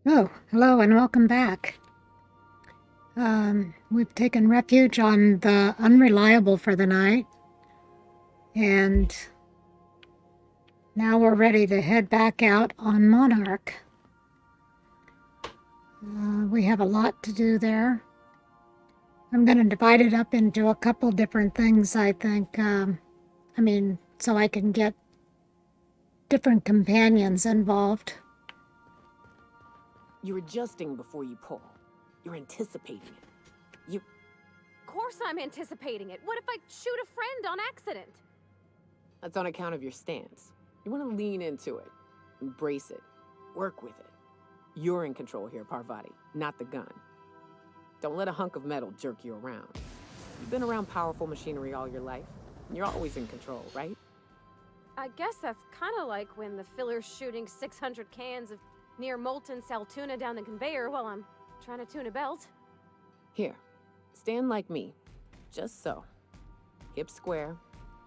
Oh, hello and welcome back. We've taken refuge on the Unreliable for the night, and now we're ready to head back out on Monarch. We have a lot to do there. I'm going to divide it up into a couple different things, I think. So I can get different companions involved. You're adjusting before you pull. You're anticipating it. Of course I'm anticipating it. What if I shoot a friend on accident? That's on account of your stance. You want to lean into it, embrace it, work with it. You're in control here, Parvati, not the gun. Don't let a hunk of metal jerk you around. You've been around powerful machinery all your life. You're always in control, right? I guess that's kind of like when the filler's shooting 600 cans of near molten cell tuna down the conveyor while I'm trying to tune a belt. Here, stand like me. Just so. Hips square.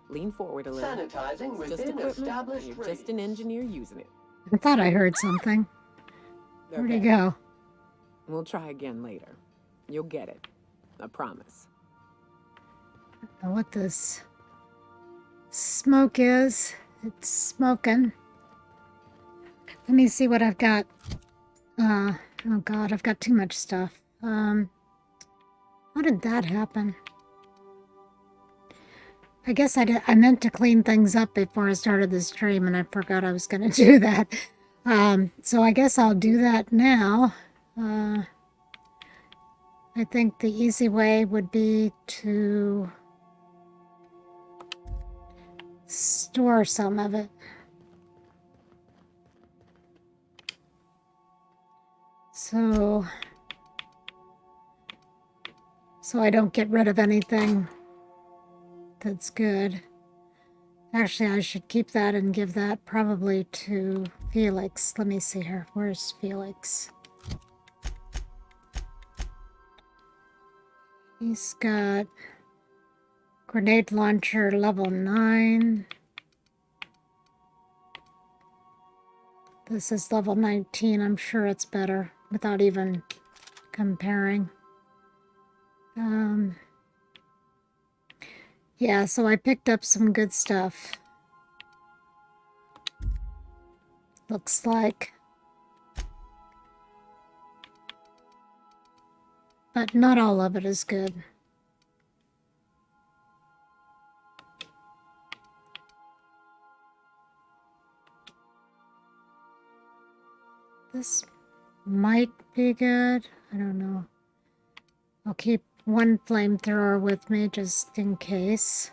Lean forward a little. Sanitizing It's just within equipment. established You're just an engineer using it. I thought I heard something. Where'd he go? We'll try again later. You'll get it. I promise. I don't know what this smoke is. It's smoking. Let me see what I've got. Oh God, I've got too much stuff. How did that happen? I guess I meant to clean things up before I started the stream, and I forgot I was going to do that. So I guess I'll do that now. I think the easy way would be to store some of it. So I don't get rid of anything that's good. Actually, I should keep that and give that probably to Felix. Let me see here. Where's Felix? He's got grenade launcher level 9. This is level 19. I'm sure it's better without even comparing. Yeah, so I picked up some good stuff. Looks like. But not all of it is good. This might be good. I don't know. I'll keep one flamethrower with me just in case.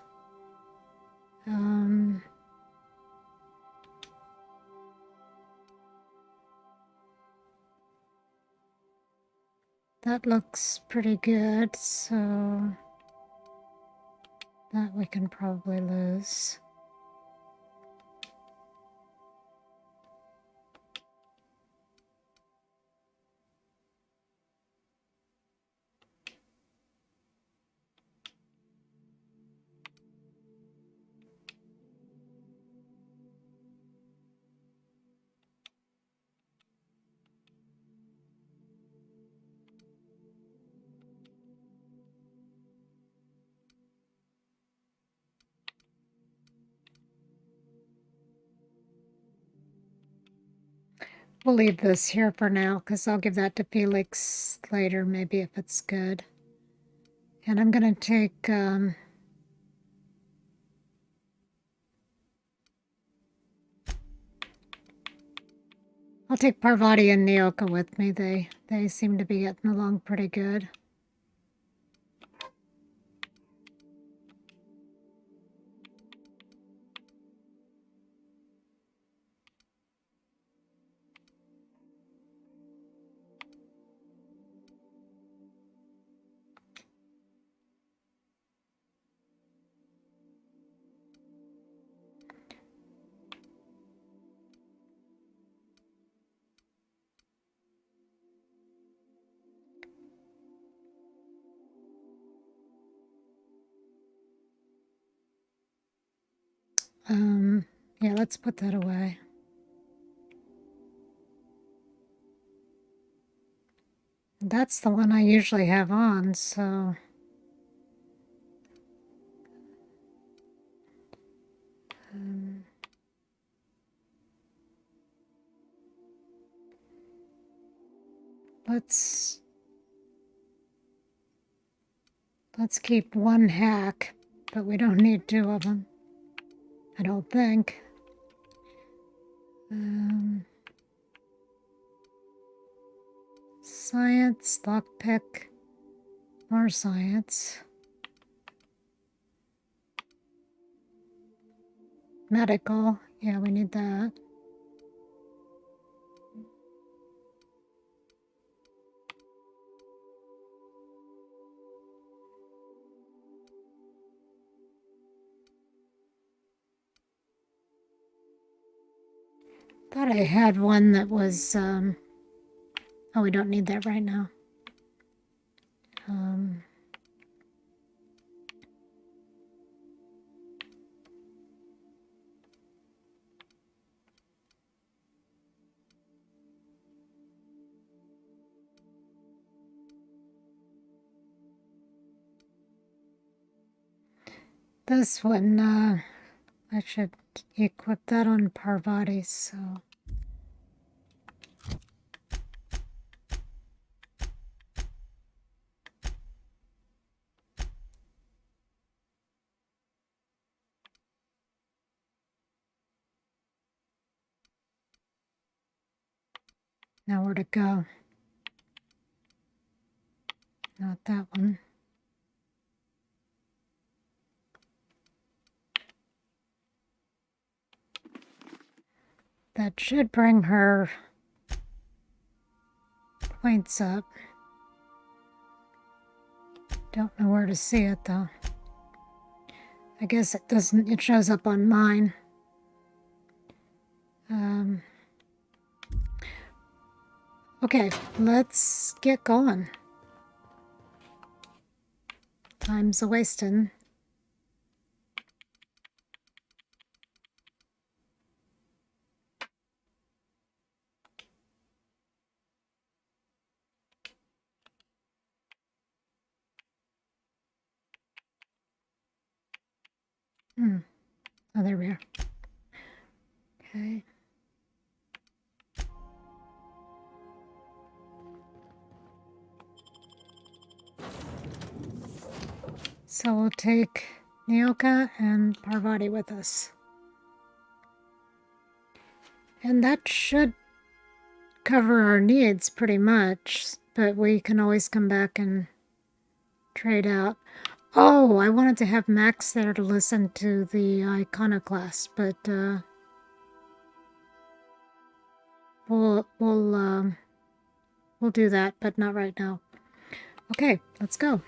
That looks pretty good, so that we can probably lose. We'll leave this here for now, because I'll give that to Felix later, maybe if it's good. And I'm going to take... I'll take Parvati and Nyoka with me. They seem to be getting along pretty good. Yeah, let's put that away. That's the one I usually have on, so... let's keep one hack, but we don't need two of them. I don't think. Science, lockpick, more science. Medical, yeah, we need that. Thought I had one that was, oh, we don't need that right now. This one, I should equip that on Parvati, so... Now where to go? Not that one. That should bring her points up. Don't know where to see it though. I guess it doesn't, it shows up on mine. Okay, let's get going. Time's a wasting. Oh, there we are. Okay. So we'll take Nyoka and Parvati with us. And that should cover our needs pretty much, but we can always come back and trade out. Oh, I wanted to have Max there to listen to the iconoclast, but we'll do that, but not right now. Okay, let's go.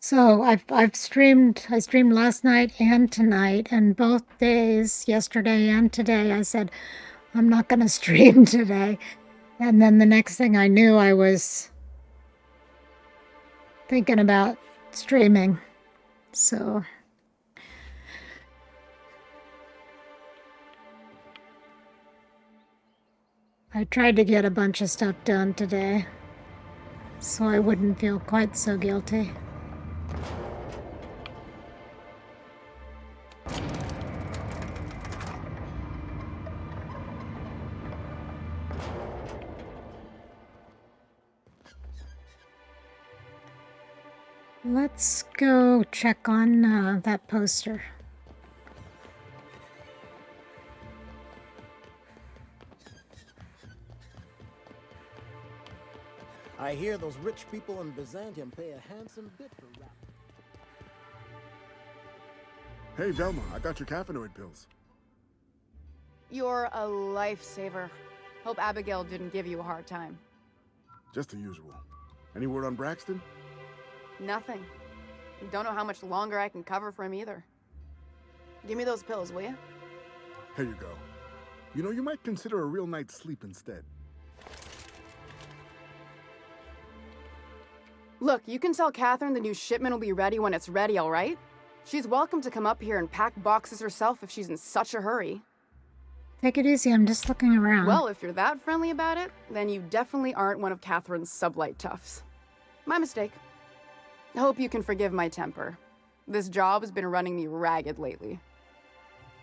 So I streamed last night and tonight, and both days, yesterday and today, I said I'm not going to stream today. And then the next thing I knew, I was thinking about streaming. So I tried to get a bunch of stuff done today, so I wouldn't feel quite so guilty. Let's go check on that poster. I hear those rich people in Byzantium pay a handsome bit for rap. Hey, Velma, I got your caffeinoid pills. You're a lifesaver. Hope Abigail didn't give you a hard time. Just the usual. Any word on Braxton? Nothing. Don't know how much longer I can cover for him either. Give me those pills, will you? Here you go. You know, you might consider a real night's sleep instead. Look, you can tell Catherine the new shipment will be ready when it's ready, all right? She's welcome to come up here and pack boxes herself if she's in such a hurry. Take it easy, I'm just looking around. Well, if you're that friendly about it, then you definitely aren't one of Catherine's sublight toughs. My mistake. I hope you can forgive my temper. This job has been running me ragged lately.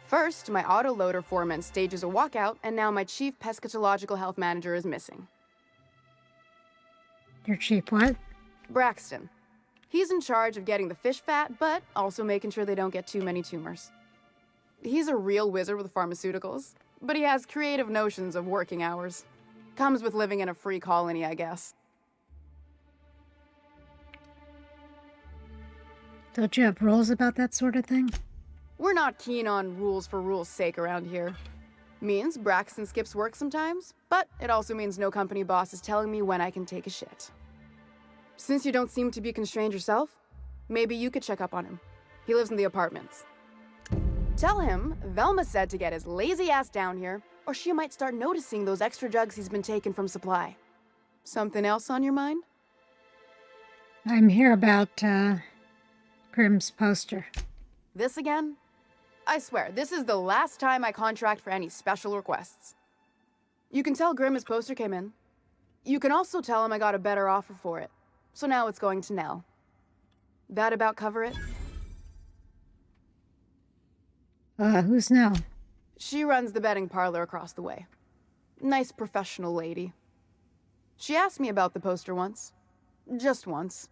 First, my autoloader foreman stages a walkout, and now my chief pescatological health manager is missing. Your chief what? Braxton. He's in charge of getting the fish fat, but also making sure they don't get too many tumors. He's a real wizard with pharmaceuticals, but he has creative notions of working hours. Comes with living in a free colony, I guess. Don't you have rules about that sort of thing? We're not keen on rules for rules' sake around here. Means Braxton skips work sometimes, but it also means no company boss is telling me when I can take a shit. Since you don't seem to be constrained yourself, maybe you could check up on him. He lives in the apartments. Tell him Velma said to get his lazy ass down here, or she might start noticing those extra drugs he's been taking from supply. Something else on your mind? I'm here about, Grimm's poster. This again? I swear, this is the last time I contract for any special requests. You can tell Grimm his poster came in. You can also tell him I got a better offer for it. So now it's going to Nell. That about cover it? Who's Nell? She runs the betting parlor across the way. Nice professional lady. She asked me about the poster once. Just once.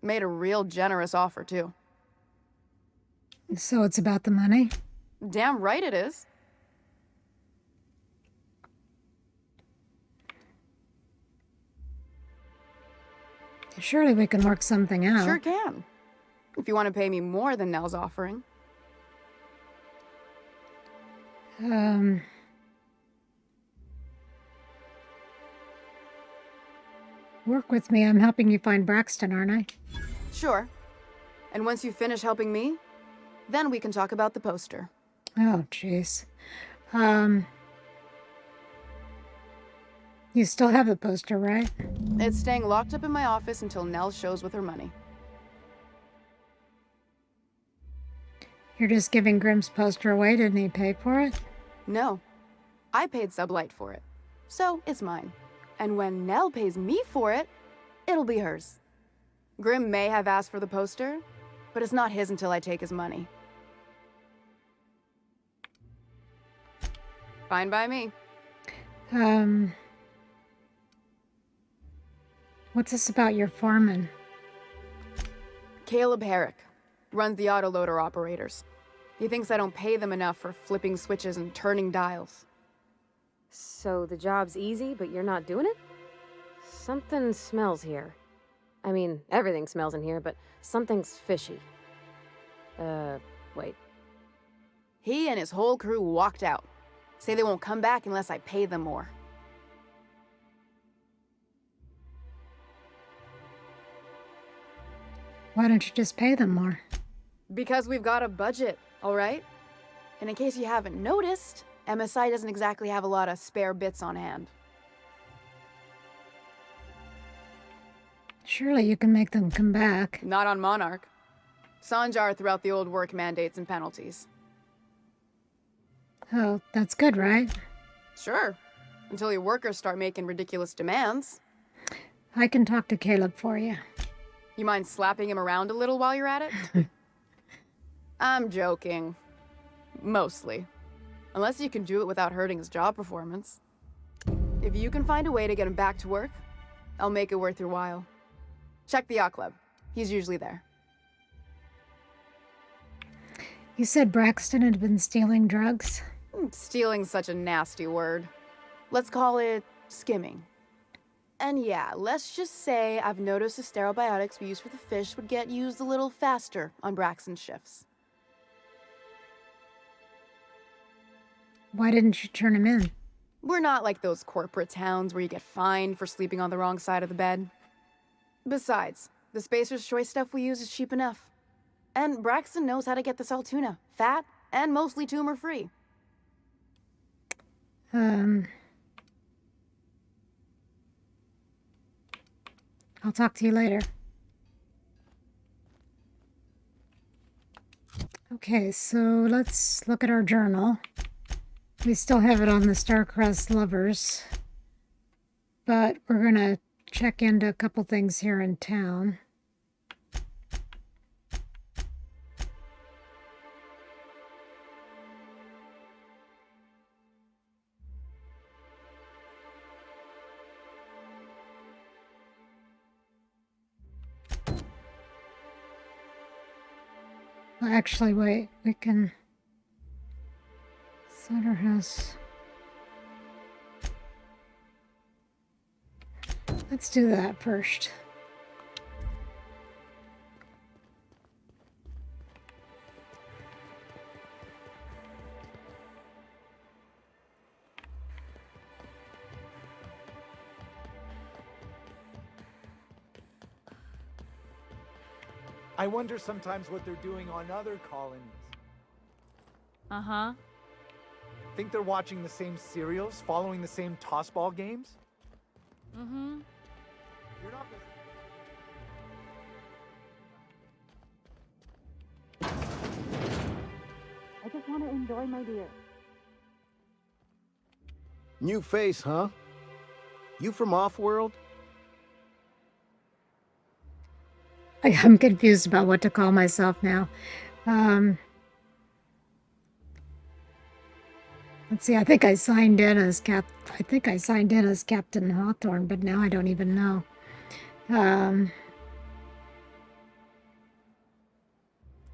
Made a real generous offer, too. So it's about the money? Damn right it is. Surely we can work something out. Sure can. If you want to pay me more than Nell's offering. Work with me. I'm helping you find Braxton, aren't I? Sure. And once you finish helping me, then we can talk about the poster. Oh, jeez. You still have the poster, right? It's staying locked up in my office until Nell shows with her money. You're just giving Grimm's poster away. Didn't he pay for it? No. I paid Sublight for it. So it's mine. And when Nell pays me for it, it'll be hers. Grimm may have asked for the poster, but it's not his until I take his money. Fine by me. What's this about your foreman? Caleb Herrick runs the autoloader operators. He thinks I don't pay them enough for flipping switches and turning dials. So the job's easy, but you're not doing it? Something smells here. I mean, everything smells in here, but something's fishy. Wait. He and his whole crew walked out. Say they won't come back unless I pay them more. Why don't you just pay them more? Because we've got a budget, all right? And in case you haven't noticed, MSI doesn't exactly have a lot of spare bits on hand. Surely you can make them come back. Not on Monarch. Sanjar threw out the old work mandates and penalties. Oh, that's good, right? Sure. Until your workers start making ridiculous demands. I can talk to Caleb for you. You mind slapping him around a little while you're at it? I'm joking. Mostly. Unless you can do it without hurting his job performance. If you can find a way to get him back to work, I'll make it worth your while. Check the yacht club. He's usually there. You said Braxton had been stealing drugs? Stealing's such a nasty word. Let's call it skimming. And yeah, let's just say I've noticed the sterile biotics we use for the fish would get used a little faster on Braxton's shifts. Why didn't you turn him in? We're not like those corporate towns where you get fined for sleeping on the wrong side of the bed. Besides, the Spacer's Choice stuff we use is cheap enough. And Braxton knows how to get the Saltuna, fat and mostly tumor-free. I'll talk to you later. Okay, so let's look at our journal. We still have it on the Starcross Lovers, but we're gonna check into a couple things here in town. Well, actually, wait, we can... Cider House. Let's do that first. I wonder sometimes what they're doing on other colonies. Uh-huh. Think they're watching the same serials, following the same tossball games? Mm-hmm. You're not. I just want to enjoy my beer. New face, huh? You from off-world? I'm confused about what to call myself now. Let's see, I think I signed in as Captain Hawthorne, but now I don't even know.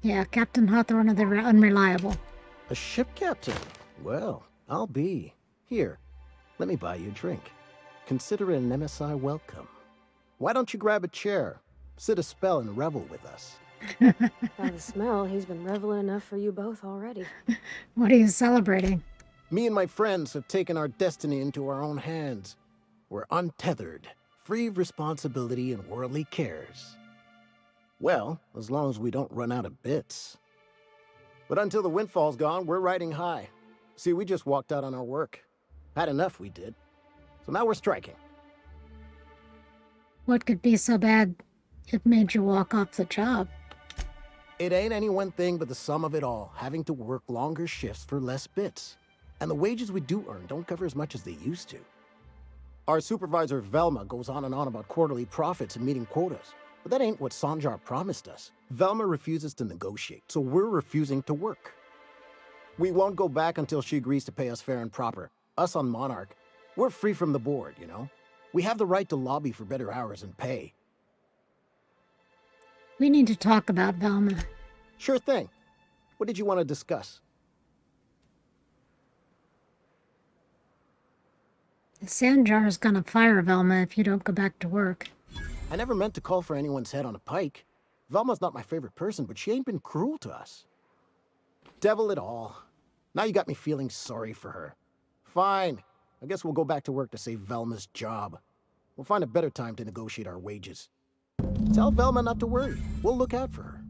Yeah, Captain Hawthorne of the Unreliable. A ship captain? Well, I'll be. Here, let me buy you a drink. Consider it an MSI welcome. Why don't you grab a chair, sit a spell, and revel with us? By the smell, he's been reveling enough for you both already. What are you celebrating? Me and my friends have taken our destiny into our own hands. We're untethered, free of responsibility and worldly cares. Well, as long as we don't run out of bits. But until the windfall's gone, we're riding high. See, we just walked out on our work. Had enough, we did. So now we're striking. What could be so bad it made you walk off the job? It ain't any one thing but the sum of it all, having to work longer shifts for less bits. And the wages we do earn don't cover as much as they used to. Our supervisor, Velma, goes on and on about quarterly profits and meeting quotas. But that ain't what Sanjar promised us. Velma refuses to negotiate, so we're refusing to work. We won't go back until she agrees to pay us fair and proper. Us on Monarch, we're free from the board, you know? We have the right to lobby for better hours and pay. We need to talk about Velma. Sure thing. What did you want to discuss? Sanjar is gonna fire Velma if you don't go back to work. I never meant to call for anyone's head on a pike. Velma's not my favorite person, but she ain't been cruel to us. Devil it all. Now you got me feeling sorry for her. Fine. I guess we'll go back to work to save Velma's job. We'll find a better time to negotiate our wages. Tell Velma not to worry. We'll look out for her.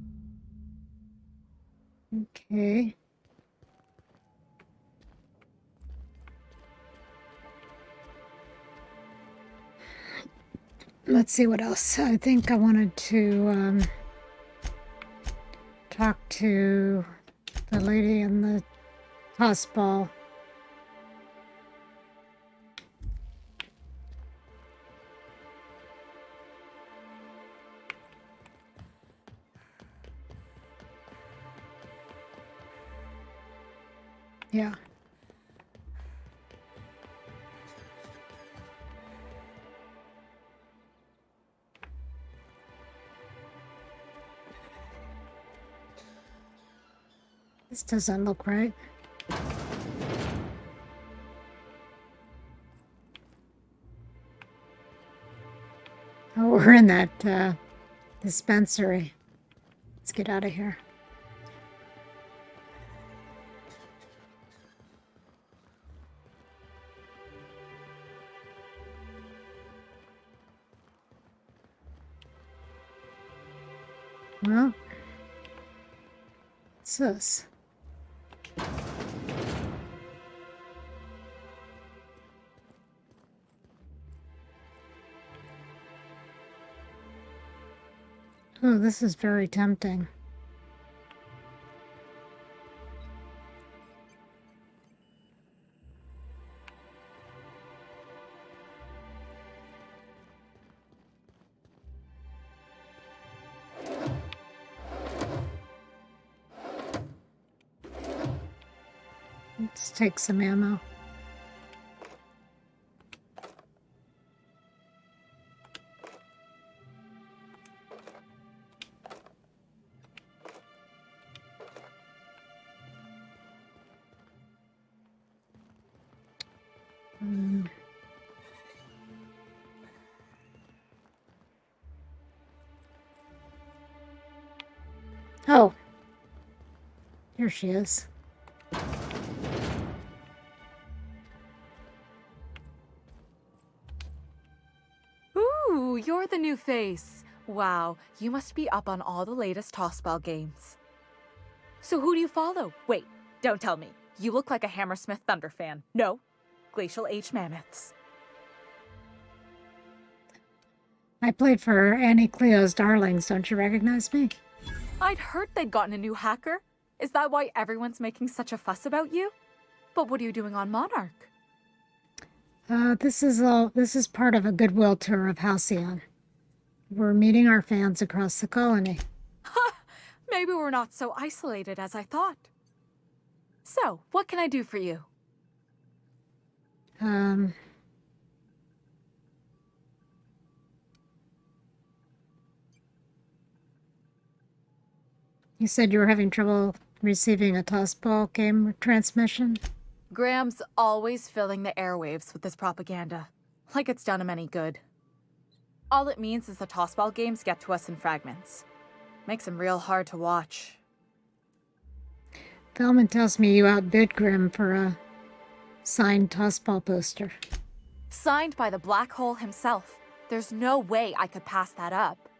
Okay. Let's see what else. I think I wanted to talk to the lady in the tossball. Yeah. This doesn't look right. Oh, we're in that dispensary. Let's get out of here. Well, what's this? Oh, this is very tempting. Let's take some ammo. Oh, here she is. Ooh, you're the new face. Wow, you must be up on all the latest tossball games. So who do you follow? Wait, don't tell me. You look like a Hammersmith Thunder fan. No, Glacial H Mammoths. I played for Annie Cleo's Darlings. Don't you recognize me? I'd heard they'd gotten a new hacker. Is that why everyone's making such a fuss about you? But what are you doing on Monarch? This is part of a goodwill tour of Halcyon. We're meeting our fans across the colony. Maybe we're not so isolated as I thought. So, what can I do for you? You said you were having trouble receiving a tossball game transmission? Graham's always filling the airwaves with this propaganda, like it's done him any good. All it means is the tossball games get to us in fragments. Makes them real hard to watch. Velman tells me you outbid Grimm for a signed tossball poster. Signed by the black hole himself. There's no way I could pass that up.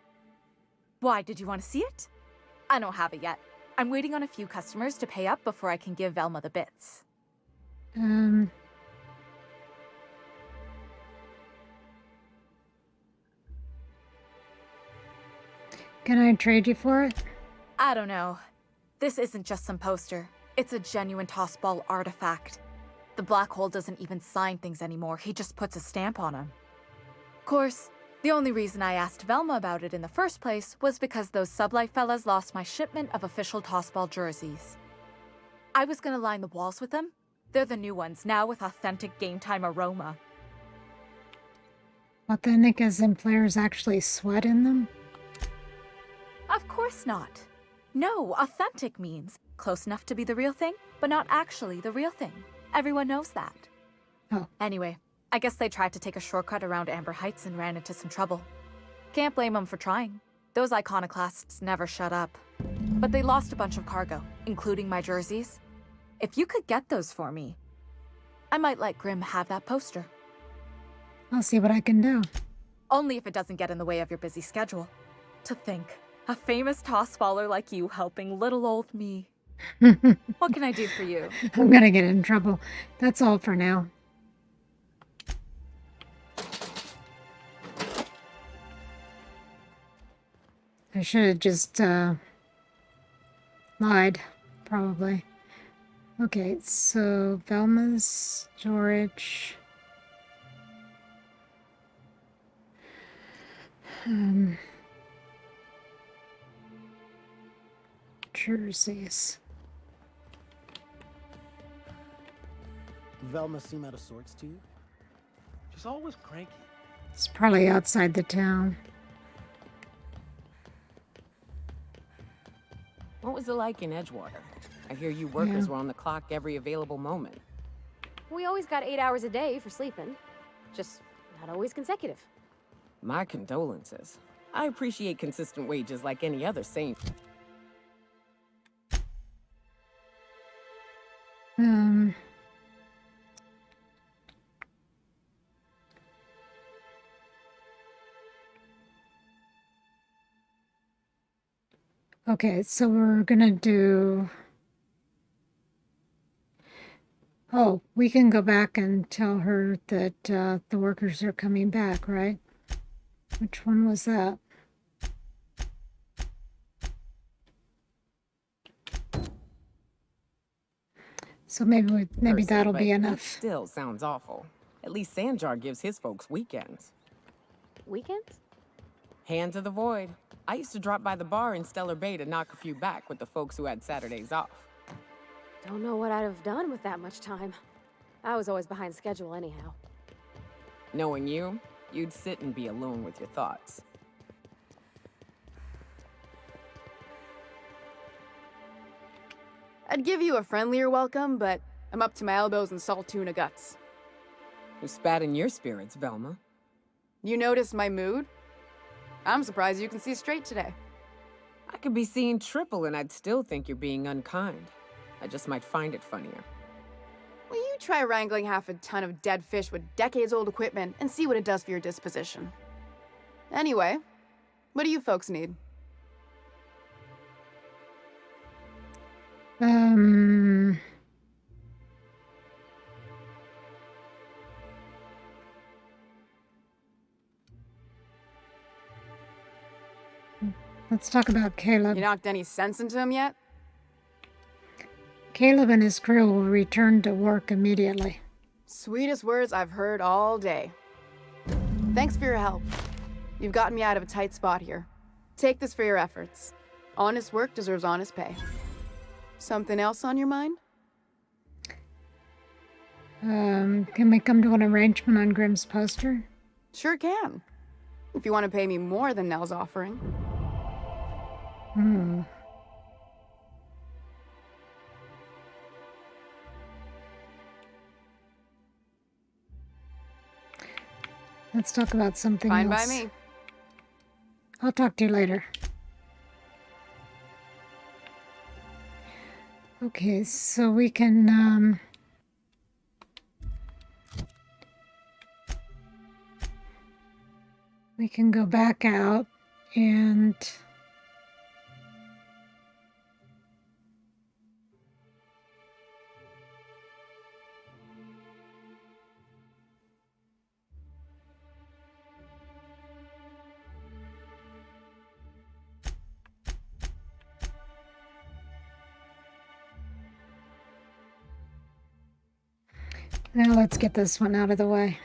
Why, did you want to see it? I don't have it yet. I'm waiting on a few customers to pay up before I can give Velma the bits. Can I trade you for it? I don't know. This isn't just some poster. It's a genuine tossball artifact. The black hole doesn't even sign things anymore. He just puts a stamp on them. Of course, the only reason I asked Velma about it in the first place was because those sublight fellas lost my shipment of official tossball jerseys. I was gonna line the walls with them. They're the new ones, now with authentic game time aroma. Authentic as in players actually sweat in them? Of course not. No, authentic means close enough to be the real thing, but not actually the real thing. Everyone knows that. Oh. Anyway, I guess they tried to take a shortcut around Amber Heights and ran into some trouble. Can't blame them for trying. Those iconoclasts never shut up. But they lost a bunch of cargo, including my jerseys. If you could get those for me, I might let Grimm have that poster. I'll see what I can do. Only if it doesn't get in the way of your busy schedule. To think, a famous tossballer like you helping little old me. What can I do for you? I'm gonna get in trouble. That's all for now. I should have just lied, probably. Okay, so Velma's storage. Jerseys. Velma seem out of sorts to you? She's always cranky. It's probably outside the town. What was it like in Edgewater? I hear you workers were on the clock every available moment. We always got 8 hours a day for sleeping. Just not always consecutive. My condolences. I appreciate consistent wages like any other saint. Okay, so we're gonna do... Oh, we can go back and tell her that the workers are coming back, right? Which one was that? So maybe that'll be enough. Still sounds awful. At least Sanjar gives his folks weekends. Weekends? Hand to the void. I used to drop by the bar in Stellar Bay to knock a few back with the folks who had Saturdays off. Don't know what I'd have done with that much time. I was always behind schedule anyhow. Knowing you, you'd sit and be alone with your thoughts. I'd give you a friendlier welcome, but I'm up to my elbows in salt tuna guts. Who spat in your spirits, Velma? You noticed my mood? I'm surprised you can see straight today. I could be seeing triple and I'd still think you're being unkind. I just might find it funnier. Will you try wrangling half a ton of dead fish with decades-old equipment and see what it does for your disposition? Anyway, what do you folks need? Let's talk about Caleb. You knocked any sense into him yet? Caleb and his crew will return to work immediately. Sweetest words I've heard all day. Thanks for your help. You've gotten me out of a tight spot here. Take this for your efforts. Honest work deserves honest pay. Something else on your mind? Can we come to an arrangement on Grimm's poster? Sure can. If you want to pay me more than Nell's offering. Let's talk about something Fine else. by me. I'll talk to you later. Okay, so we can, we can go back out and now let's get this one out of the way.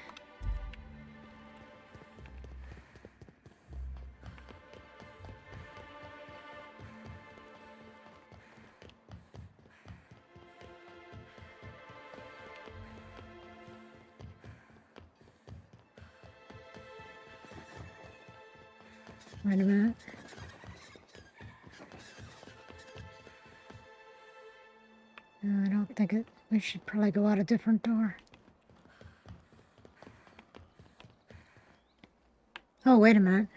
Wait a minute. No, I don't think it. We should probably go out a different door. Oh, wait a minute.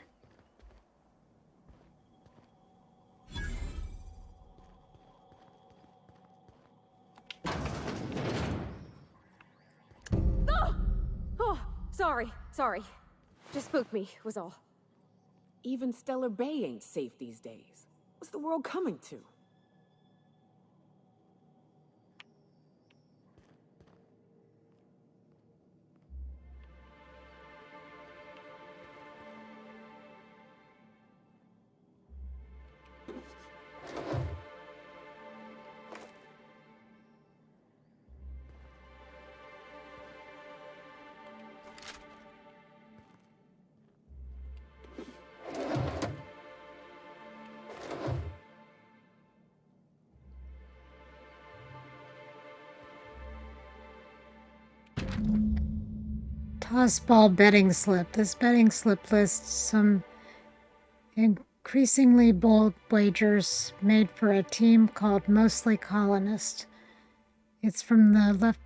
Oh, sorry. Just spooked me, was all. Even Stellar Bay ain't safe these days. What's the world coming to? Tossball betting slip. This betting slip lists some increasingly bold wagers made for a team called Mostly Colonist. It's from the left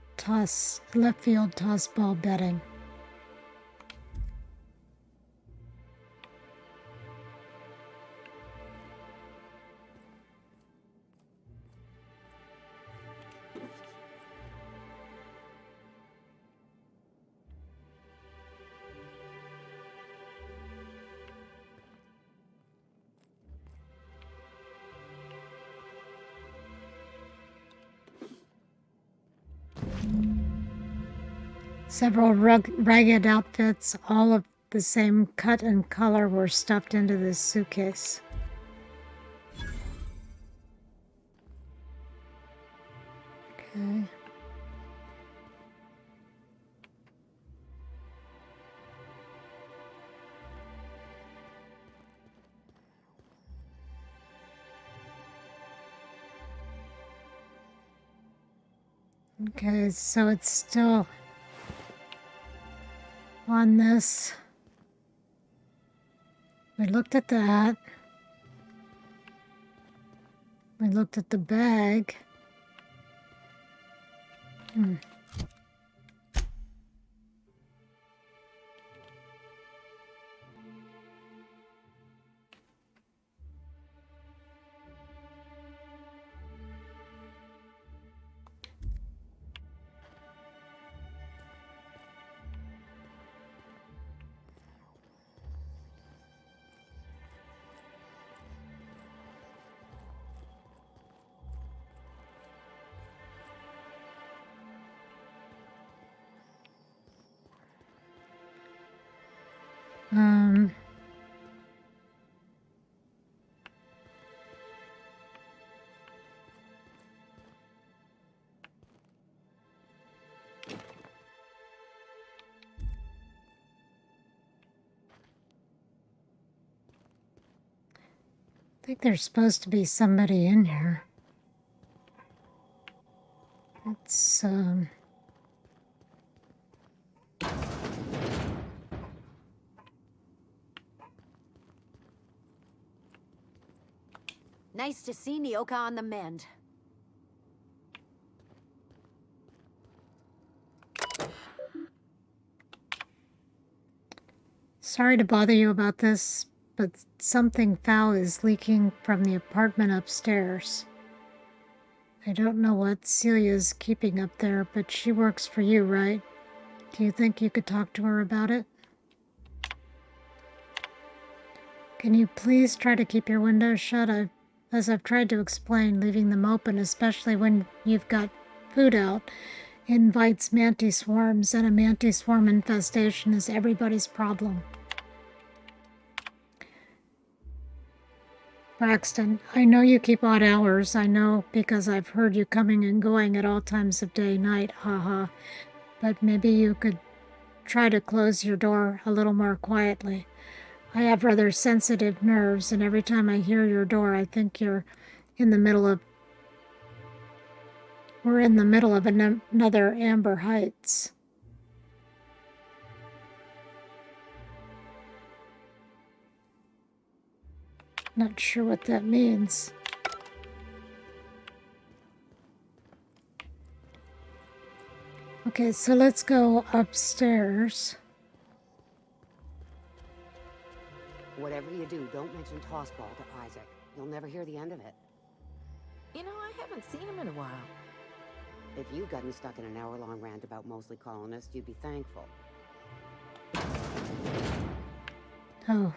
field tossball betting. Several ragged outfits, all of the same cut and color, were stuffed into this suitcase. Okay. Okay, so it's still on this. We looked at that. We looked at the bag. Um, I think there's supposed to be somebody in here. It's, Nice to see Nyoka on the mend. sorry to bother you about this, but something foul is leaking from the apartment upstairs. I don't know what Celia's keeping up there, but she works for you, right? Do you think you could talk to her about it? Can you please try to keep your windows shut? As I've tried to explain, leaving them open, especially when you've got food out, invites mantis swarms, and a mantis swarm infestation is everybody's problem. Braxton, I know you keep odd hours. I know because I've heard you coming and going at all times of day, night, haha. But maybe you could try to close your door a little more quietly. I have rather sensitive nerves, and every time I hear your door, I think you're in the middle of... We're in the middle of another Amber Heights. Not sure what that means. Okay, so let's go upstairs. Whatever you do, don't mention Tossball to Isaac. You'll never hear the end of it. You know, I haven't seen him in a while. If you'd gotten stuck in an hour-long rant about mostly colonists, you'd be thankful. Oh.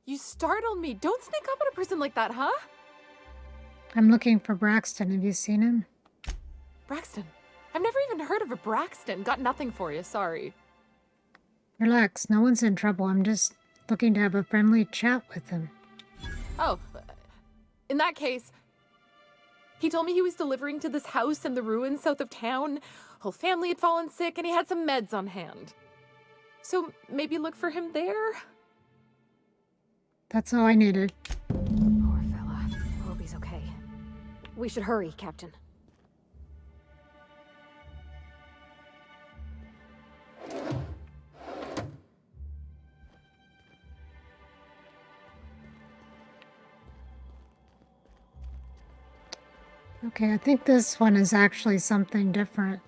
You startled me. Don't sneak up on a person like that, huh? I'm looking for Braxton. Have you seen him? Braxton. I've never even heard of a Braxton. Got nothing for you, sorry. Relax, no one's in trouble. I'm just looking to have a friendly chat with him. Oh, in that case, he told me he was delivering to this house in the ruins south of town. Whole family had fallen sick and he had some meds on hand. So maybe look for him there? That's all I needed. Poor fella. Hope he's okay. We should hurry, Captain. Okay, I think this one is actually something different.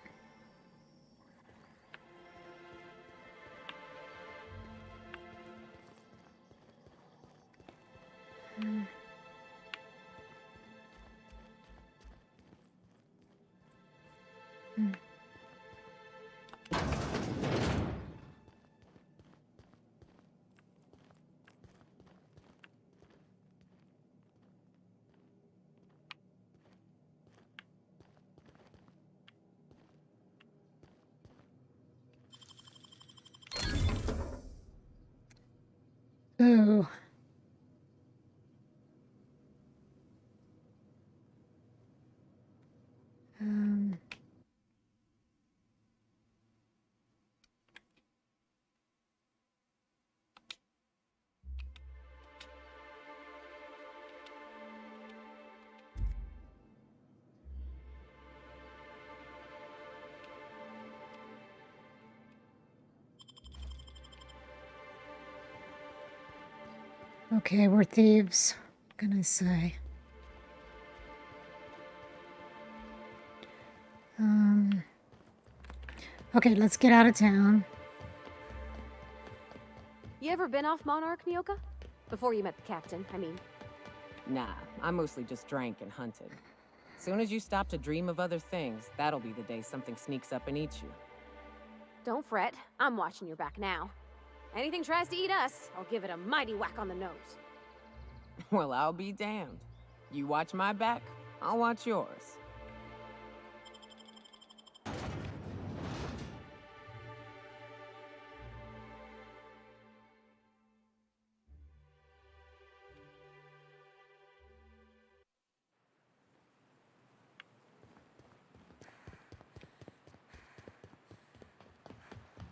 Okay, we're thieves. What can I say? Okay, let's get out of town. You ever been off Monarch, Nyoka? Before you met the captain, I mean. Nah, I mostly just drank and hunted. Soon as you stop to dream of other things, that'll be the day something sneaks up and eats you. Don't fret, I'm watching your back now. Anything tries to eat us, I'll give it a mighty whack on the nose. Well, I'll be damned. You watch my back, I'll watch yours.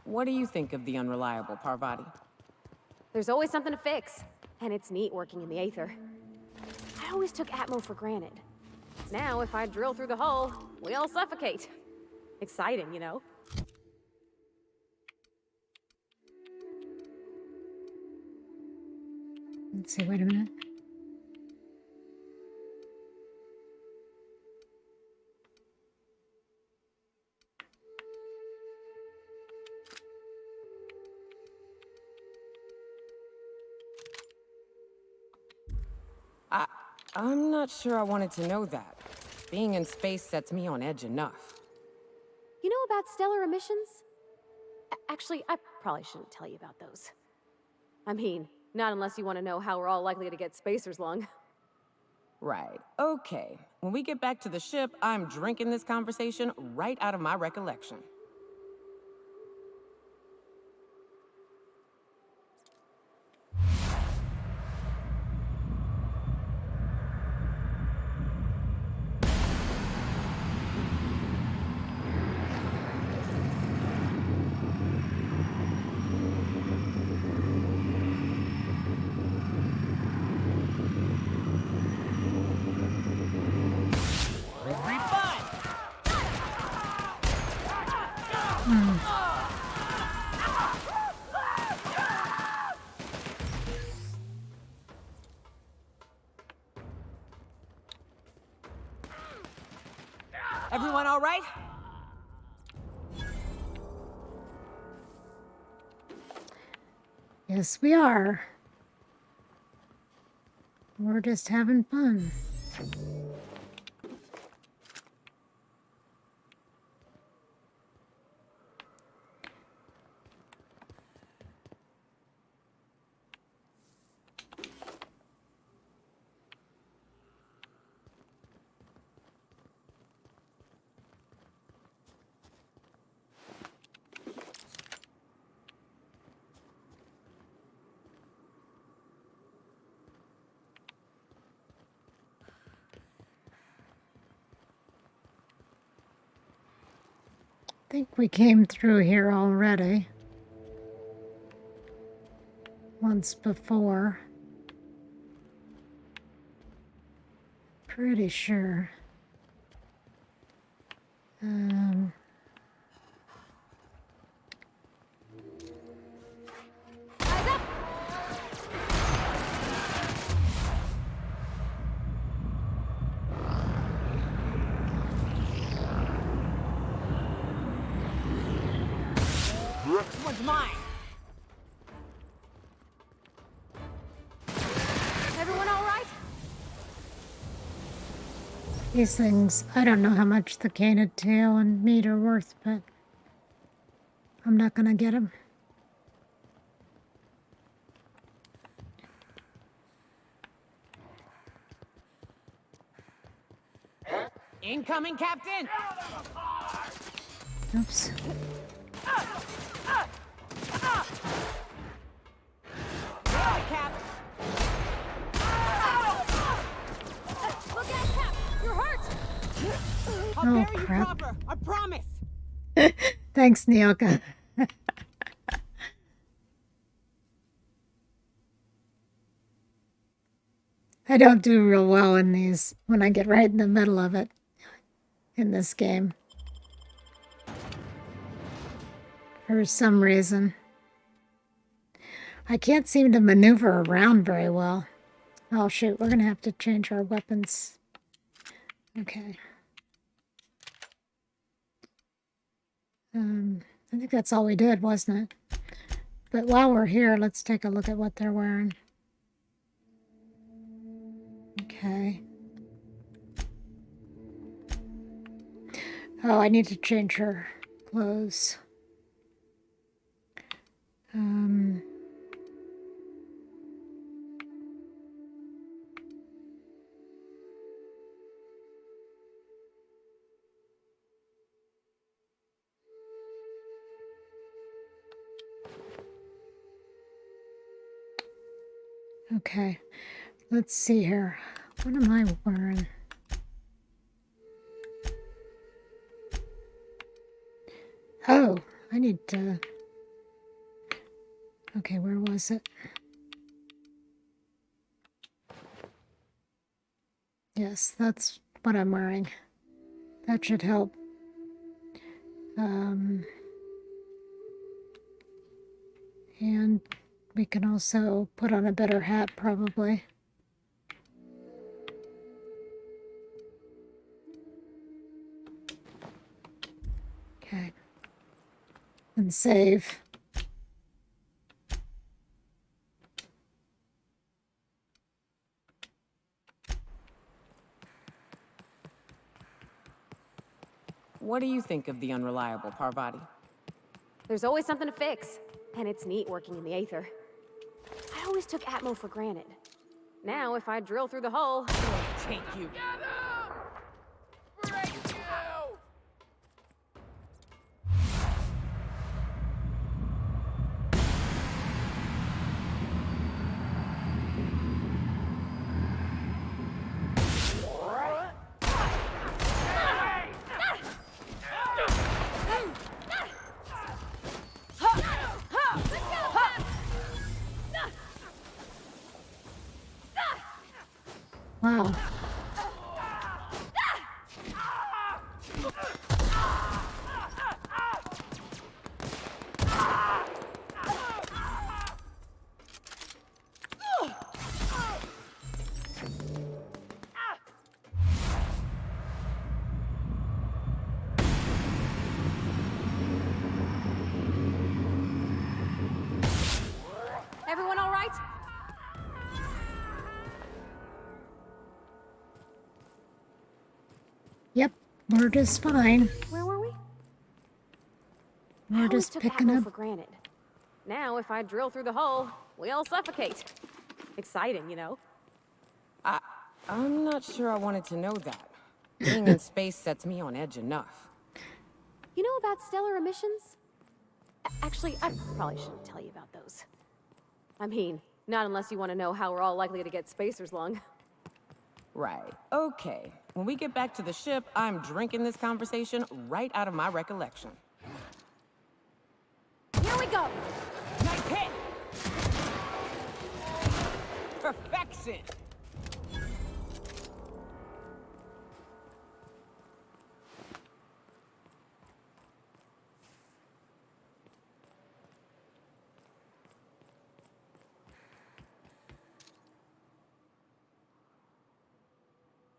What do you think of the unreliable Parvati? There's always something to fix, and it's neat working in the Aether. I always took Atmo for granted. Now, if I drill through the hull, we all suffocate. Exciting, you know? Let's see, wait a minute. I'm not sure I wanted to know that. Being in space sets me on edge enough. You know about stellar emissions? Actually, I probably shouldn't tell you about those. I mean, not unless you want to know how we're all likely to get spacers lung. Right, okay. When we get back to the ship, I'm drinking this conversation right out of my recollection. Everyone all right? Yes, we are. We're just having fun. I think we came through here already. Once before. Pretty sure. This one's mine. Everyone all right? These things, I don't know how much the canid tail and meat are worth, but I'm not gonna get them. Incoming, Captain! Oops. Cap! Look out, Cap! You're hurt! I'll Oh, bury crap. you proper, I promise! Thanks, Nyoka. I don't do real well in these when I get right in the middle of it in this game. For some reason. I can't seem to maneuver around very well. Oh shoot, we're gonna have to change our weapons. Okay. I think that's all we did, wasn't it? But while we're here, let's take a look at what they're wearing. Okay. Oh, I need to change her clothes. Okay, let's see here. What am I wearing? Oh, I need to... Okay, where was it? Yes, that's what I'm wearing. That should help. And we can also put on a better hat, probably. Okay. And save. What do you think of the unreliable Parvati? There's always something to fix, and it's neat working in the Aether. I always took Atmo for granted. Now, if I drill through the hole, I'll take you. Wow. everyone all right? Yep, we're just fine. Where were we? We're just picking Atmo up. for granted. Now, if I drill through the hole, we all suffocate. Exciting, you know? I'm not sure I wanted to know that. Being in space sets me on edge enough. You know about stellar emissions? Actually, I probably shouldn't tell you about those. I mean, not unless you want to know how we're all likely to get spacers lung. Right. Okay. When we get back to the ship, I'm drinking this conversation right out of my recollection. Here we go! Nice hit! Perfection!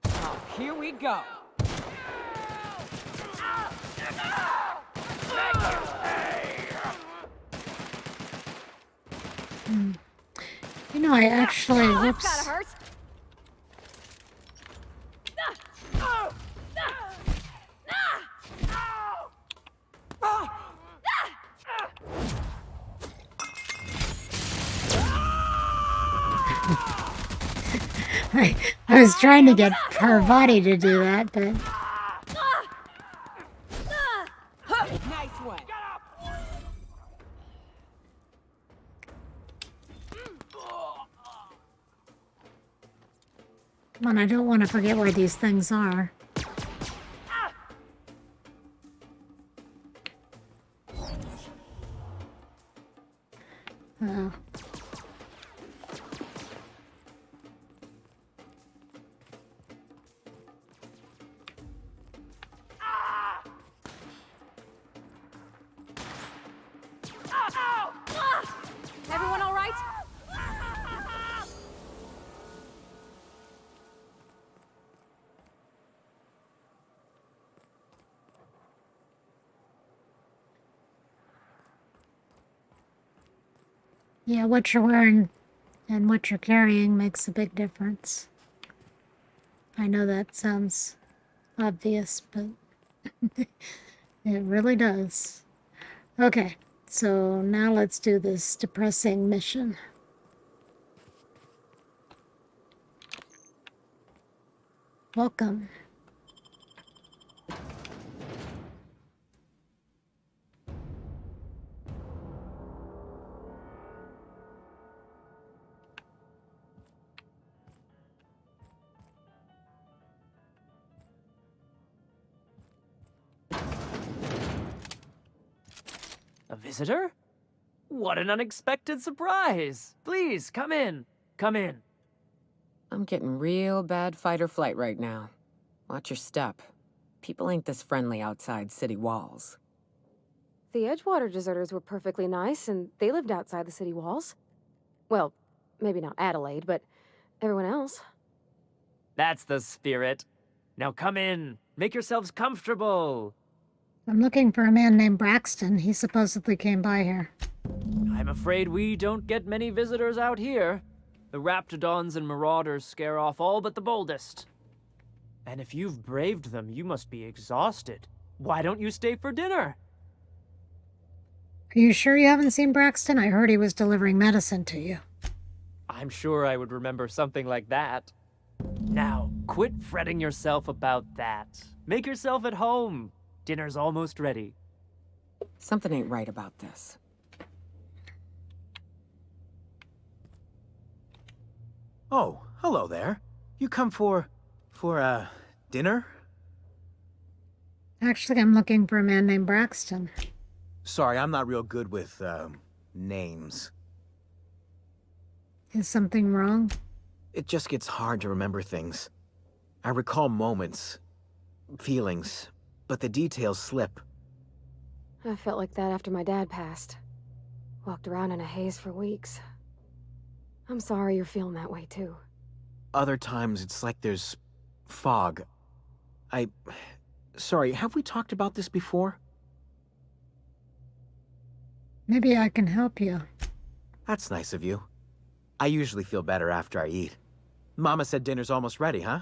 Oh, here we go. You know, I actually... That's Whoops. gotta hurt! I was trying to get Parvati to do that, but... Nice one. Come on, I don't want to forget where these things are. Oh. Everyone all right? Yeah, what you're wearing and what you're carrying makes a big difference. I know that sounds obvious, but it really does. Okay, so now let's do this depressing mission. Welcome. A visitor? What an unexpected surprise! Please, come in. Come in. I'm getting real bad fight or flight right now. Watch your step. People ain't this friendly outside city walls. The Edgewater deserters were perfectly nice, and they lived outside the city walls. Well, maybe not Adelaide, but everyone else. That's the spirit. Now come in. Make yourselves comfortable. I'm looking for a man named Braxton. He supposedly came by here. I'm afraid we don't get many visitors out here. The Raptidons and Marauders scare off all but the boldest. And if you've braved them, you must be exhausted. Why don't you stay for dinner? Are you sure you haven't seen Braxton? I heard he was delivering medicine to you. I'm sure I would remember something like that. Now, quit fretting yourself about that. Make yourself at home. Dinner's almost ready. Something ain't right about this. Oh, hello there. You come for dinner? Actually, I'm looking for a man named Braxton. Sorry, I'm not real good with, names. Is something wrong? It just gets hard to remember things. I recall moments, feelings, but the details slip. I felt like that after my dad passed. Walked around in a haze for weeks. I'm sorry you're feeling that way, too. Other times, it's like there's fog. Sorry, have we talked about this before? Maybe I can help you. That's nice of you. I usually feel better after I eat. Mama said dinner's almost ready, huh?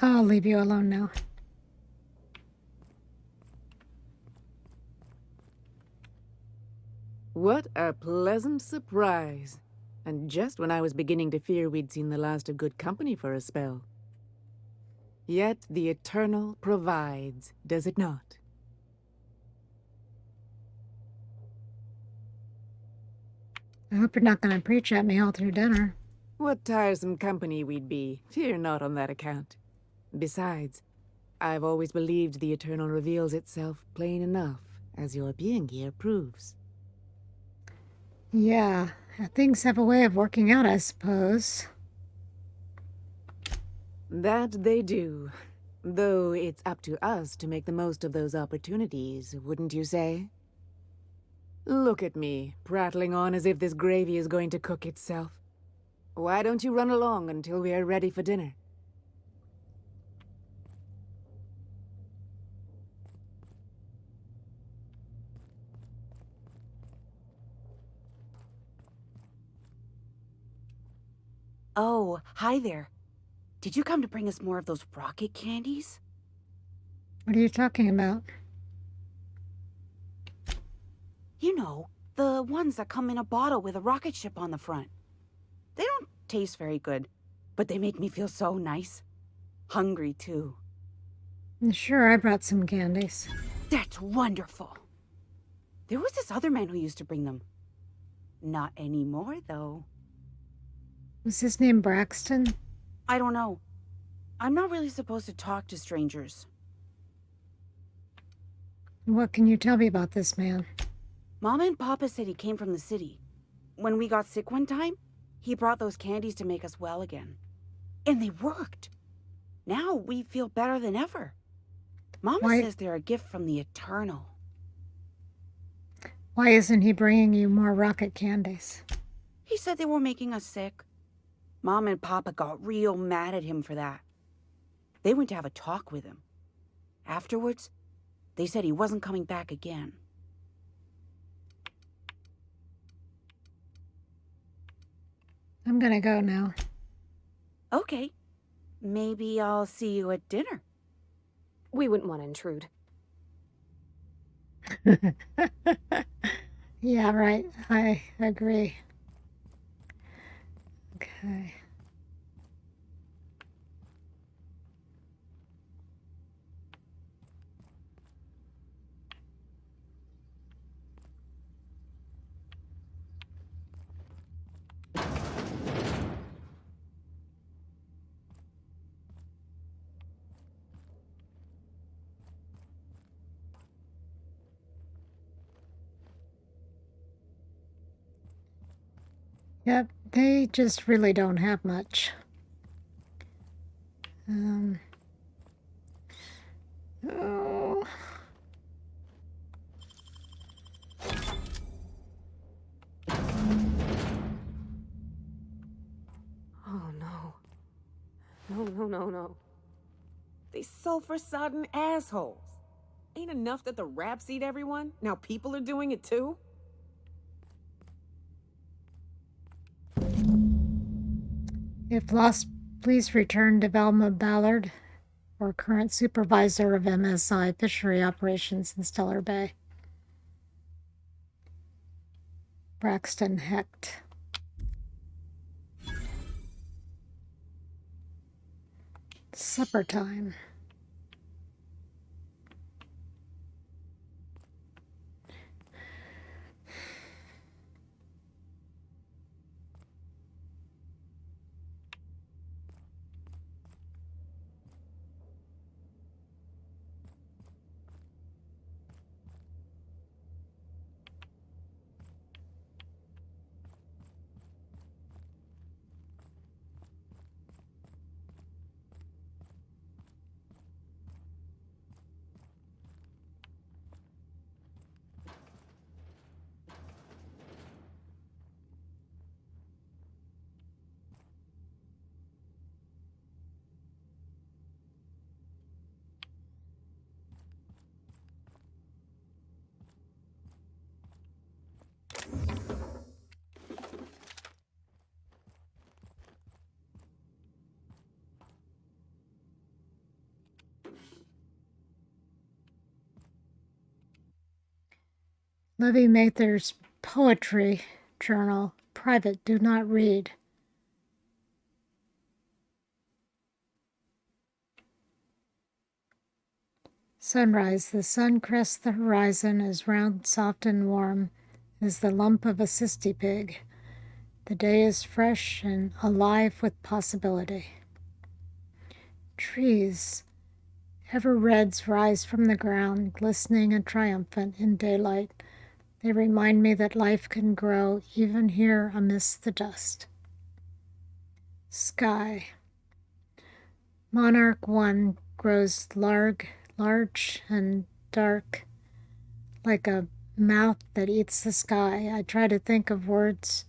I'll leave you alone now. What a pleasant surprise. And just when I was beginning to fear we'd seen the last of good company for a spell. Yet the Eternal provides, does it not? I hope you're not going to preach at me all through dinner. What tiresome company we'd be. Fear not on that account. Besides, I've always believed the Eternal reveals itself plain enough, as your being here proves. Yeah, things have a way of working out, I suppose. That they do. Though it's up to us to make the most of those opportunities, wouldn't you say? Look at me, prattling on as if this gravy is going to cook itself. Why don't you run along until we are ready for dinner? Oh, hi there. Did you come to bring us more of those rocket candies? What are you talking about? You know, the ones that come in a bottle with a rocket ship on the front. They don't taste very good, but they make me feel so nice. Hungry, too. Sure, I brought some candies. That's wonderful. There was this other man who used to bring them. Not anymore, though. Was his name Braxton? I don't know. I'm not really supposed to talk to strangers. What can you tell me about this man? Mama and Papa said he came from the city. When we got sick one time, he brought those candies to make us well again. And they worked. Now we feel better than ever. Mama says they're a gift from the Eternal. Why isn't he bringing you more rocket candies? He said they were making us sick. Mom and Papa got real mad at him for that. They went to have a talk with him. Afterwards, they said he wasn't coming back again. I'm gonna go now. Okay. Maybe I'll see you at dinner. We wouldn't want to intrude. Yeah, right. I agree. Okay. Yep, they just really don't have much. Oh. Oh no. No. They sulfur-sodden assholes. Ain't enough that the raps eat everyone? Now people are doing it too? If lost, please return to Velma Ballard, or current supervisor of MSI fishery operations in Stellar Bay. Braxton Hecht. Supper time. Livy Mather's poetry journal. Private, do not read. Sunrise. The sun crests the horizon as round, soft, and warm as the lump of a cysty pig. The day is fresh and alive with possibility. Trees. Ever reds rise from the ground, glistening and triumphant in daylight. They remind me that life can grow even here amidst the dust. Sky. Monarch 1 grows large and dark, like a mouth that eats the sky. I try to think of words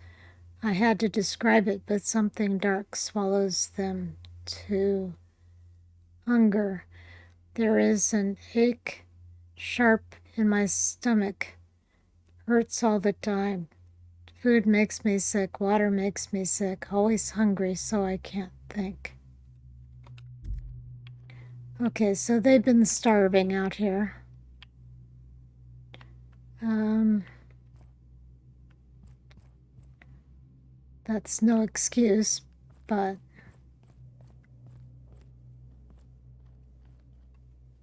I had to describe it, but something dark swallows them too. Hunger. There is an ache, sharp in my stomach. Hurts all the time. Food makes me sick, water makes me sick, always hungry, so I can't think. Okay, so they've been starving out here. That's no excuse, but...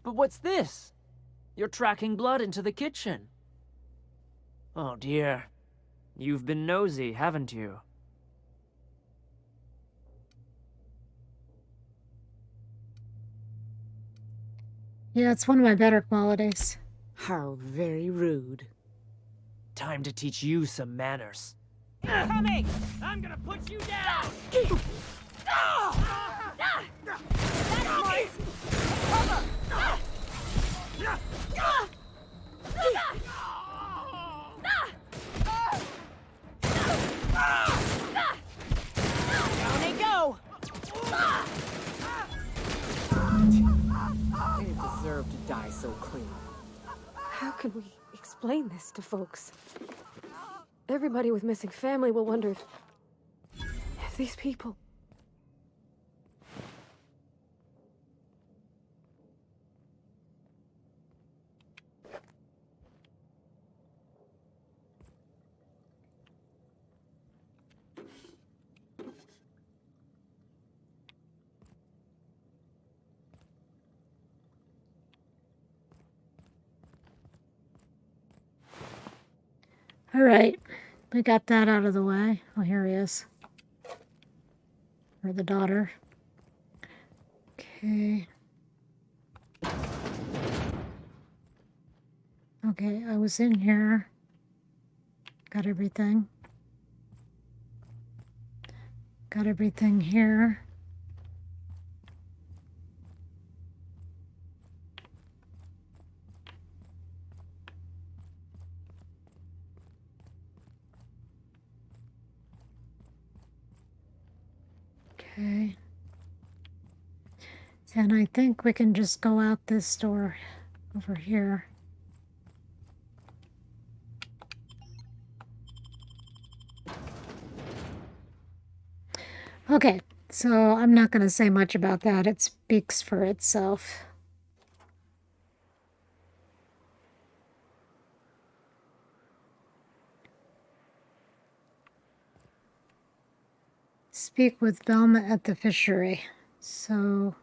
But what's this? You're tracking blood into the kitchen. Oh dear. You've been nosy, haven't you? Yeah, it's one of my better qualities. How very rude. Time to teach you some manners. Coming! I'm gonna put you down! Down they go! They deserve to die so clean. How can we explain this to folks? Everybody with missing family will wonder if these people. All right, we got that out of the way. Oh, here he is. Or the daughter. Okay. Okay, I was in here. Got everything. Got everything here. Okay. And I think we can just go out this door over here. Okay, so I'm not going to say much about that. It speaks for itself. Speak with Velma at the fishery. So,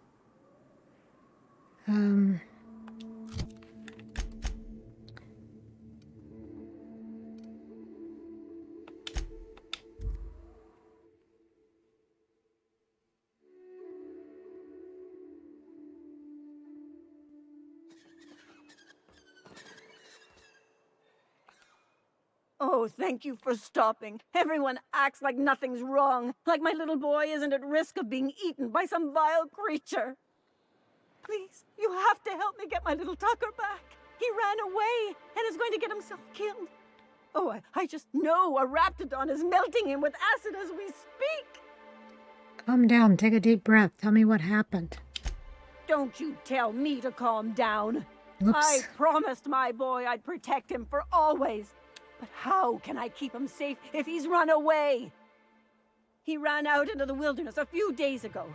Oh, thank you for stopping. Everyone acts like nothing's wrong, like my little boy isn't at risk of being eaten by some vile creature. Please, you have to help me get my little Tucker back. He ran away and is going to get himself killed. Oh, I just know a raptidon is melting him with acid as we speak. calm down, take a deep breath. Tell me what happened. Don't you tell me to calm down. Oops. I promised my boy I'd protect him for always. But how can I keep him safe if he's run away? He ran out into the wilderness a few days ago.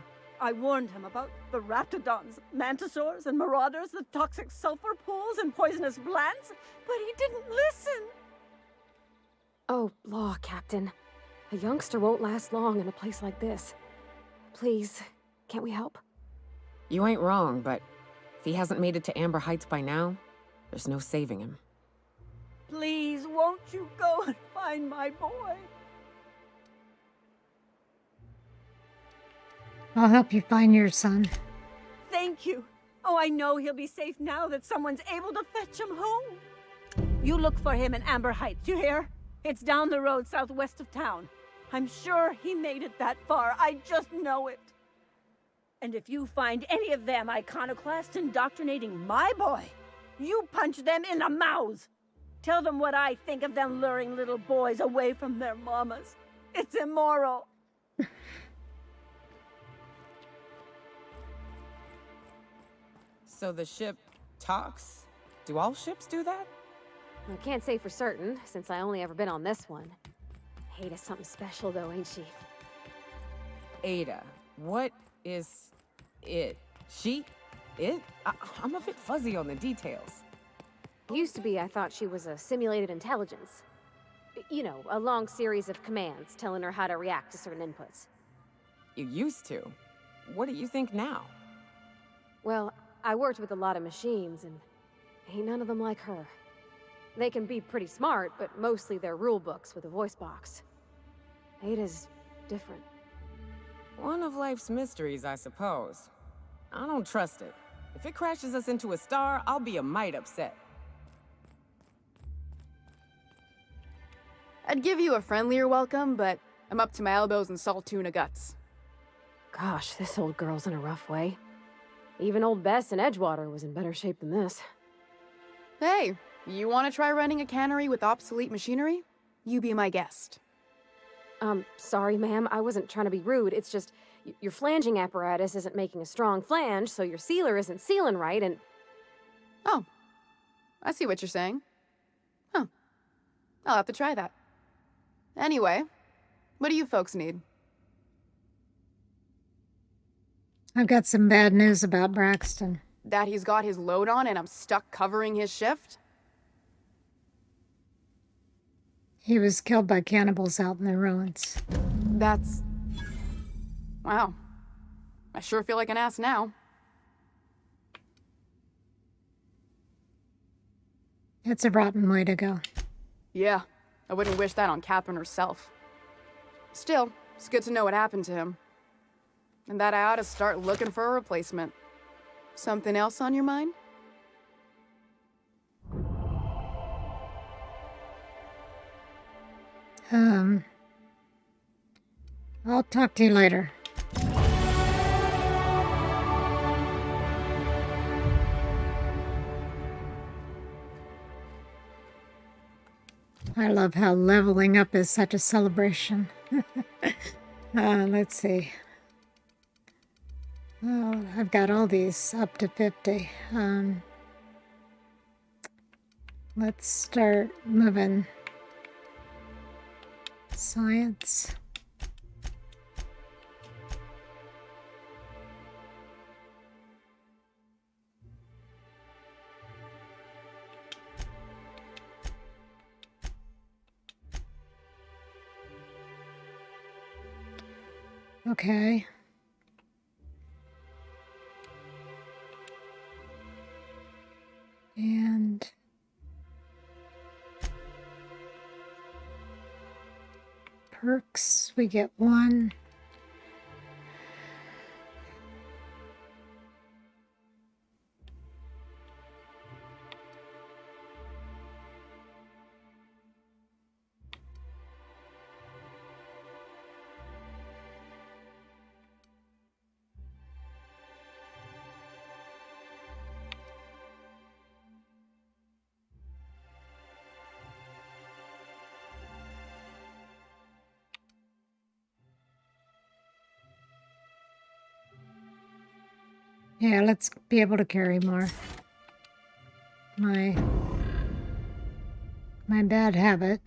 I warned him about the raptidons, mantisaurs, and marauders, the toxic sulfur pools and poisonous plants, but he didn't listen. Oh, law, Captain. A youngster won't last long in a place like this. Please, can't we help? You ain't wrong, but if he hasn't made it to Amber Heights by now, there's no saving him. Please, won't you go and find my boy? I'll help you find your son. Thank you. Oh, I know he'll be safe now that someone's able to fetch him home. You look for him in Amber Heights, you hear? It's down the road southwest of town. I'm sure he made it that far. I just know it. And if you find any of them iconoclasts indoctrinating my boy, you punch them in the mouths. Tell them what I think of them luring little boys away from their mamas. It's immoral. So the ship talks? Do all ships do that? I can't say for certain, since I only ever been on this one. Ada's something special, though, ain't she? Ada, what is it? She? It? I'm a bit fuzzy on the details. Used to be, I thought she was a simulated intelligence. You know, a long series of commands telling her how to react to certain inputs. You used to? What do you think now? Well, I worked with a lot of machines, and ain't none of them like her. They can be pretty smart, but mostly they're rule books with a voice box. Ada's different. One of life's mysteries, I suppose. I don't trust it. If it crashes us into a star, I'll be a mite upset. I'd give you a friendlier welcome, but I'm up to my elbows in salt tuna guts. Gosh, this old girl's in a rough way. Even old Bess in Edgewater was in better shape than this. Hey, you want to try running a cannery with obsolete machinery? You be my guest. Sorry, ma'am. I wasn't trying to be rude. It's just, your flanging apparatus isn't making a strong flange, so your sealer isn't sealing right, and... Oh. I see what you're saying. Huh. I'll have to try that. Anyway, what do you folks need? I've got some bad news about Braxton. That he's got his load on and I'm stuck covering his shift? He was killed by cannibals out in the ruins. That's... Wow. I sure feel like an ass now. It's a rotten way to go. Yeah, I wouldn't wish that on Catherine herself. Still, it's good to know what happened to him. And that I ought to start looking for a replacement. Something else on your mind? I'll talk to you later. I love how leveling up is such a celebration. Let's see. Oh, I've got all these up to 50. Let's start moving. Science. Okay. And perks, we get 1. Yeah, let's be able to carry more. My bad habit.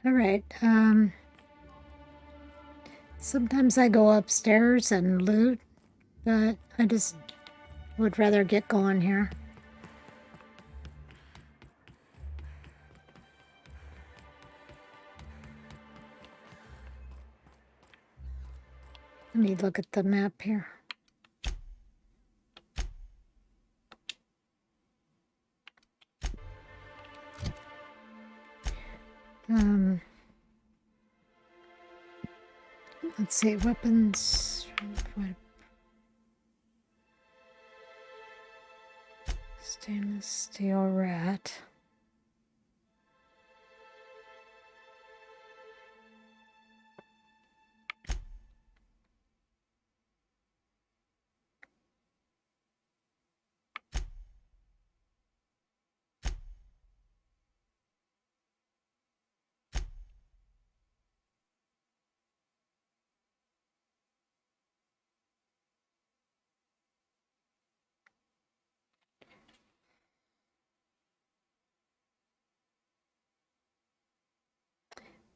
All right. Sometimes I go upstairs and loot, but I just would rather get going here. Let me look at the map here. Let's see, weapons. Stainless steel rat.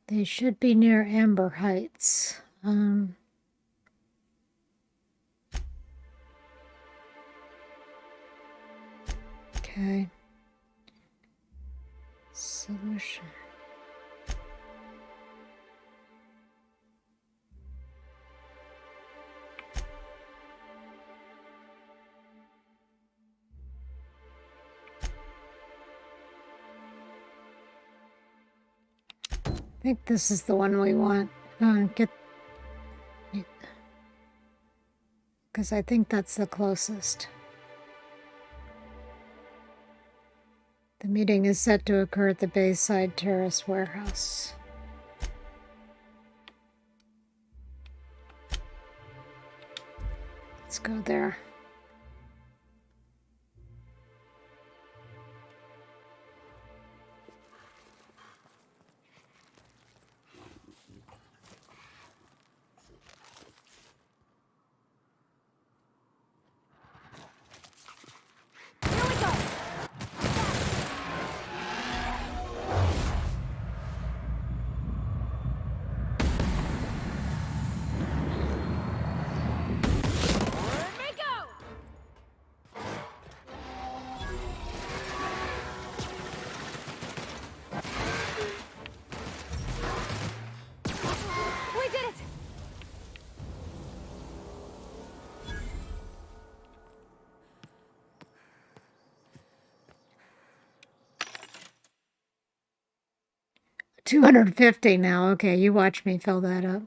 They should be near Amber Heights. Okay. Solution. I think this is the one we want. Because I think that's the closest. The meeting is set to occur at the Bayside Terrace warehouse. Let's go there. 250 now. Okay, you watch me fill that up.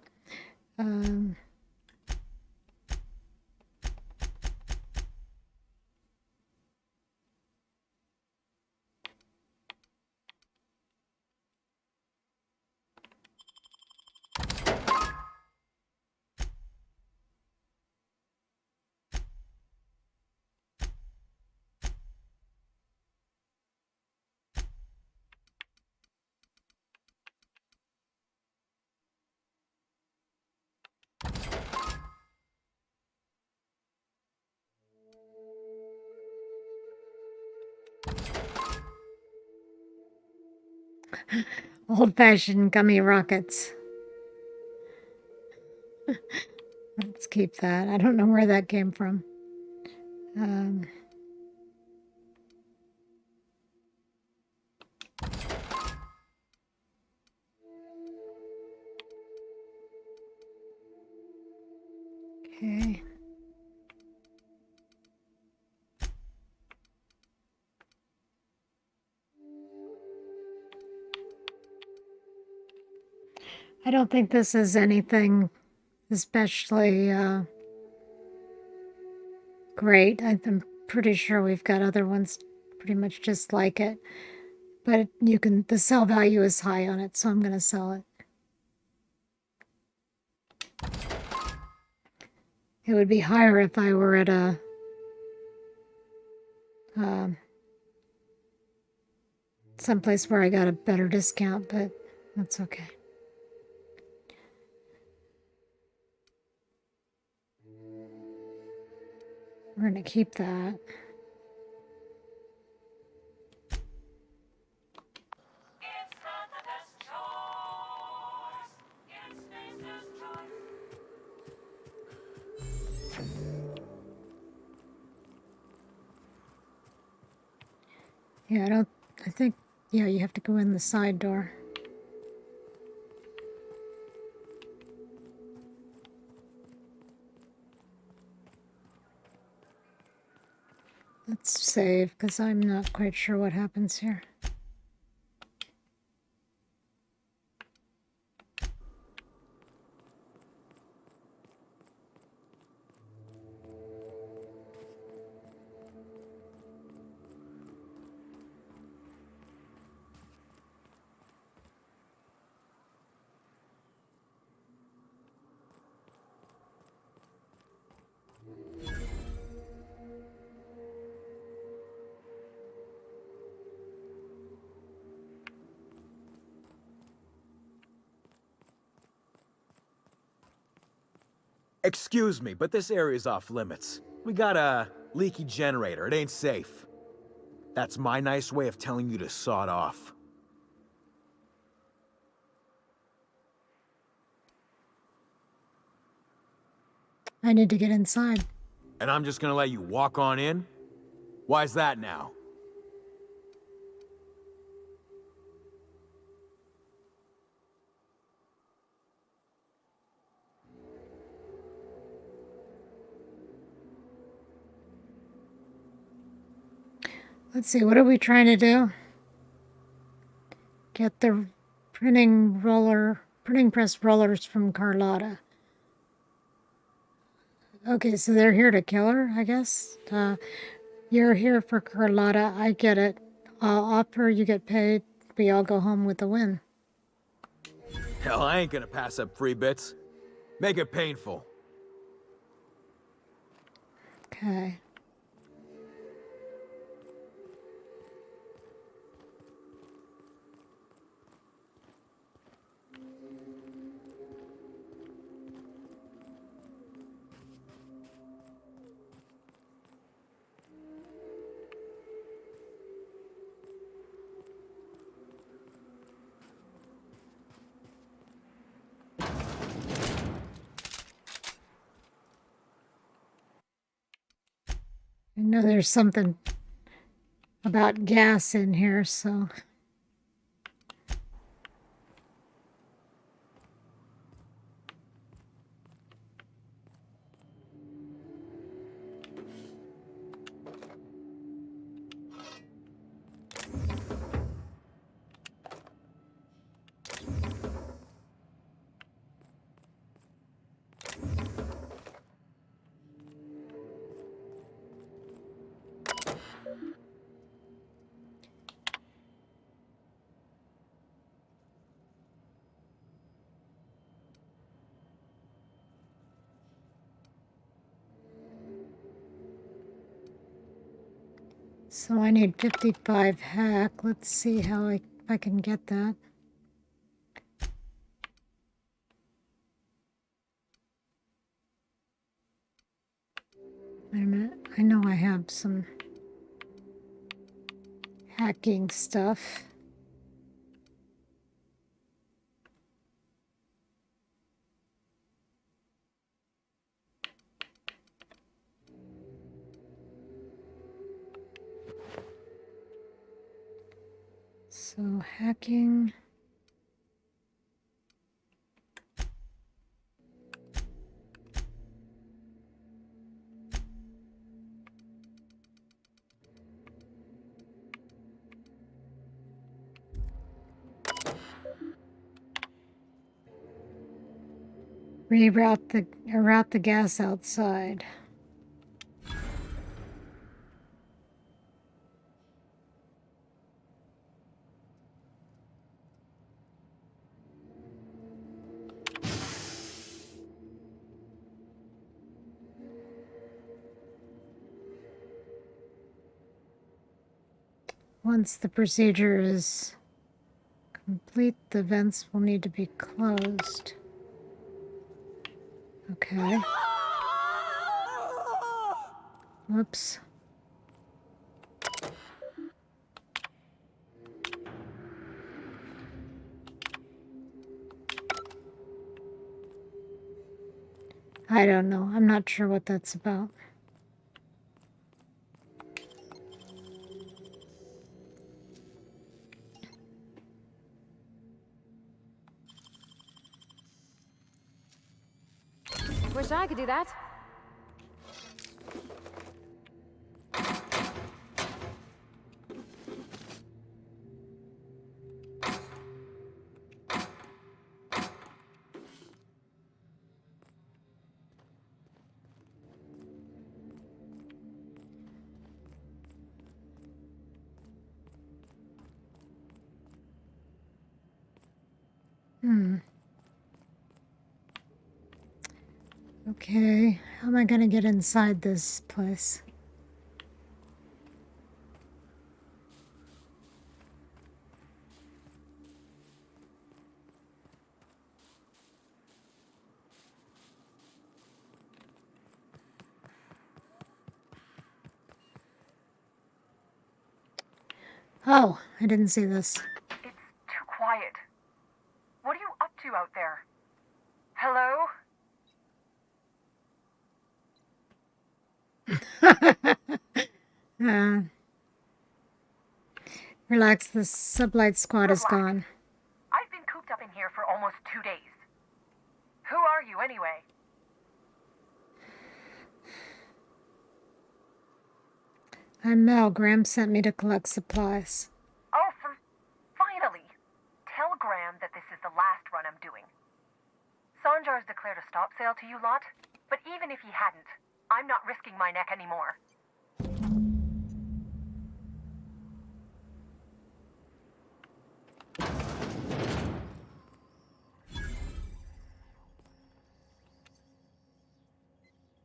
Old-fashioned gummy rockets. Let's keep that. I don't know where that came from. Okay. I don't think this is anything especially great. I'm pretty sure we've got other ones pretty much just like it. But you can, the sell value is high on it, so I'm going to sell it. It would be higher if I were at a someplace where I got a better discount, but that's okay. We're going to keep that. Yeah, I think, yeah, you have to go in the side door. Let's save, because I'm not quite sure what happens here. Excuse me, but this area's off limits. We got a leaky generator. It ain't safe. That's my nice way of telling you to sod off. I need to get inside. And I'm just gonna let you walk on in? Why's that now? Let's see, what are we trying to do? Get the printing press rollers from Carlotta. Okay, so they're here to kill her, I guess. You're here for Carlotta, I get it. I'll offer, you get paid, we all go home with a win. Hell, I ain't gonna pass up free bits. Make it painful. Okay. I know there's something about gas in here, so... So I need 55 hack. Let's see how if I can get that. Wait a minute. I know I have some hacking stuff. So hacking. Route the gas outside. Once the procedure is complete, the vents will need to be closed. Okay. Whoops. I don't know. I'm not sure what that's about. Wish I could do that. Okay, how am I gonna get inside this place? Oh, I didn't see this. It's too quiet. What are you up to out there? Hello? Relax, the sublight squad is gone. I've been cooped up in here for almost 2 days. Who are you, anyway? I'm Mel. Graham sent me to collect supplies. Oh, finally! Tell Graham that this is the last run I'm doing. Sanjar's declared a stop sale to you lot, but even if he hadn't, I'm not risking my neck anymore.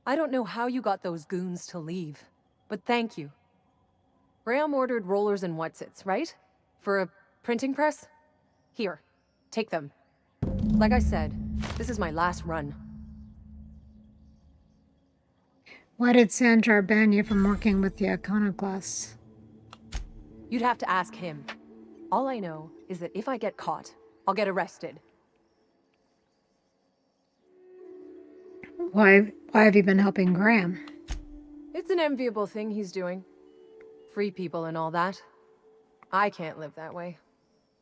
I don't know how you got those goons to leave, but thank you. Graham ordered rollers and whatsits, right? For a printing press? Here, take them. Like I said, this is my last run. Why did Sanjar ban you from working with the iconoclasts? You'd have to ask him. All I know is that if I get caught, I'll get arrested. Why have you been helping Graham? It's an enviable thing he's doing. Free people and all that. I can't live that way.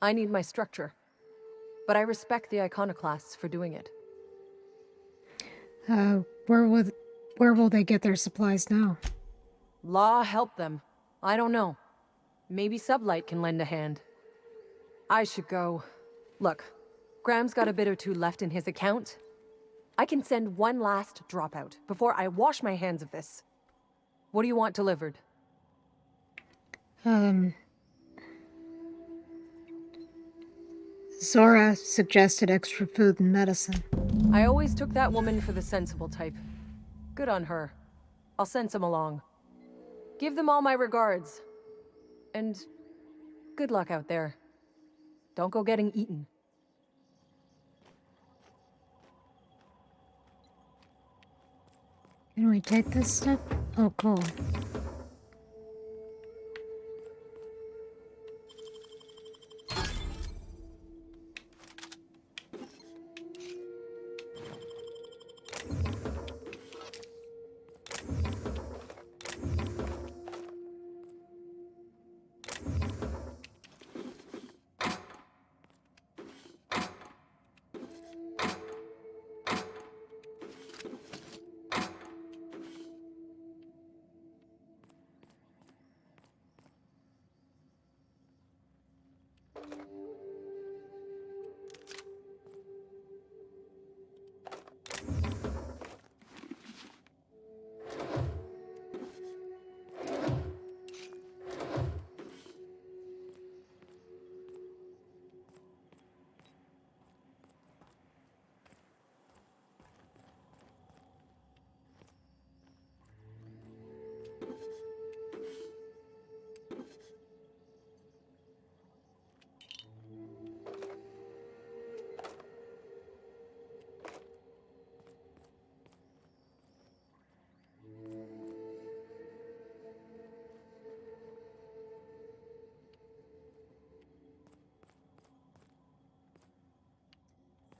I need my structure. But I respect the iconoclasts for doing it. Where will they get their supplies now? Law help them. I don't know. Maybe Sublight can lend a hand. I should go. Look, Graham's got a bit or two left in his account. I can send one last dropout before I wash my hands of this. What do you want delivered? Zora suggested extra food and medicine. I always took that woman for the sensible type. Good on her. I'll send some along. Give them all my regards. And good luck out there. Don't go getting eaten. Can we take this stuff? Oh, cool.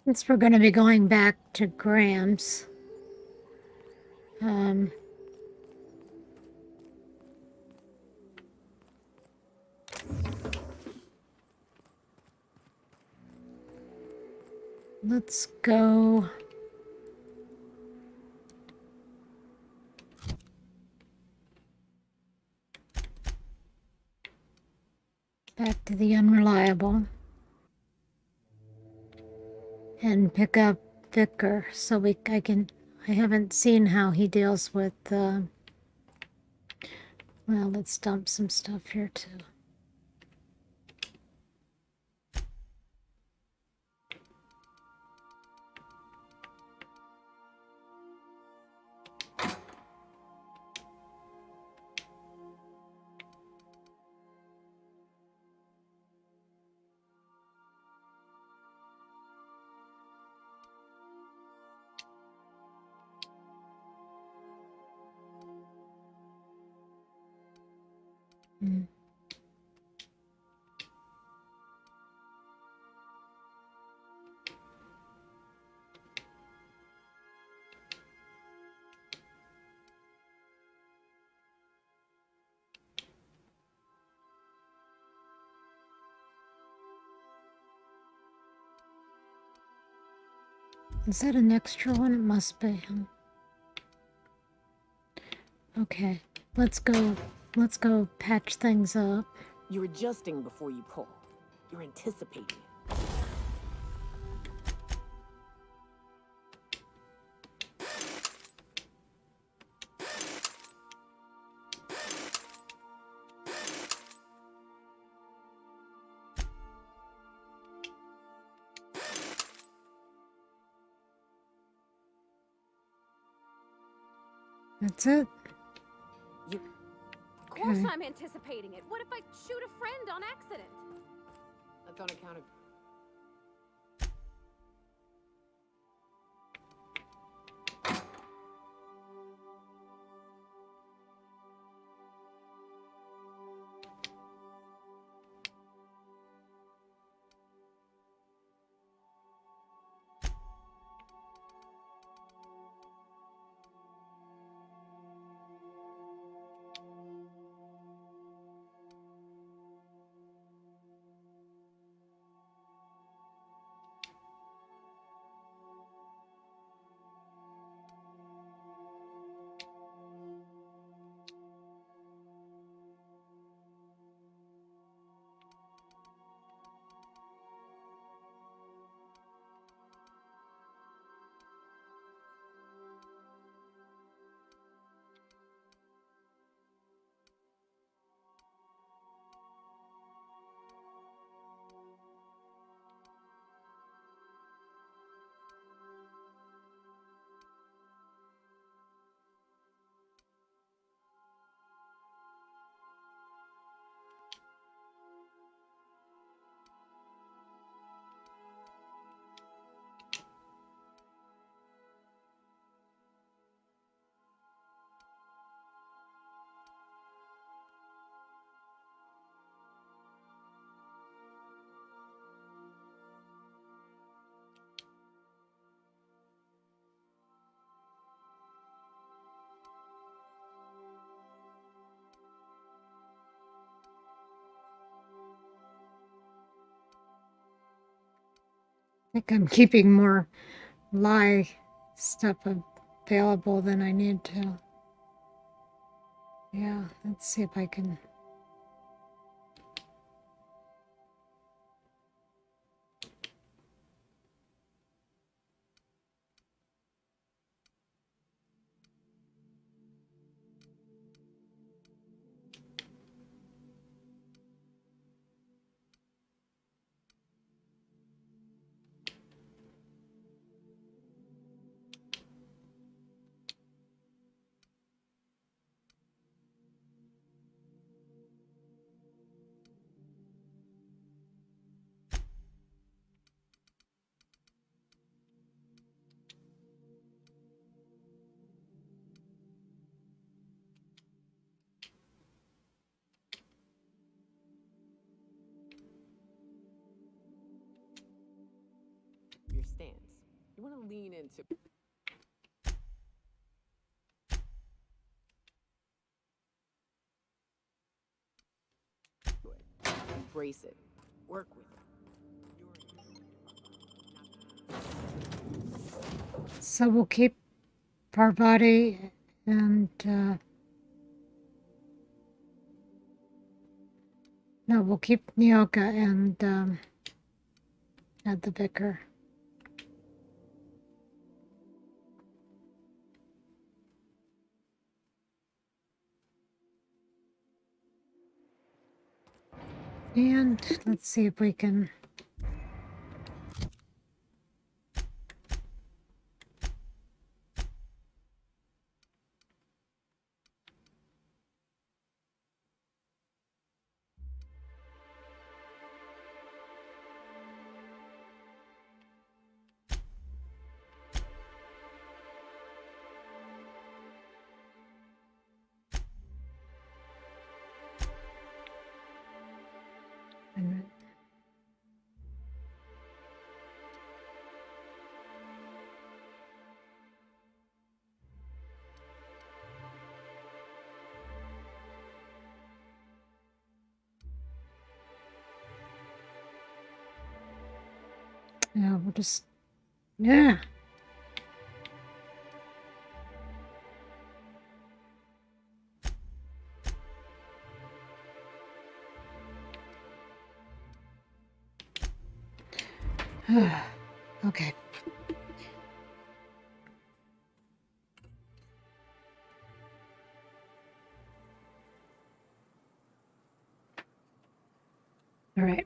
Since we're going to be going back to Graham's, let's go back to the Unreliable and pick up Vicar so I haven't seen how he deals with, well, let's dump some stuff here too. Is that an extra one? It must be. Okay, let's go patch things up. You're adjusting before you pull. You're anticipating it. That's it. Of course I'm anticipating it. What if I shoot a friend on accident? That's on account of... think I'm keeping more lie stuff available than I need to. Yeah, let's see if I can. Your stance. You want to lean into it. Embrace it. Work with it. So we'll keep Parvati and no, we'll keep Nyoka and at the vicar. And let's see if we can. Yeah, we'll just. Yeah. Okay. All right.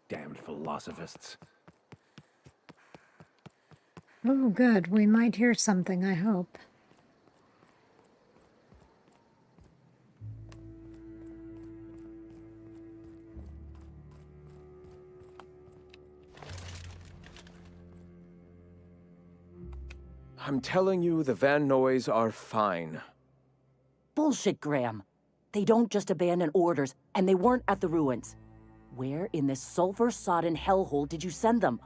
Damned philosophists. Oh, good. We might hear something, I hope. I'm telling you, the Van Noys are fine. Bullshit, Graham. They don't just abandon orders, and they weren't at the ruins. Where in this sulfur-sodden hellhole did you send them?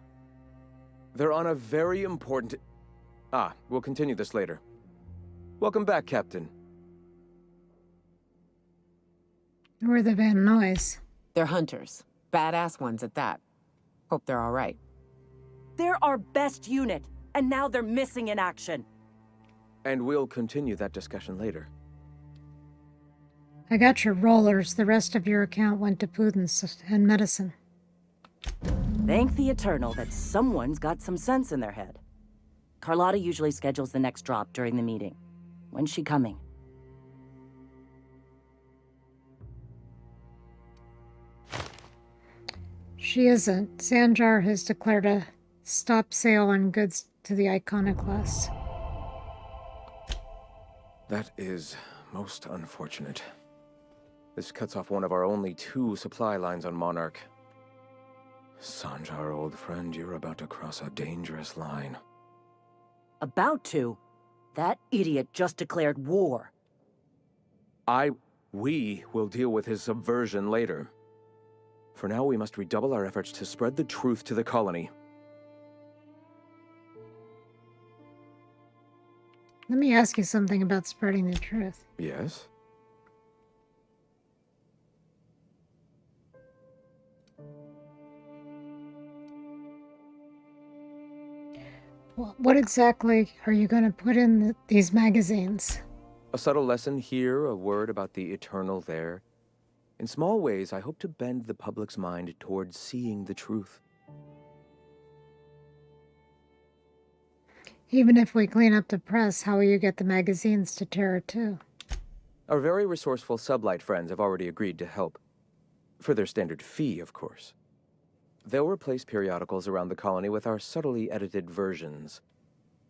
They're on a very important... Ah, we'll continue this later. Welcome back, Captain. Who are the Van Noys? They're hunters. Badass ones at that. Hope they're all right. They're our best unit, and now they're missing in action. And we'll continue that discussion later. I got your rollers. The rest of your account went to food and medicine. Thank the Eternal that someone's got some sense in their head. Carlotta usually schedules the next drop during the meeting. When's she coming? She isn't. Sanjar has declared a stop sale on goods to the Iconoclasts. That is most unfortunate. This cuts off one of our only 2 supply lines on Monarch. Sanjar, old friend, you're about to cross a dangerous line. About to? That idiot just declared war. We will deal with his subversion later. For now, we must redouble our efforts to spread the truth to the colony. Let me ask you something about spreading the truth. Yes? What exactly are you going to put in these magazines? A subtle lesson here, a word about the eternal there. In small ways, I hope to bend the public's mind towards seeing the truth. Even if we clean up the press, how will you get the magazines to Terra 2? Our very resourceful sublight friends have already agreed to help. For their standard fee, of course. They'll replace periodicals around the colony with our subtly edited versions.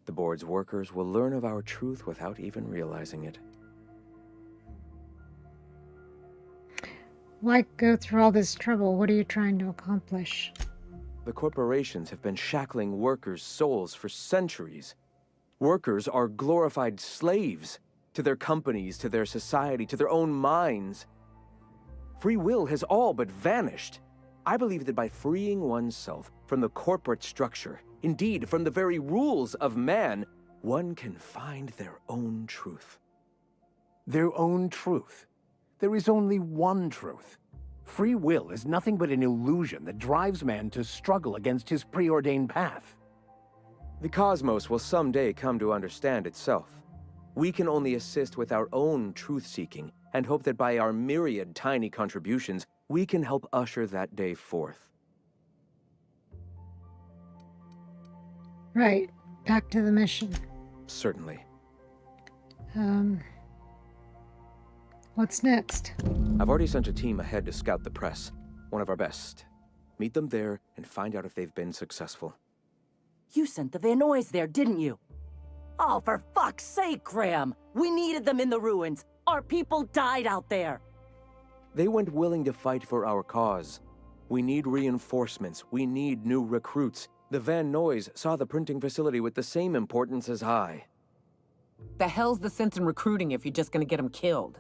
The board's workers will learn of our truth without even realizing it. Why go through all this trouble? What are you trying to accomplish? The corporations have been shackling workers' souls for centuries. Workers are glorified slaves to their companies, to their society, to their own minds. Free will has all but vanished. I believe that by freeing oneself from the corporate structure, indeed from the very rules of man, one can find their own truth. Their own truth? There is only one truth. Free will is nothing but an illusion that drives man to struggle against his preordained path. The cosmos will someday come to understand itself. We can only assist with our own truth-seeking and hope that by our myriad tiny contributions, we can help usher that day forth. Right. Back to the mission. Certainly. What's next? I've already sent a team ahead to scout the press. One of our best. Meet them there and find out if they've been successful. You sent the Van Noys there, didn't you? Oh, for fuck's sake, Graham! We needed them in the ruins. Our people died out there. They went willing to fight for our cause. We need reinforcements. We need new recruits. The Van Noys saw the printing facility with the same importance as I. The hell's the sense in recruiting if you're just gonna get them killed?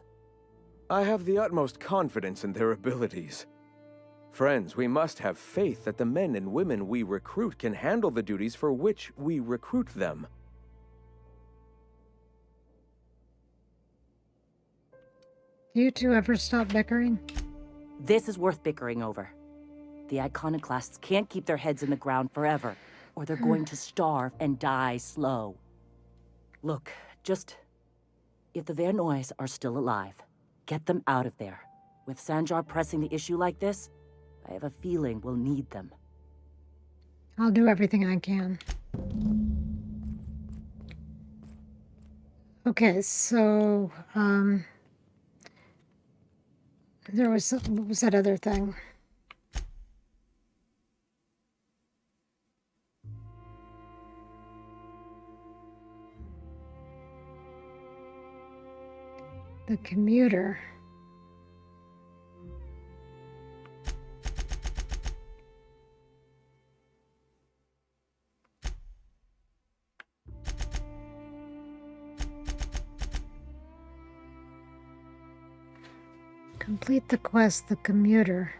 I have the utmost confidence in their abilities. Friends, we must have faith that the men and women we recruit can handle the duties for which we recruit them. Do you two ever stop bickering? This is worth bickering over. The iconoclasts can't keep their heads in the ground forever, or they're going to starve and die slow. Look, if the Van Noys are still alive, get them out of there. With Sanjar pressing the issue like this, I have a feeling we'll need them. I'll do everything I can. Okay, so, what was that other thing? The commuter. Complete the quest, the commuter.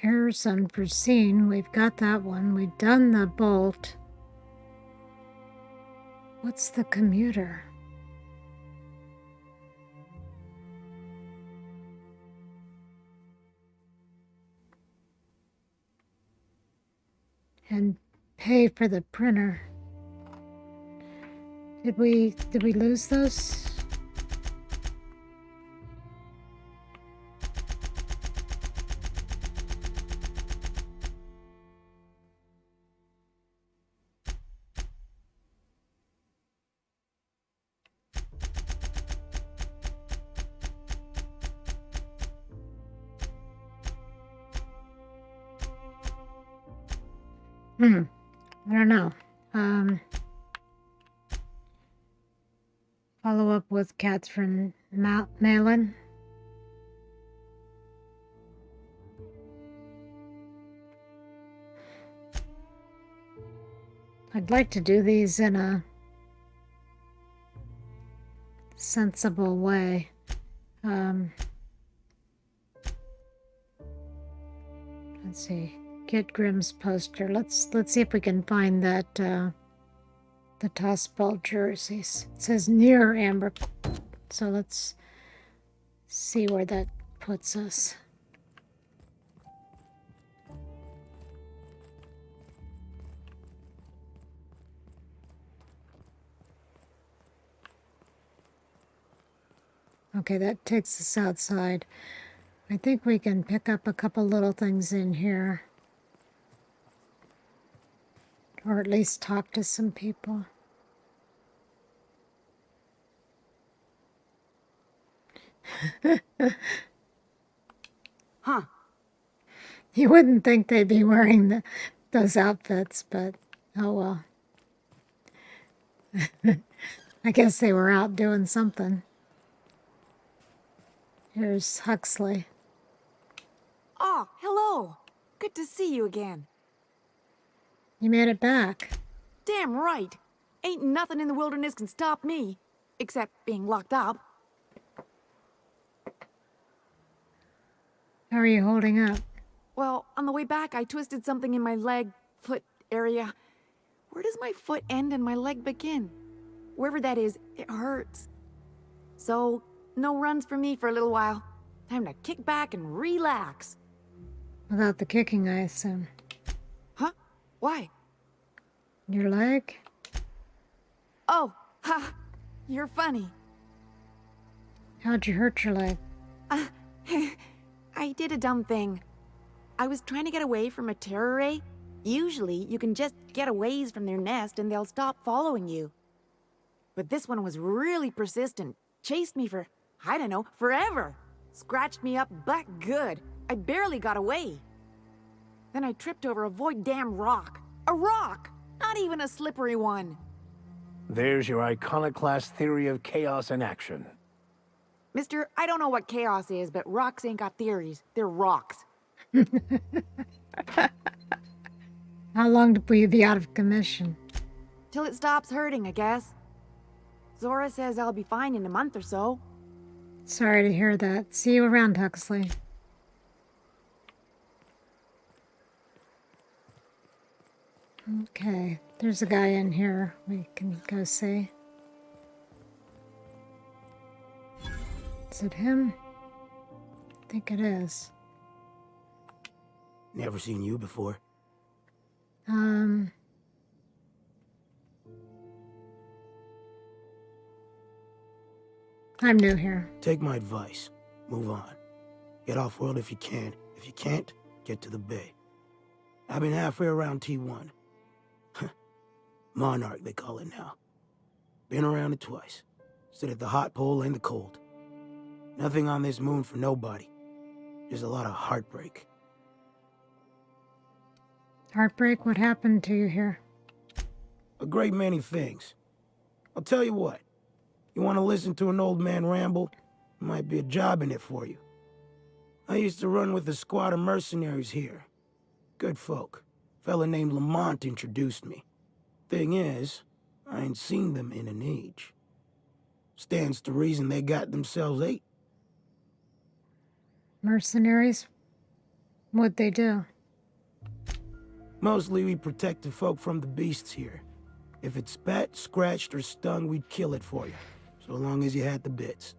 Errors unforeseen. We've got that one. We've done the bolt. What's the commuter? And pay for the printer. Did we lose those? I don't know. Follow up with Catherine Malin. I'd like to do these in a sensible way. Let's see. Get Grimm's poster. Let's see if we can find that the tossball jerseys. It says near Amber, so let's see where that puts us. Okay, that takes us outside. I think we can pick up a couple little things in here. Or at least talk to some people. Huh. You wouldn't think they'd be wearing those outfits, but oh well. I guess they were out doing something. Here's Huxley. Oh, hello. Good to see you again. You made it back. Damn right. Ain't nothing in the wilderness can stop me, except being locked up. How are you holding up? Well, on the way back, I twisted something in my leg, foot area. Where does my foot end and my leg begin? Wherever that is, it hurts. So, no runs for me for a little while. Time to kick back and relax. Without the kicking, I assume. Huh? Why? Your leg? Oh, ha! You're funny. How'd you hurt your leg? I did a dumb thing. I was trying to get away from a terror ray. Usually, you can just get a ways from their nest and they'll stop following you. But this one was really persistent. Chased me for, I don't know, forever. Scratched me up back good. I barely got away. Then I tripped over a void damn rock. A rock! Not even a slippery one. There's your iconoclast theory of chaos in action. Mister, I don't know what chaos is, but rocks ain't got theories. They're rocks. How long will you be out of commission? Till it stops hurting, I guess. Zora says I'll be fine in a month or so. Sorry to hear that. See you around, Huxley. Okay, there's a guy in here we can go see. Is it him? I think it is. Never seen you before. I'm new here. Take my advice. Move on. Get off-world if you can. If you can't, get to the bay. I've been halfway around T1. Monarch, they call it now. Been around it twice. Stood at the hot pole and the cold. Nothing on this moon for nobody. Just a lot of heartbreak. Heartbreak? What happened to you here? A great many things. I'll tell you what. You want to listen to an old man ramble? Might be a job in it for you. I used to run with a squad of mercenaries here. Good folk. Fella named Lamont introduced me. Thing is, I ain't seen them in an age. Stands to reason they got themselves ate. Mercenaries? What'd they do? Mostly we protect the folk from the beasts here. If it spat, scratched, or stung, we'd kill it for you. So long as you had the bits.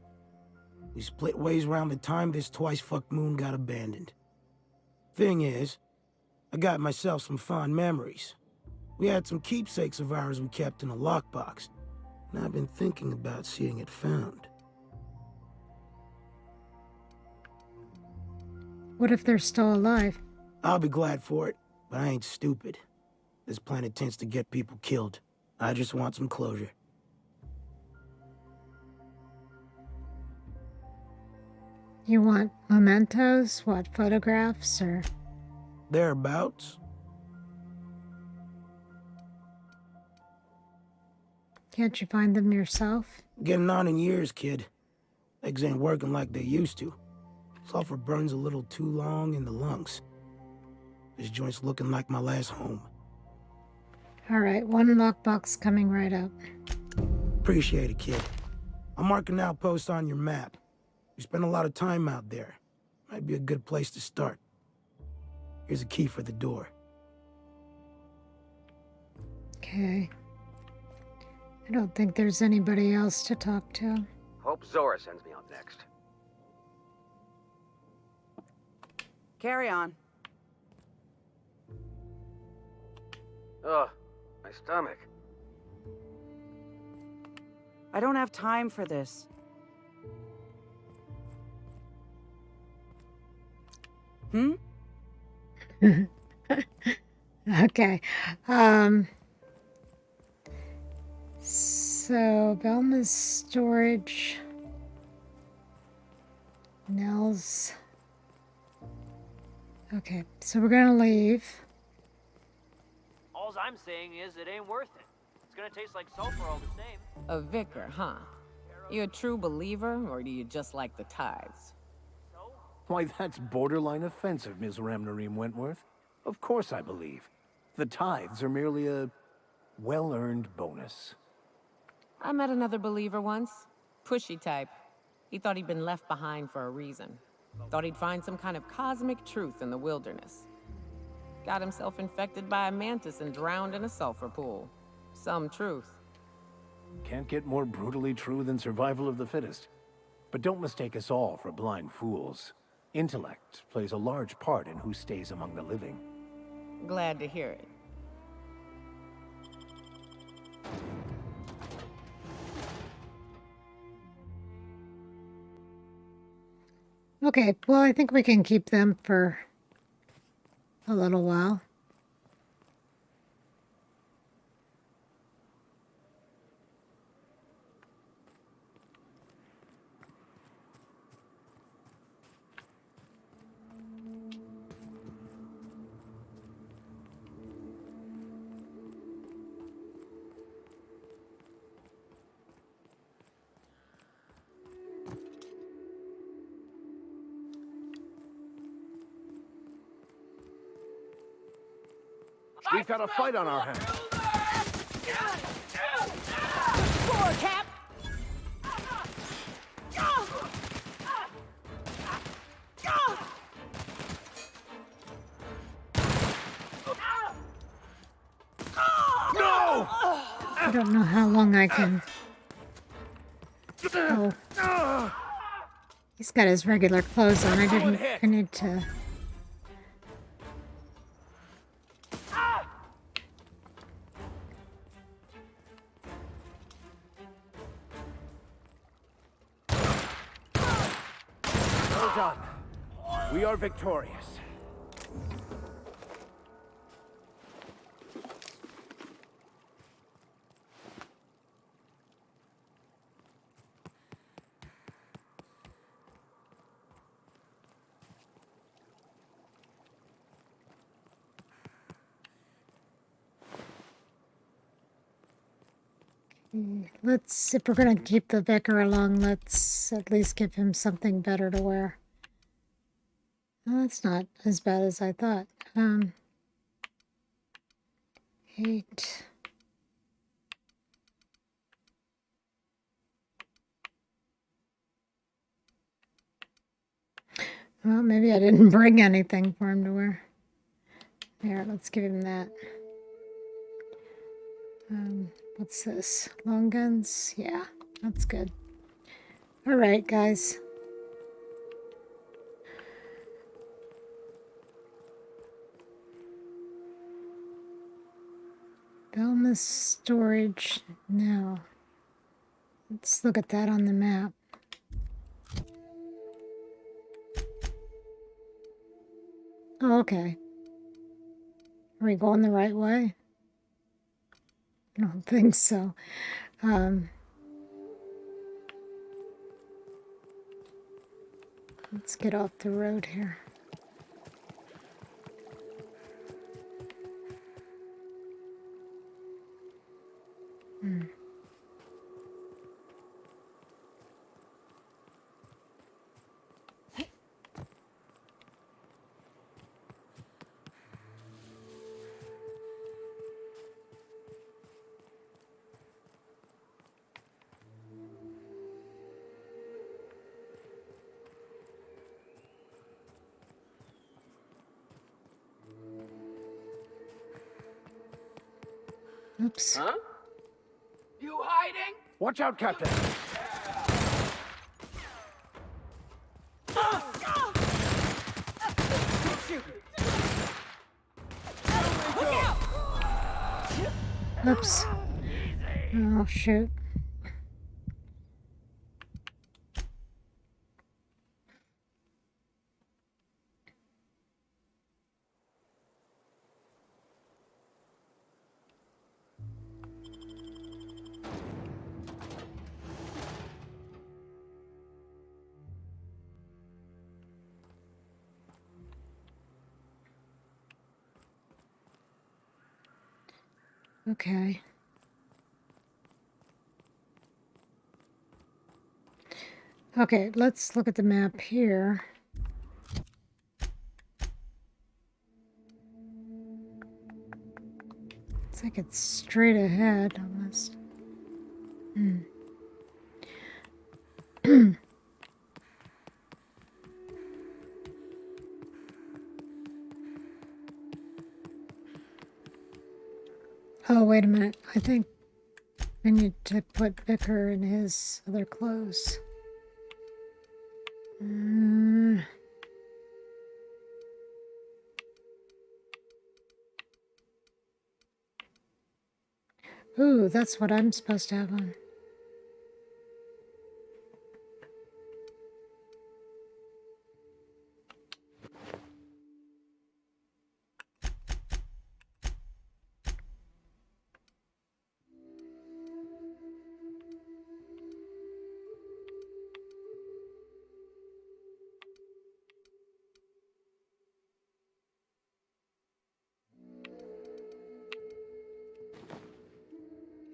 We split ways around the time this twice-fucked moon got abandoned. Thing is, I got myself some fond memories. We had some keepsakes of ours we kept in a lockbox, and I've been thinking about seeing it found. What if they're still alive? I'll be glad for it, but I ain't stupid. This planet tends to get people killed. I just want some closure. You want mementos? What, photographs, or...? Thereabouts. Can't you find them yourself? Getting on in years, kid. Legs ain't working like they used to. Sulfur burns a little too long in the lungs. This joint's looking like my last home. All right, one lockbox coming right up. Appreciate it, kid. I'm marking outposts on your map. You spend a lot of time out there. Might be a good place to start. Here's a key for the door. Okay. I don't think there's anybody else to talk to. Hope Zora sends me out next. Carry on. Ugh, my stomach. I don't have time for this. Hmm? Okay. So Velma's storage. Nell's. Okay, so we're gonna leave. All I'm saying is it ain't worth it. It's gonna taste like sulfur all the same. A vicar, huh? You a true believer, or do you just like the tithes? Why, that's borderline offensive, Ms. Ramnareem Wentworth. Of course I believe. The tithes are merely a well-earned bonus. I met another believer once. Pushy type. He thought he'd been left behind for a reason. Thought he'd find some kind of cosmic truth in the wilderness. Got himself infected by a mantis and drowned in a sulfur pool. Some truth. Can't get more brutally true than survival of the fittest. But don't mistake us all for blind fools. Intellect plays a large part in who stays among the living. Glad to hear it. Okay, well, I think we can keep them for a little while. We've got a fight on our hands. Poor Cap! No! I don't know how long I can. Oh. He's got his regular clothes on. I need to. Well done. We are victorious. Let's, if we're gonna keep the vicar along, let's at least give him something better to wear. Well, that's not as bad as I thought. 8. Well, maybe I didn't bring anything for him to wear. Here, let's give him that. What's this? Long guns? Yeah, that's good. All right, guys. Belma's storage now. Let's look at that on the map. Oh, okay. Are we going the right way? I don't think so. Let's get off the road here. Oops. Huh? You hiding? Watch out, Captain! Oops. Oh, shoot. Okay. Okay, let's look at the map here. Looks like it's straight ahead almost. Oh, wait a minute. I think I need to put Vicar in his other clothes. Ooh, that's what I'm supposed to have on.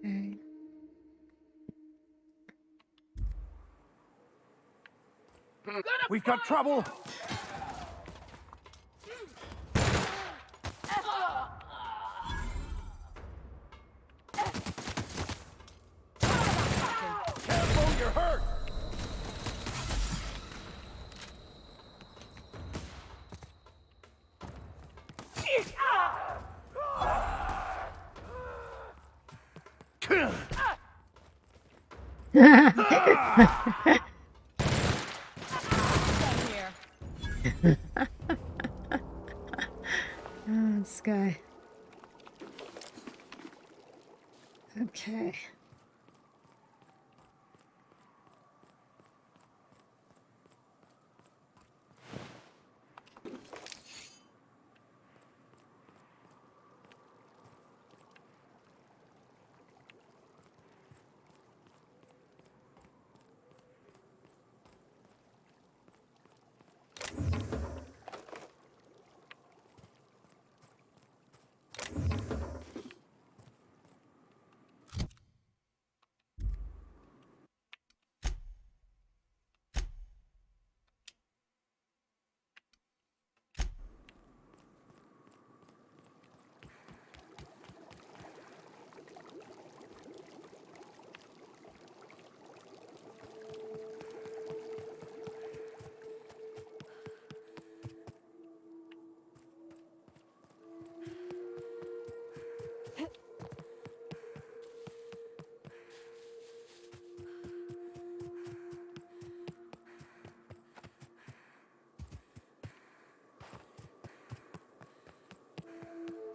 Okay. We've got trouble! Careful, you're hurt! Oh, this guy. Okay.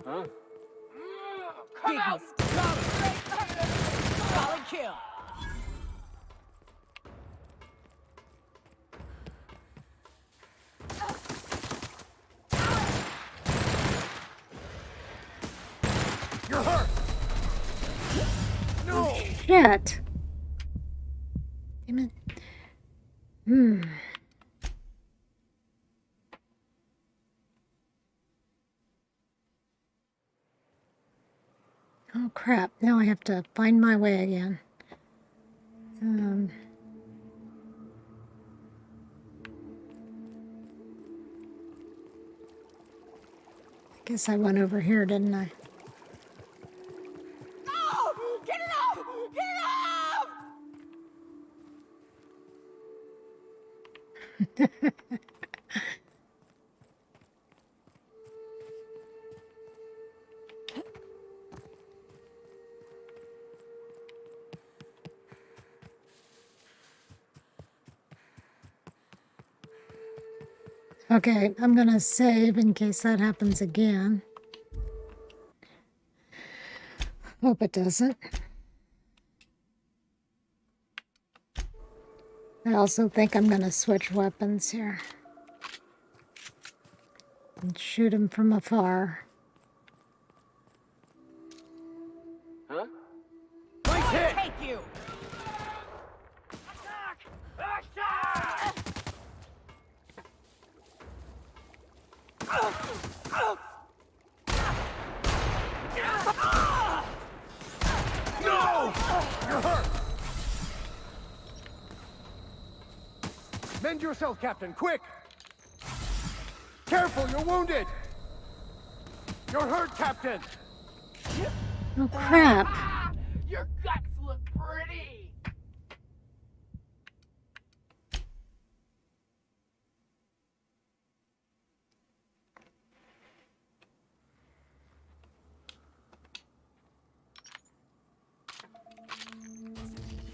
Huh? Dig me. Solid kill. You're hurt! No! Shit. Damn it. Oh crap, now I have to find my way again. I guess I went over here, didn't I? No! Get it off! Get it off! Okay, I'm gonna save in case that happens again. Hope it doesn't. I also think I'm gonna switch weapons here. And shoot him from afar. Huh? Nice hit! Take you! No! You're hurt! Mend yourself, Captain, quick! Careful, you're wounded! You're hurt, Captain! Oh, crap. Your guts look pretty!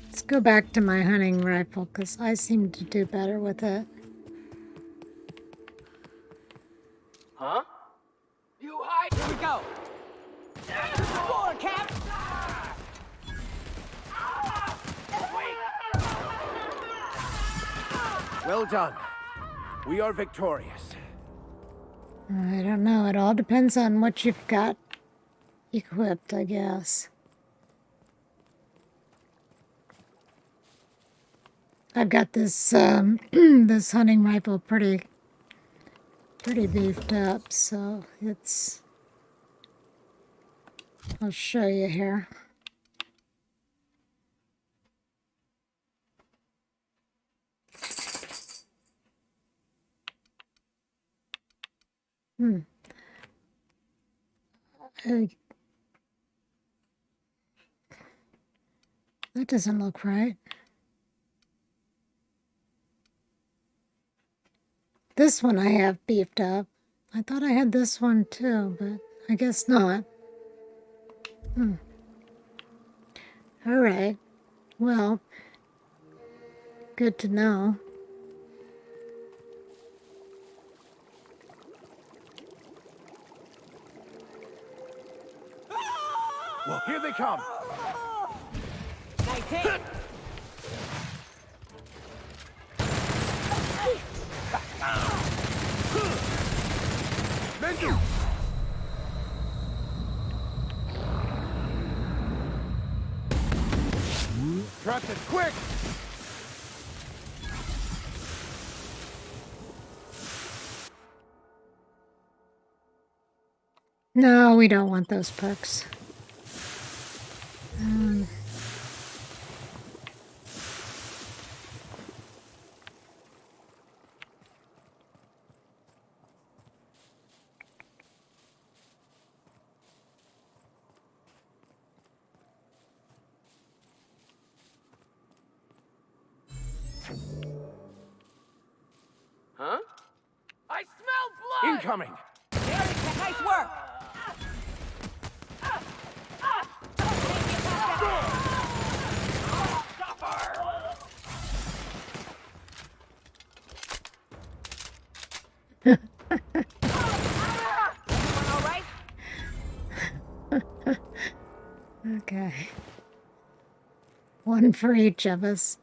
Let's go back to my hunting rifle, because I seem to do better with it. Huh? You hide! Here we go! Score, Cap! Well done. We are victorious. I don't know. It all depends on what you've got equipped, I guess. I've got this this hunting rifle pretty beefed up, so it's. I'll show you here. That doesn't look right. This one I have beefed up. I thought I had this one too, but I guess not. All right. Well, good to know. Well, here they come. Nice hit! Menu! Trapped it, quick! No, we don't want those perks. Huh? I smell blood! Incoming! Nice work! Okay. One for each of us.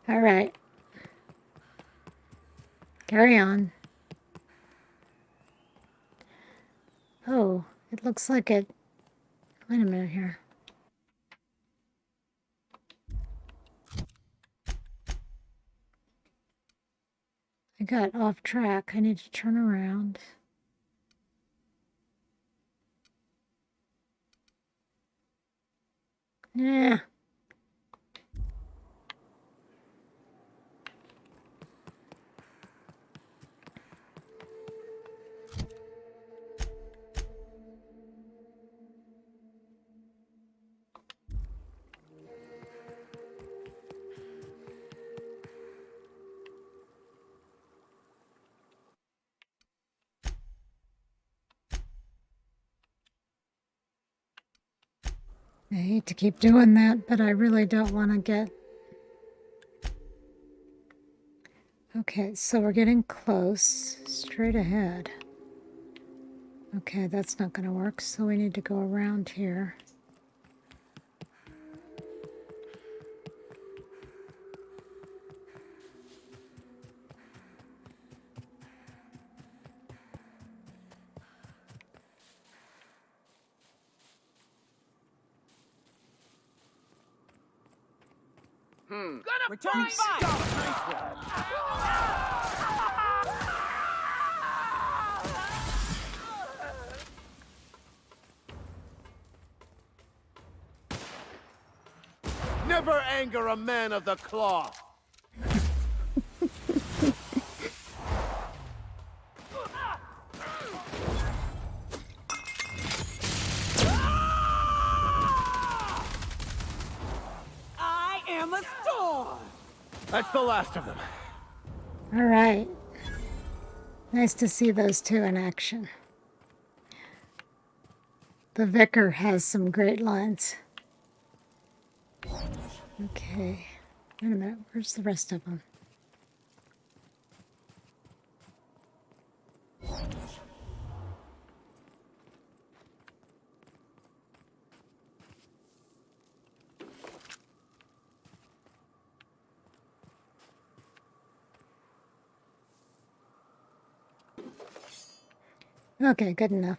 All right. Carry on. Oh, it looks like it. Wait a minute here. I got off track. I need to turn around. Yeah. I hate to keep doing that, but I really don't want to get... Okay, so we're getting close. Straight ahead. Okay, that's not going to work, so we need to go around here. Returning fire! Never anger a man of the cloth! I am a storm! That's the last of them. All right. Nice to see those two in action. The vicar has some great lines. Okay. Wait a minute. Where's the rest of them? Okay, good enough.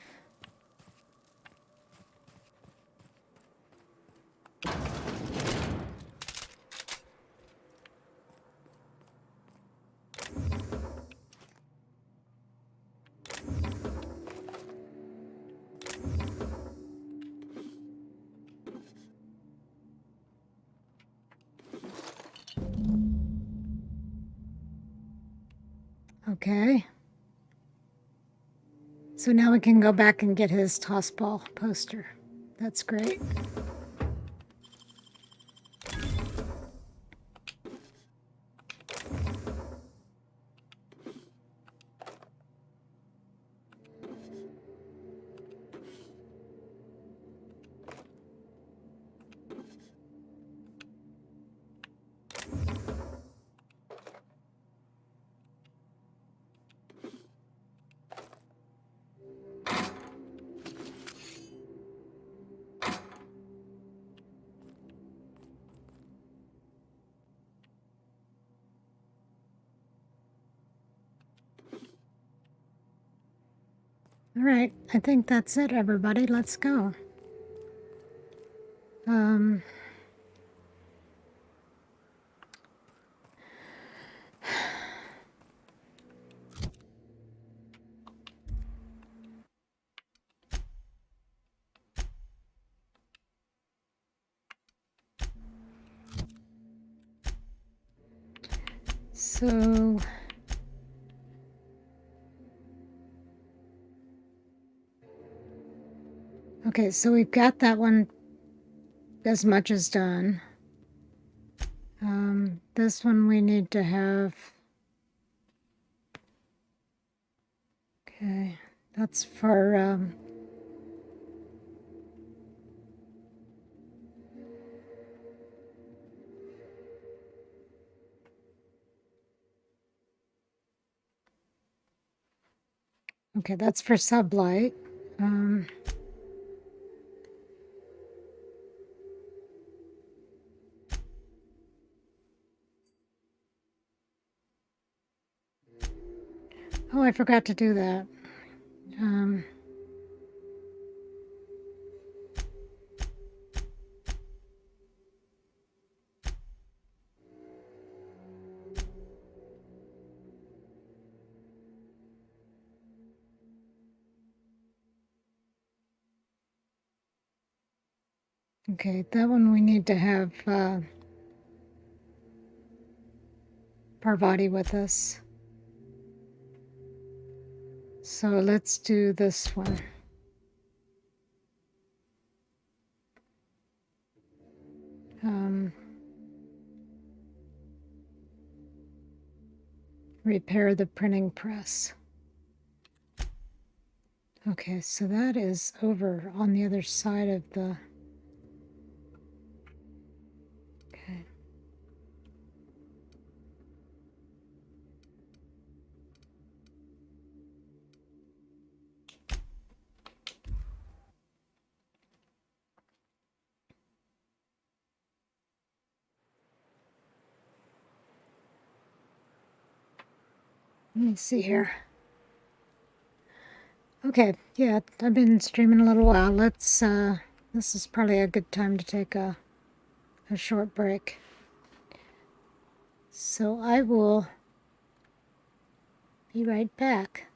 Okay. So now we can go back and get his toss ball poster. That's great. All right, I think that's it, everybody. Let's go. So... Okay, so we've got that one as much as done. This one we need to have... Okay, that's for... Okay, that's for sublight. Oh, I forgot to do that. Okay, that one we need to have Parvati with us. So let's do this one. Repair the printing press. Okay, so that is over on the other side of the... Let me see here. Okay, yeah, I've been streaming a little while. Let's, this is probably a good time to take a short break. So I will be right back.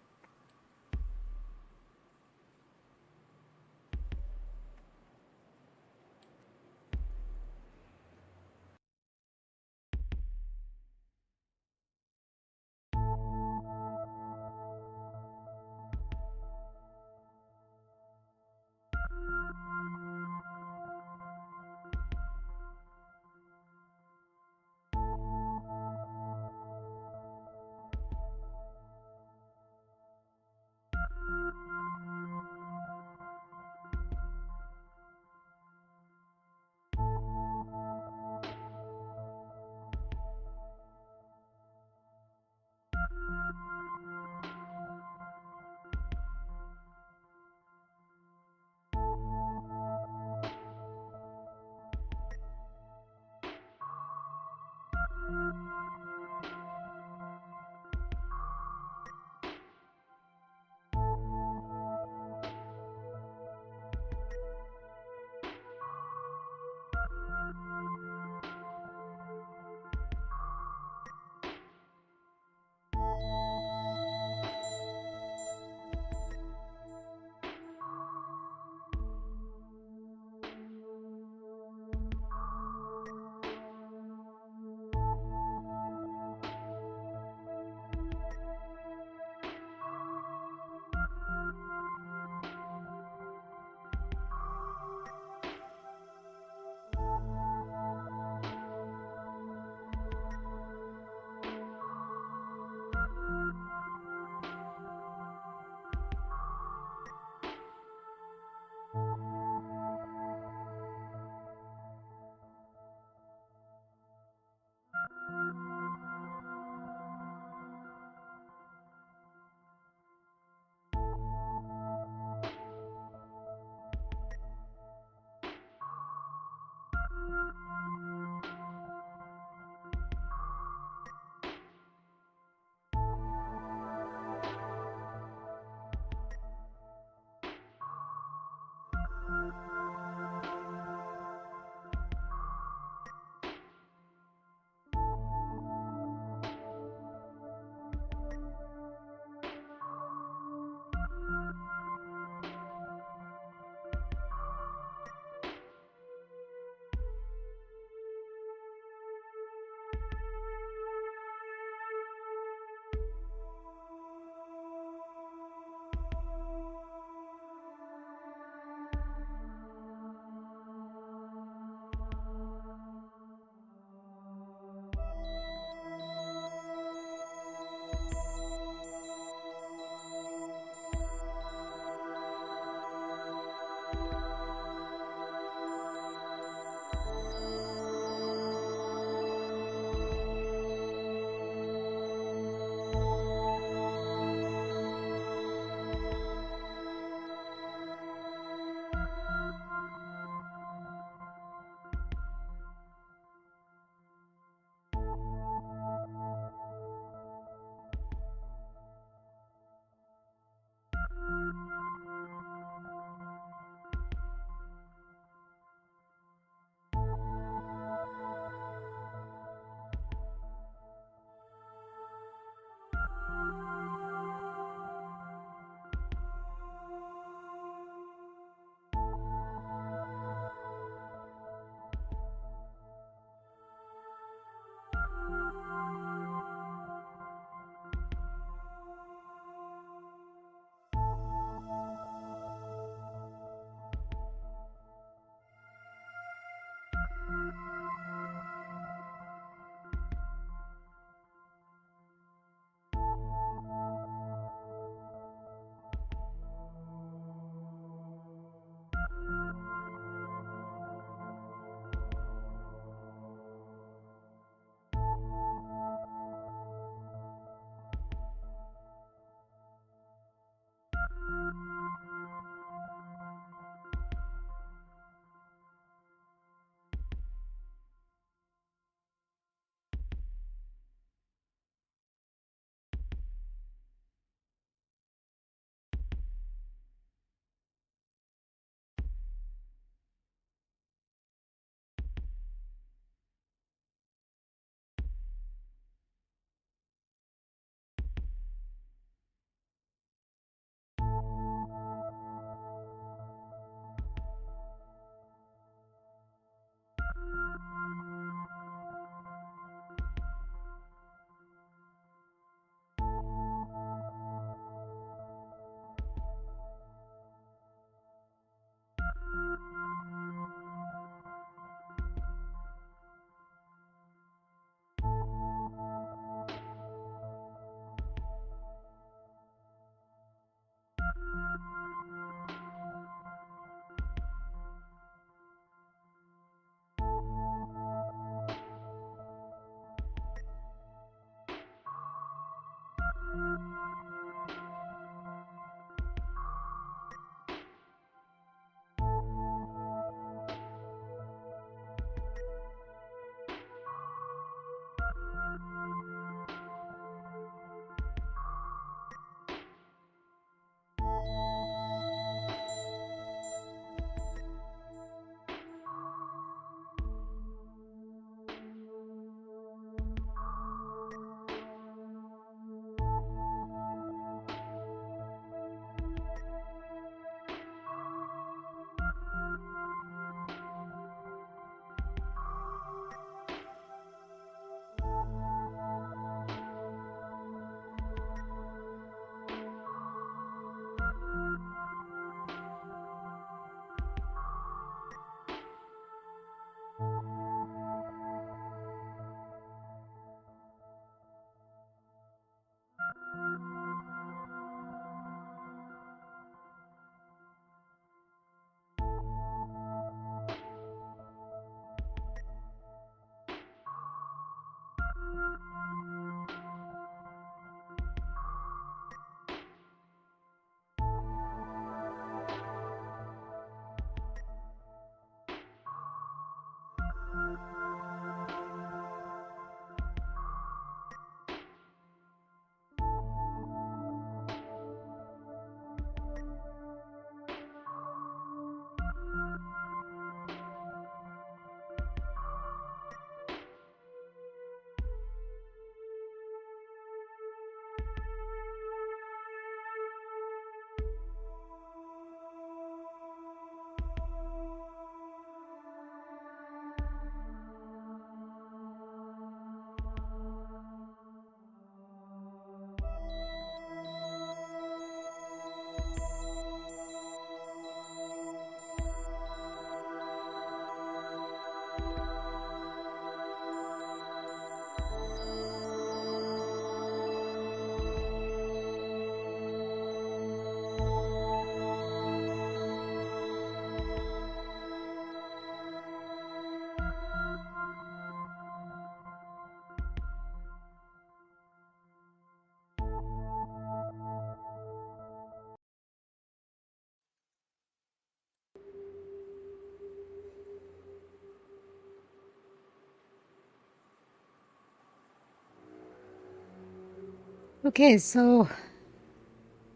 Okay, so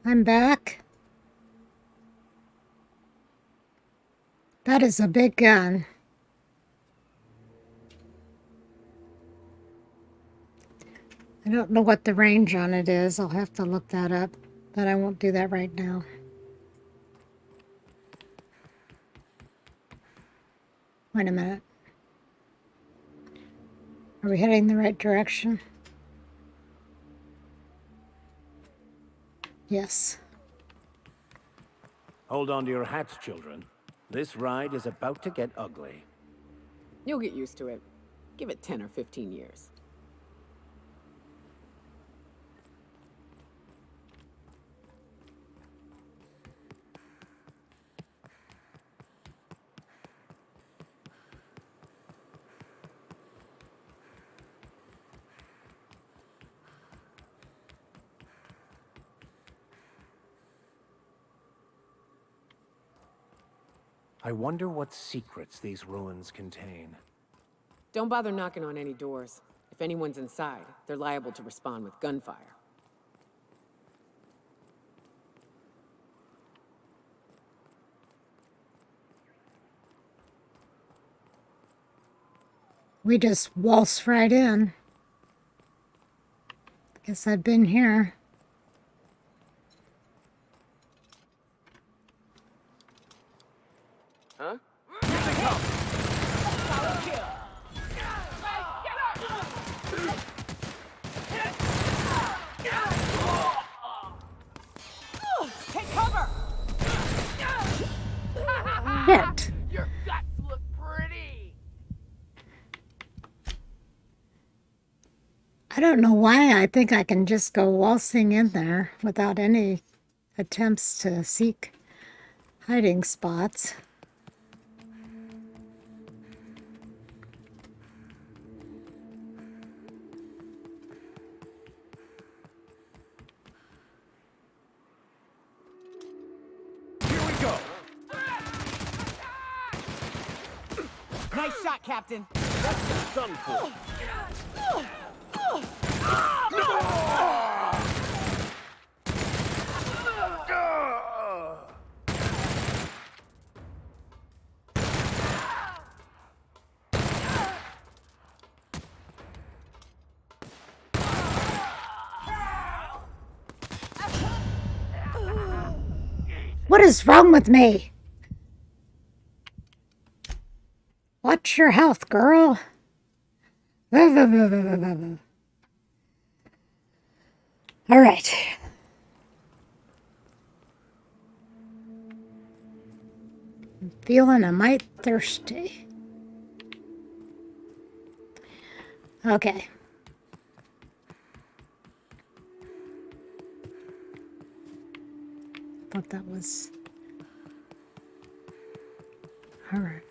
I'm back. That is a big gun. I don't know what the range on it is. I'll have to look that up, but I won't do that right now. Wait a minute. Are we heading the right direction? Yes. Hold on to your hats, children. This ride is about to get ugly. You'll get used to it. Give it 10 or 15 years. I wonder what secrets these ruins contain. Don't bother knocking on any doors. If anyone's inside, they're liable to respond with gunfire. We just waltzed right in. Guess I've been here. Huh? Take cover! Hit. Your guts look pretty! I don't know why I think I can just go waltzing in there without any attempts to seek hiding spots. Here we go! Nice shot, Captain! That's done for. What is wrong with me? Watch your health, girl. All right. I'm feeling a mite thirsty. Okay. Thought that was... All right.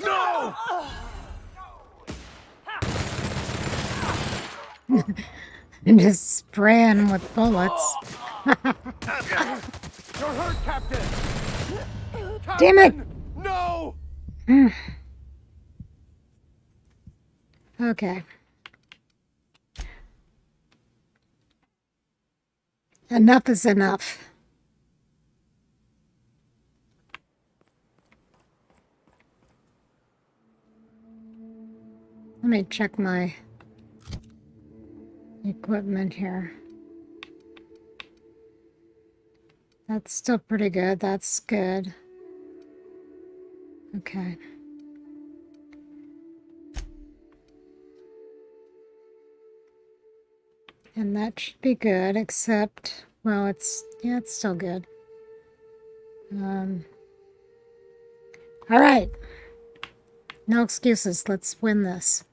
No! And just spraying with bullets. You're hurt, Captain! Damn it! No! Okay. Enough is enough. Let me check my equipment here. That's still pretty good. That's good. Okay. And that should be good, except, well, it's still good. All right. No excuses. Let's win this.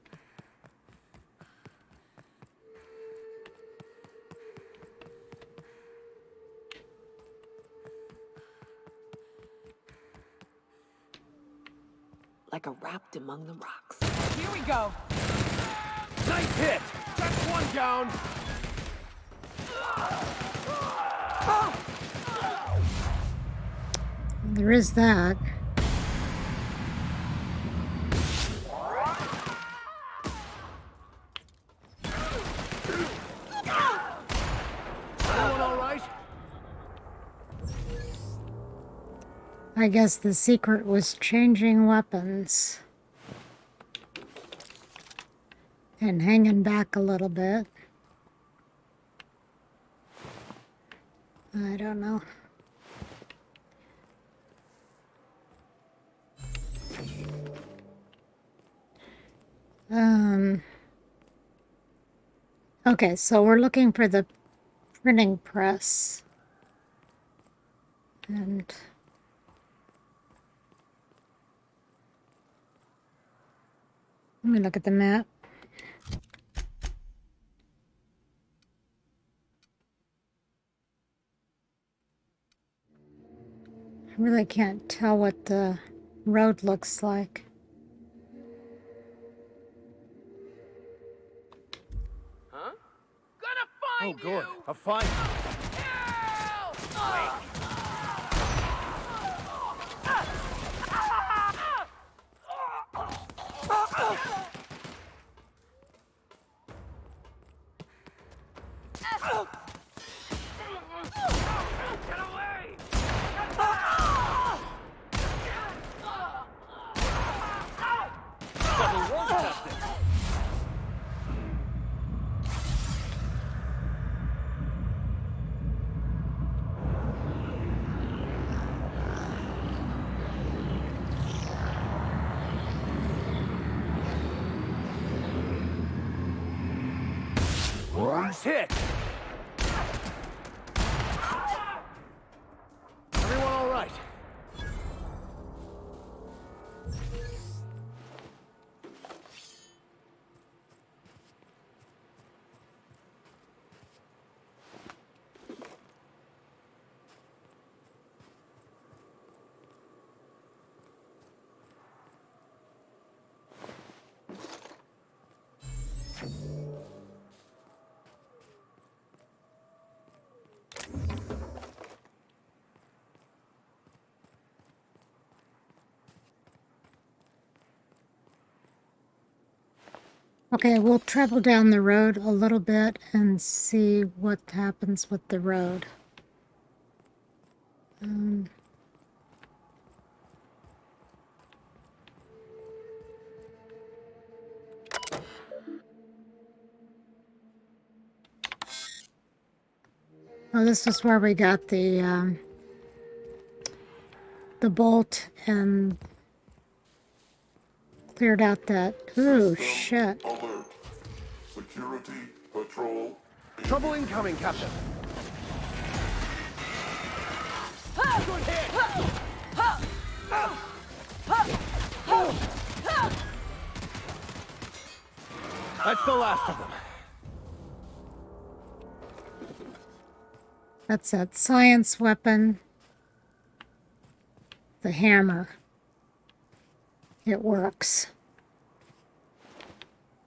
Like a wrapped among the rocks. Here we go. Nice hit! That's one down! There is that. Everyone all right? I guess the secret was changing weapons. And hanging back a little bit. I don't know. Okay, so we're looking for the printing press. And let me look at the map. I really can't tell what the road looks like. Huh? Gonna find you! A fight! Get away! Double roll testing. Nice hit! Everyone all right? Okay, we'll travel down the road a little bit and see what happens with the road. Oh, this is where we got the bolt and cleared out that. Ooh, shit. Alert. Security patrol. Trouble incoming, Captain. Good hit! That's the last of them. That's that science weapon. The hammer. It works.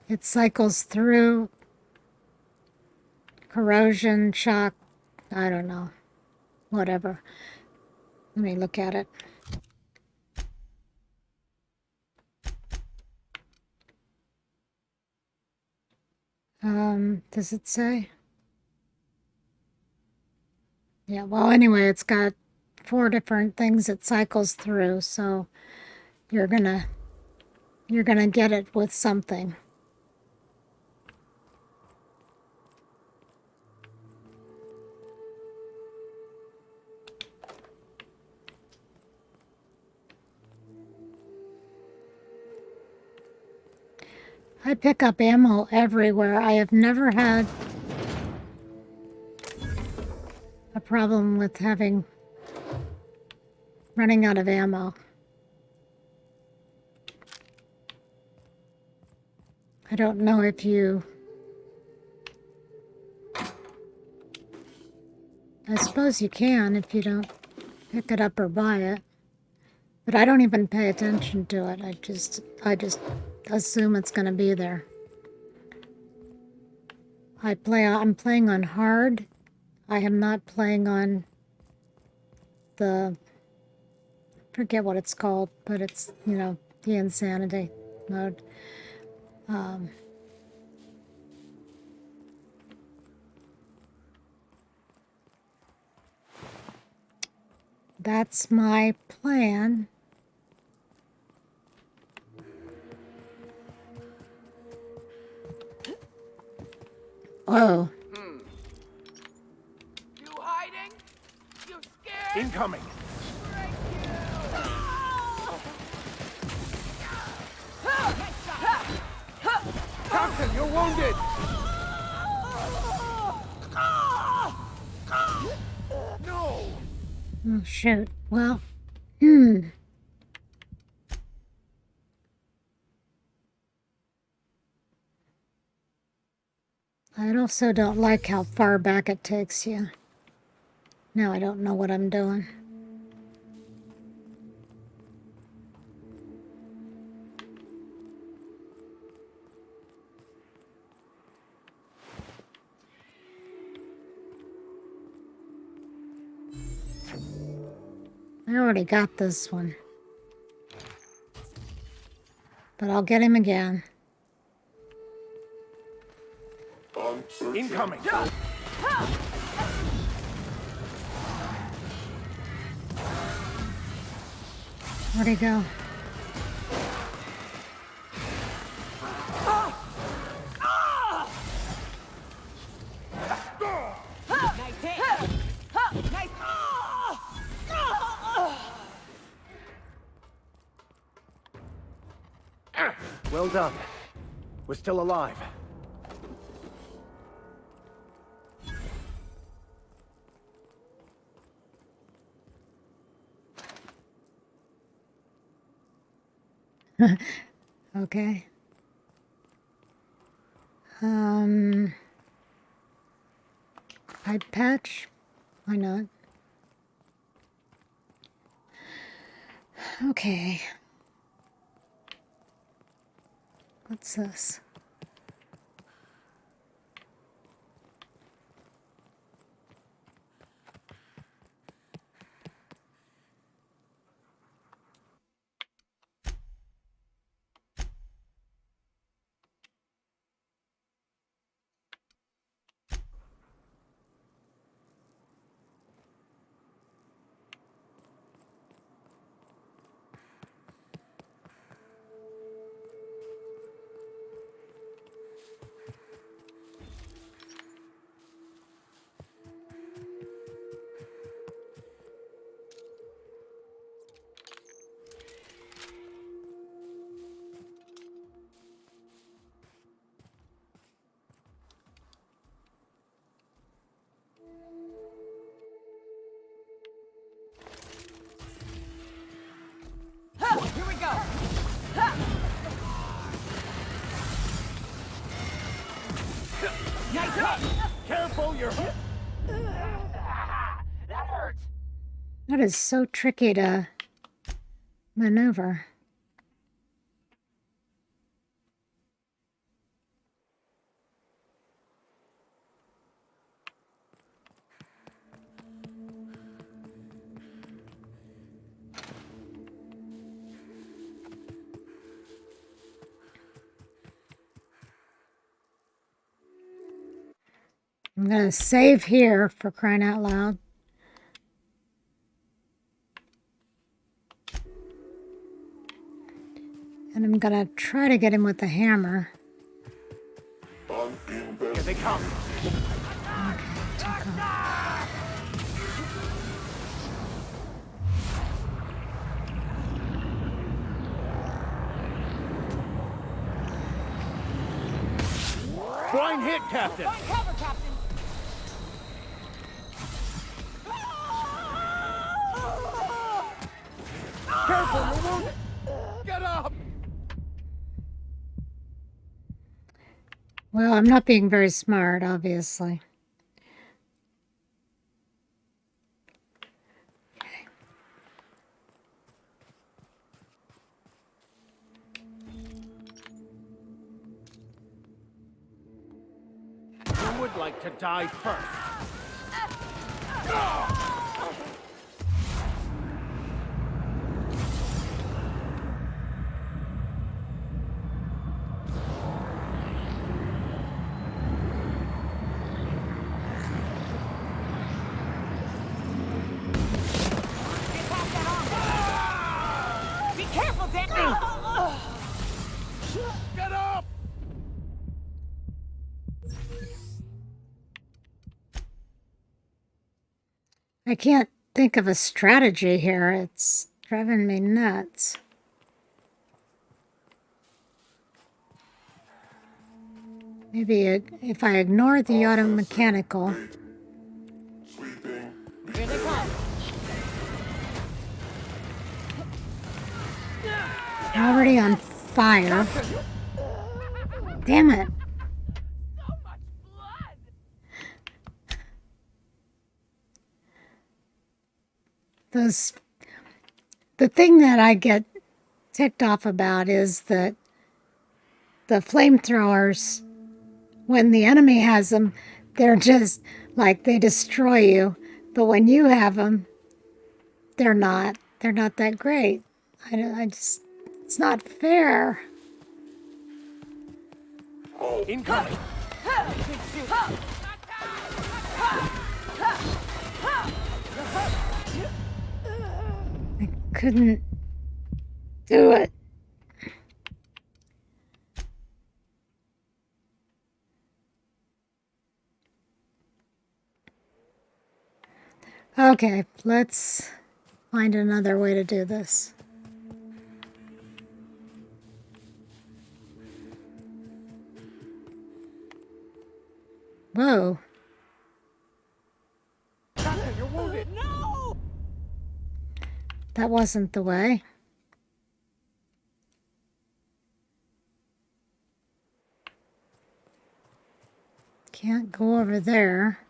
It cycles through corrosion, shock, I don't know. Whatever. Let me look at it. Does it say? Yeah, well, anyway, it's got 4 different things it cycles through, so you're gonna get it with something. I pick up ammo everywhere. I have never had a problem with running out of ammo. I don't know if you... I suppose you can if you don't pick it up or buy it. But I don't even pay attention to it. I just assume it's going to be there. I'm playing on hard. I am not playing on the, forget what it's called, but it's, you know, the insanity mode. That's my plan. Oh. You hiding? You scared? Incoming! Captain, you're wounded! No! Oh, shoot. Well, I also don't like how far back it takes you. Now I don't know what I'm doing. I already got this one. But I'll get him again. Incoming! Where'd he go? Well done. We're still alive. Okay. Pipe patch? Why not? Okay. What's this? Here we go! Nice hit! Careful, you're... That hurt! That is so tricky to maneuver. I'm gonna save here for crying out loud. And I'm gonna try to get him with the hammer. Here they come. Blind hit, Captain! Find cover, Captain! Careful, you're wounded! Get up! Well, I'm not being very smart, obviously. would like to die first. Be careful, Dan! Get up! I can't think of a strategy here. It's driving me nuts. Maybe if I ignore the auto mechanical. Here they come. Already on fire. Damn it. The thing that I get ticked off about is that the flamethrowers, when the enemy has them, they're just like they destroy you. But when you have them, they're not. They're not that great. I just, it's not fair. Incoming! I couldn't do it. Okay, let's find another way to do this. Whoa. Doctor, you're wounded! No! That wasn't the way. Can't go over there.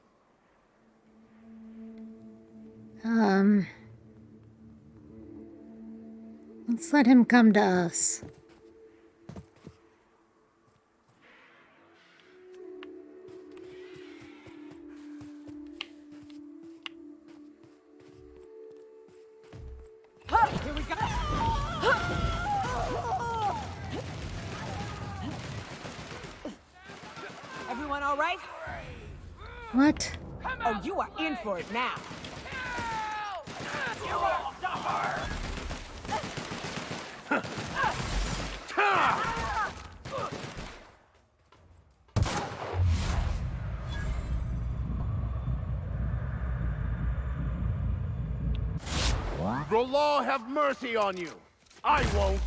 Let's let him come to us. Here we go! Everyone all right? What? Oh, you are in for it now. The law have mercy on you. I won't.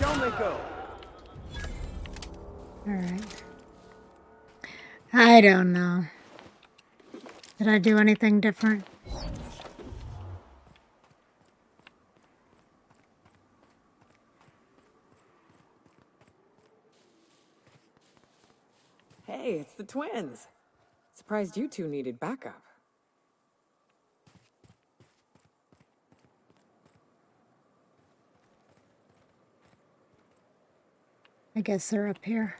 Don't let go. Alright. I don't know. Did I do anything different? Hey, it's the twins. Surprised you two needed backup. I guess they're up here.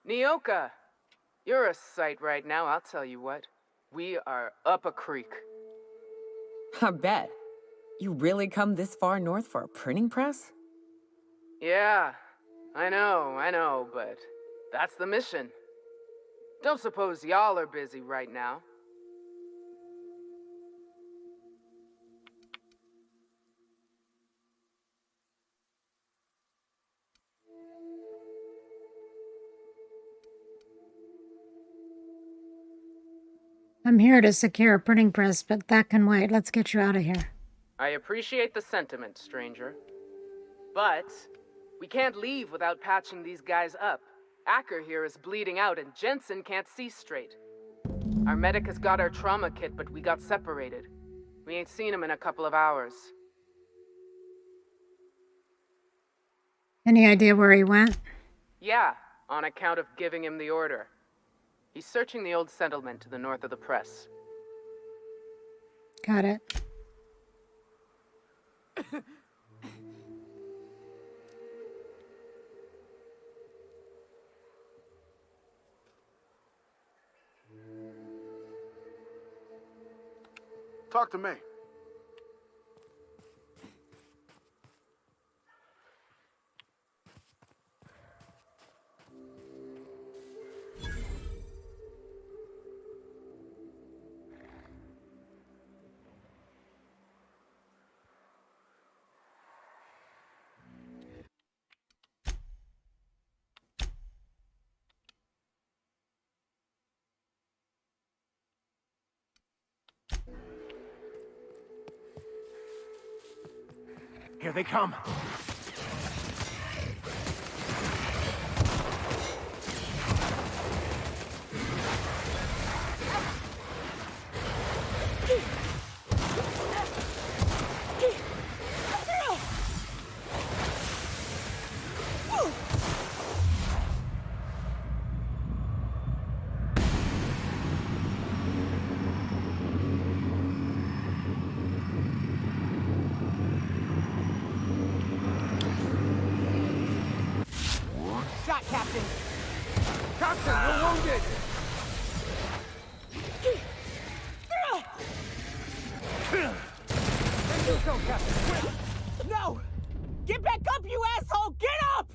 Nyoka, you're a sight right now, I'll tell you what. We are up a creek. I bet. You really come this far north for a printing press? Yeah, I know, but that's the mission. Don't suppose y'all are busy right now. I'm here to secure a printing press, but that can wait. Let's get you out of here. I appreciate the sentiment, stranger. But we can't leave without patching these guys up. Acker here is bleeding out and Jensen can't see straight. Our medic has got our trauma kit, but we got separated. We ain't seen him in a couple of hours. Any idea where he went? Yeah, on account of giving him the order. He's searching the old settlement to the north of the press. Got it. Talk to me. Here they come. Shot, Captain. Captain, you're wounded. Then you go, Captain. Quick. No! Get back up, you asshole! Get up!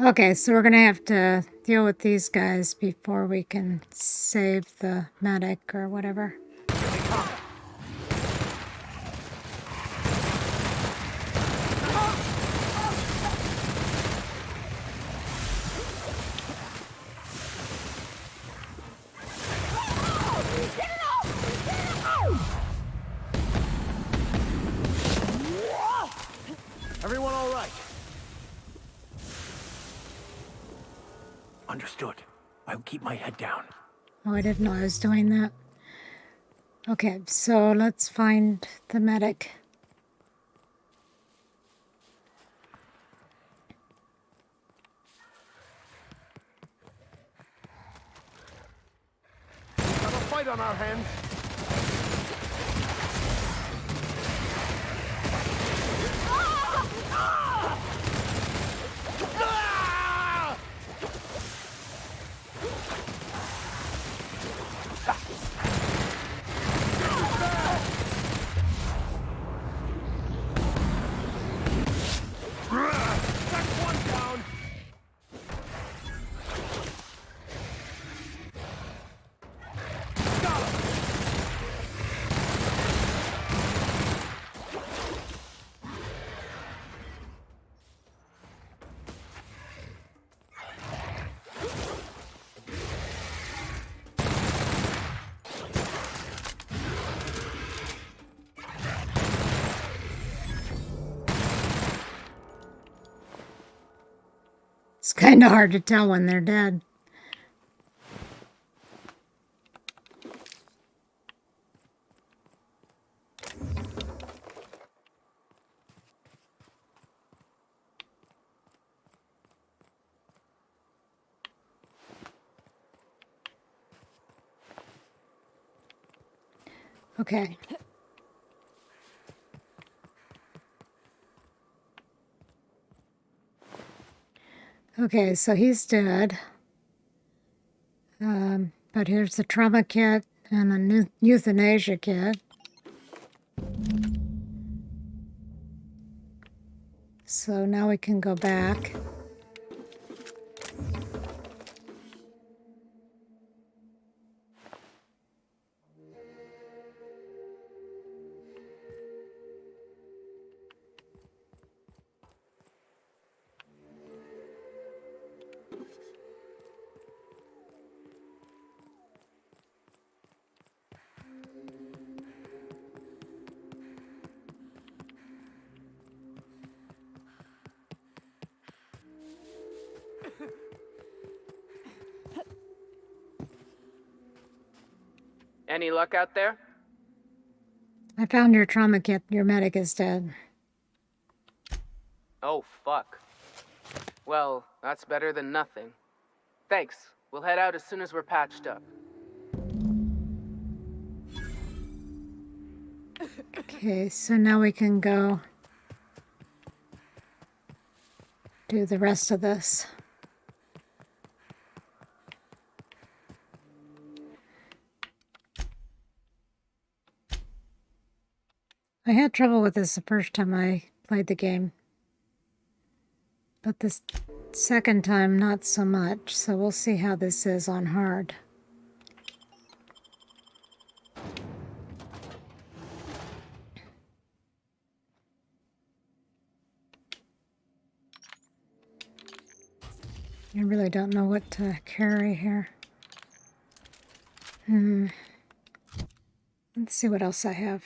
Okay, so we're gonna have to deal with these guys before we can save the medic or whatever. Everyone all right? Understood. I'll keep my head down. Oh, I didn't know I was doing that. Okay, so let's find the medic. We have a fight on our hands. That's one down. Got him. It's kind of hard to tell when they're dead. Okay. Okay, so he's dead. But here's the trauma kit and the euthanasia kit. So now we can go back. Any luck out there? I found your trauma kit. Your medic is dead. Oh, fuck. Well, that's better than nothing. Thanks. We'll head out as soon as we're patched up. Okay, so now we can go do the rest of this. I had trouble with this the first time I played the game, but this second time not so much, so we'll see how this is on hard. I really don't know what to carry here. Let's see what else I have.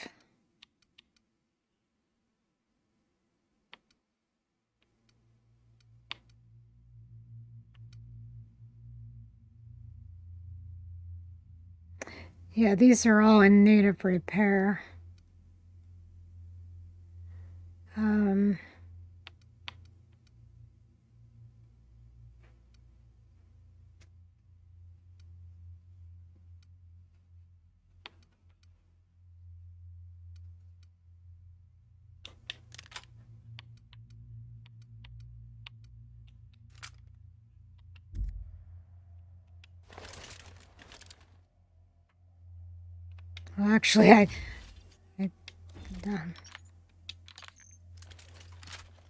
Yeah, these are all in need of repair. Well, actually,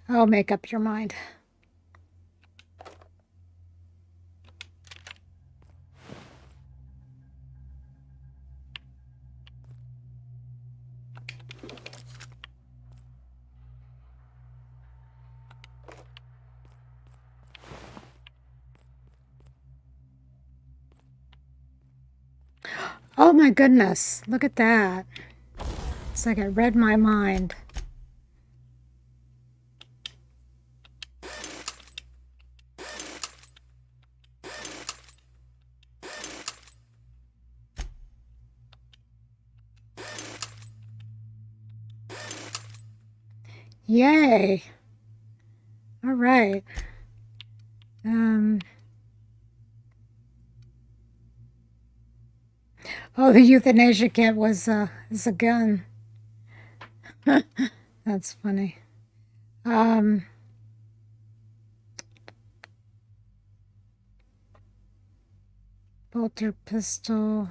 I'll make up your mind. Oh my goodness, look at that. It's like it read my mind. Yay! All right. Oh, the euthanasia kit was is a gun. That's funny. Bolter pistol.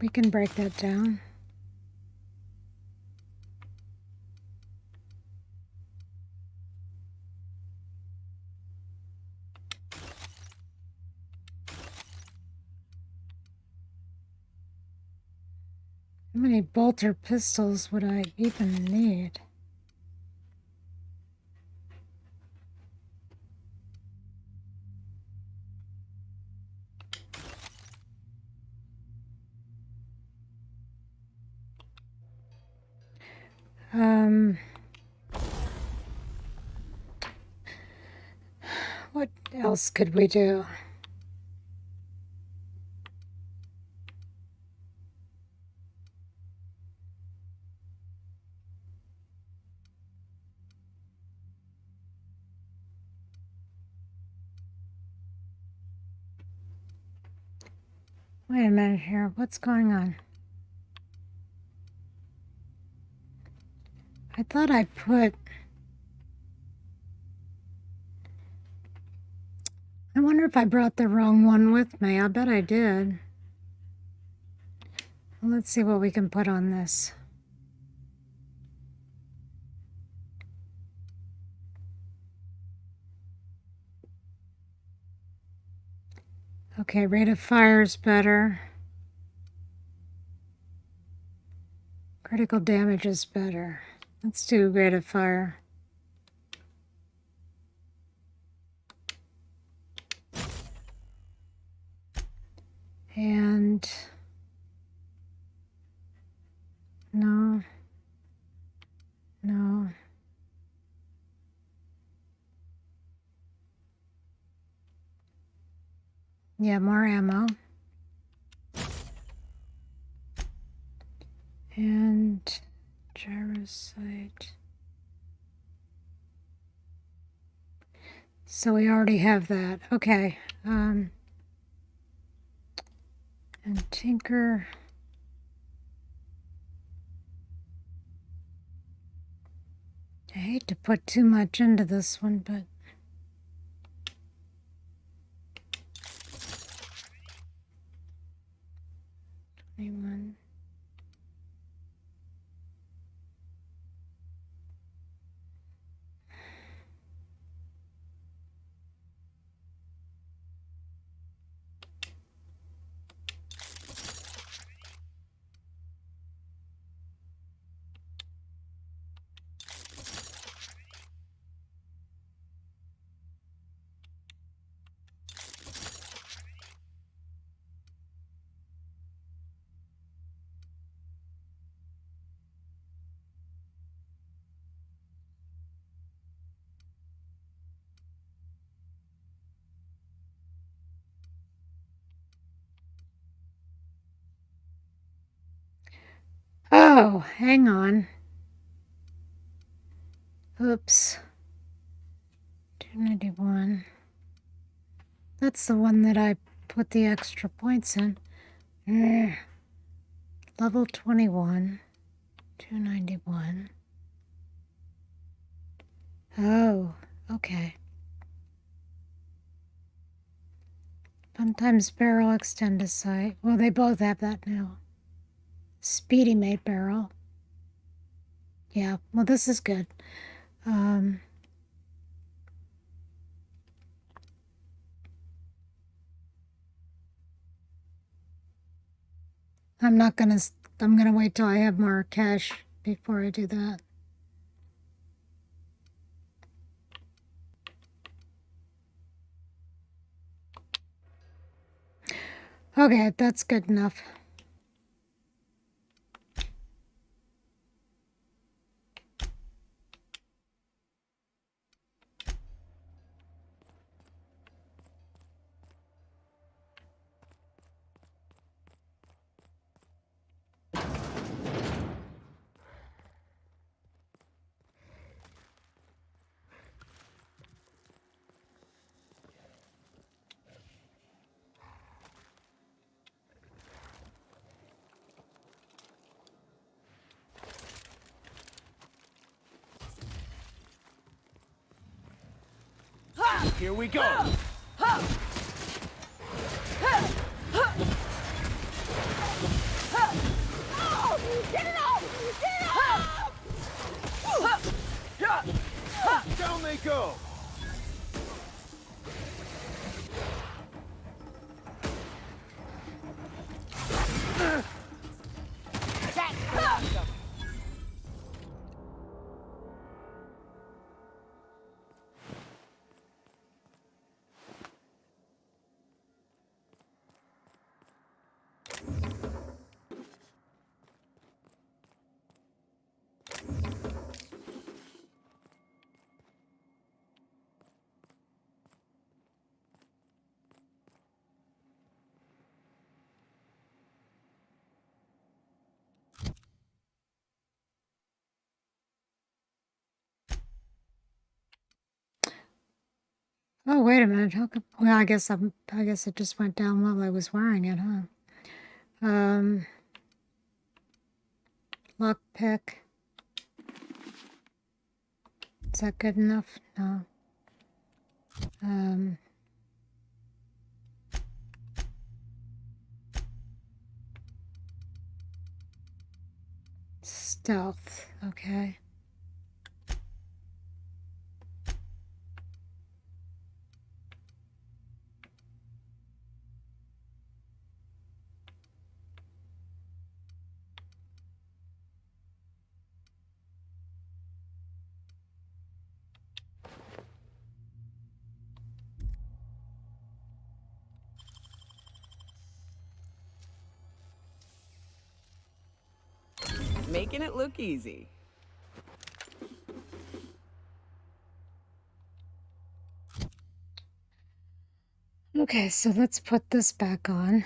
We can break that down. How many bolter pistols would I even need? What else could we do? Wait a minute here. What's going on? I thought I put... I wonder if I brought the wrong one with me. I bet I did. Well, let's see what we can put on this. Okay, rate of fire is better. Critical damage is better. Let's do rate of fire. And no. Yeah, more ammo. And gyrosite. So we already have that. Okay. And tinker. I hate to put too much into this one, but anyone. Oh, hang on. Oops. 291. That's the one that I put the extra points in. Level 21. 291. Oh, okay. Sometimes barrel extend a sight. Well, they both have that now. Speedy made barrel. Yeah, well, this is good. I'm gonna wait till I have more cash before I do that. Okay, that's good enough. Here we go. Get it off! Get it off! Down they go. That's awesome. Oh, wait a minute. How come? Well, I guess it just went down while I was wearing it, huh? Lockpick. Is that good enough? No. Stealth. Okay. Making it look easy. Okay, so let's put this back on.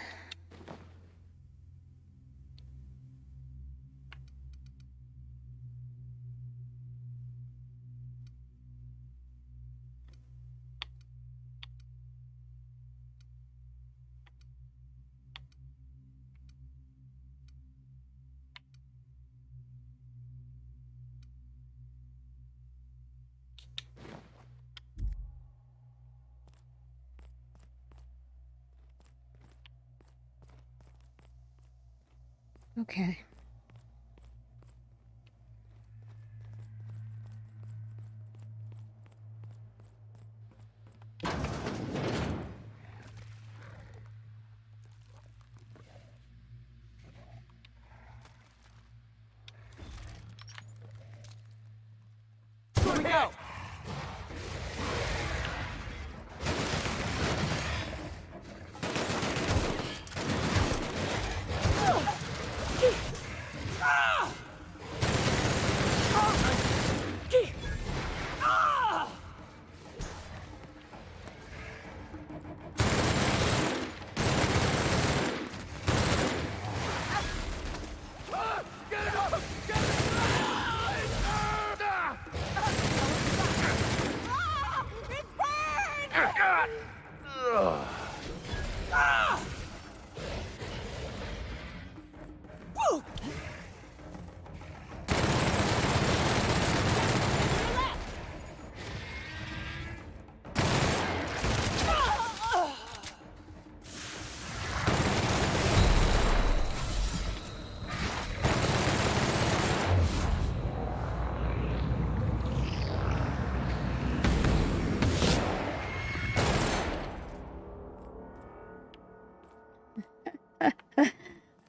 Okay. Here we go!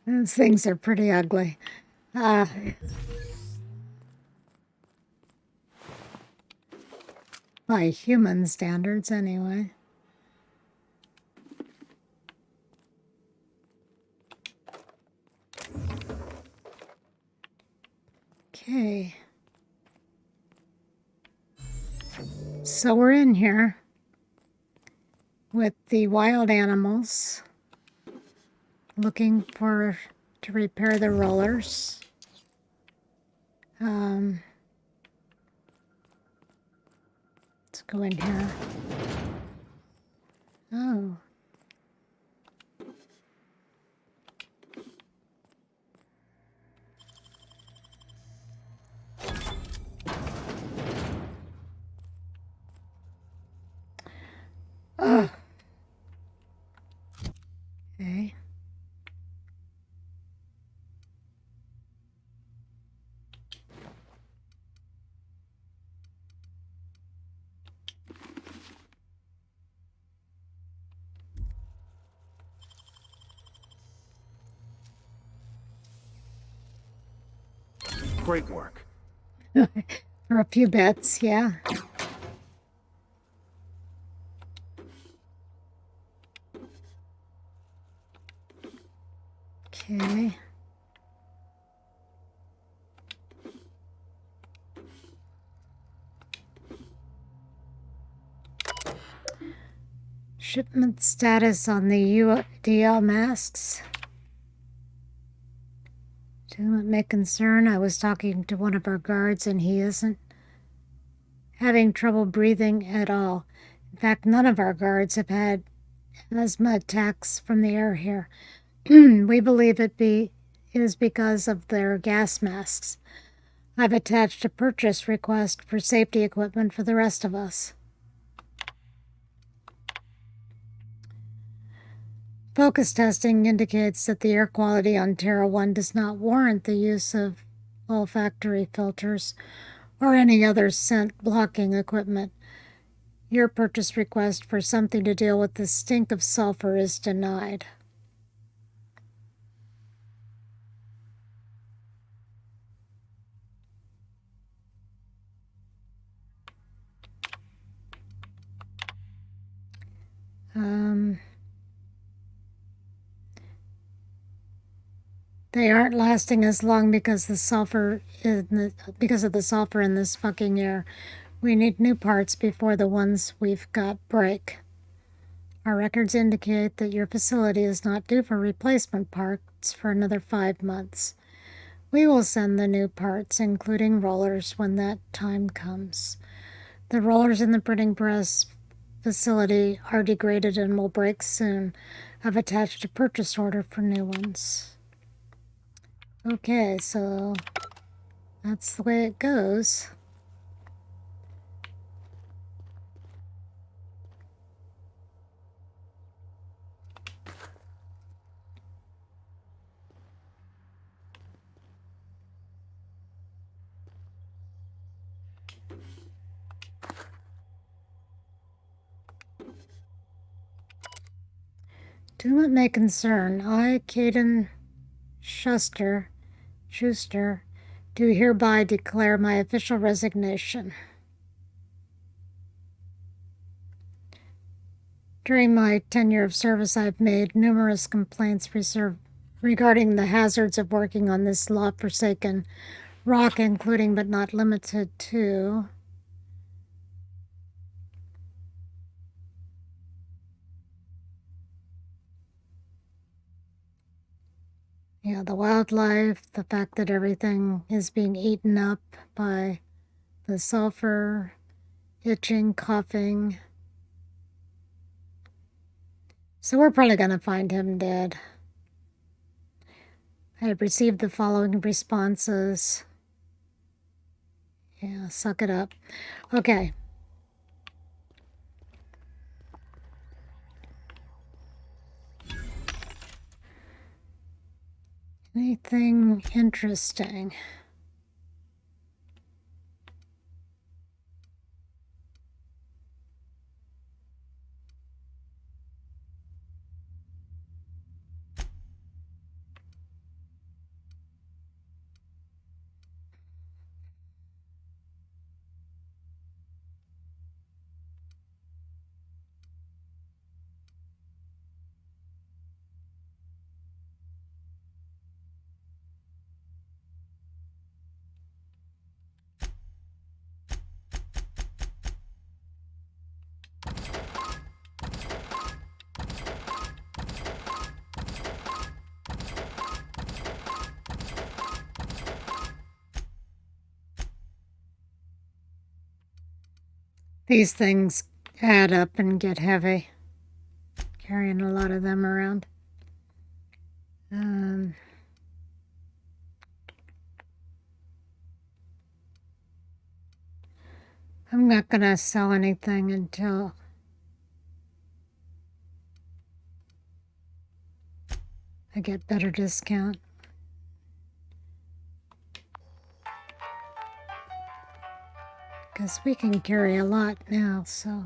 Those things are pretty ugly. By human standards, anyway. Okay. So we're in here with the wild animals, looking to repair the rollers. Let's go in here. Oh. Ugh. Okay. Great work. For a few bits, yeah. Okay. Shipment status on the UDL masks. To whom it may concern, I was talking to one of our guards and he isn't having trouble breathing at all. In fact, none of our guards have had asthma attacks from the air here. We believe it is because of their gas masks. I've attached a purchase request for safety equipment for the rest of us. Focus testing indicates that the air quality on Terra 1 does not warrant the use of olfactory filters or any other scent blocking equipment. Your purchase request for something to deal with the stink of sulfur is denied. They aren't lasting as long because of the sulfur in this fucking air. We need new parts before the ones we've got break. Our records indicate that your facility is not due for replacement parts for another 5 months. We will send the new parts, including rollers, when that time comes. The rollers in the printing press facility are degraded and will break soon. I've attached a purchase order for new ones. Okay, so that's the way it goes. To whom it may concern, I, Caden Schuster, do hereby declare my official resignation. During my tenure of service, I've made numerous complaints regarding the hazards of working on this law-forsaken rock, including but not limited to the wildlife, the fact that everything is being eaten up by the sulfur, itching, coughing. So we're probably going to find him dead. I have received the following responses. Yeah, suck it up. Okay. Anything interesting? These things add up and get heavy. Carrying a lot of them around. I'm not gonna sell anything until I get better discount. Because we can carry a lot now, so.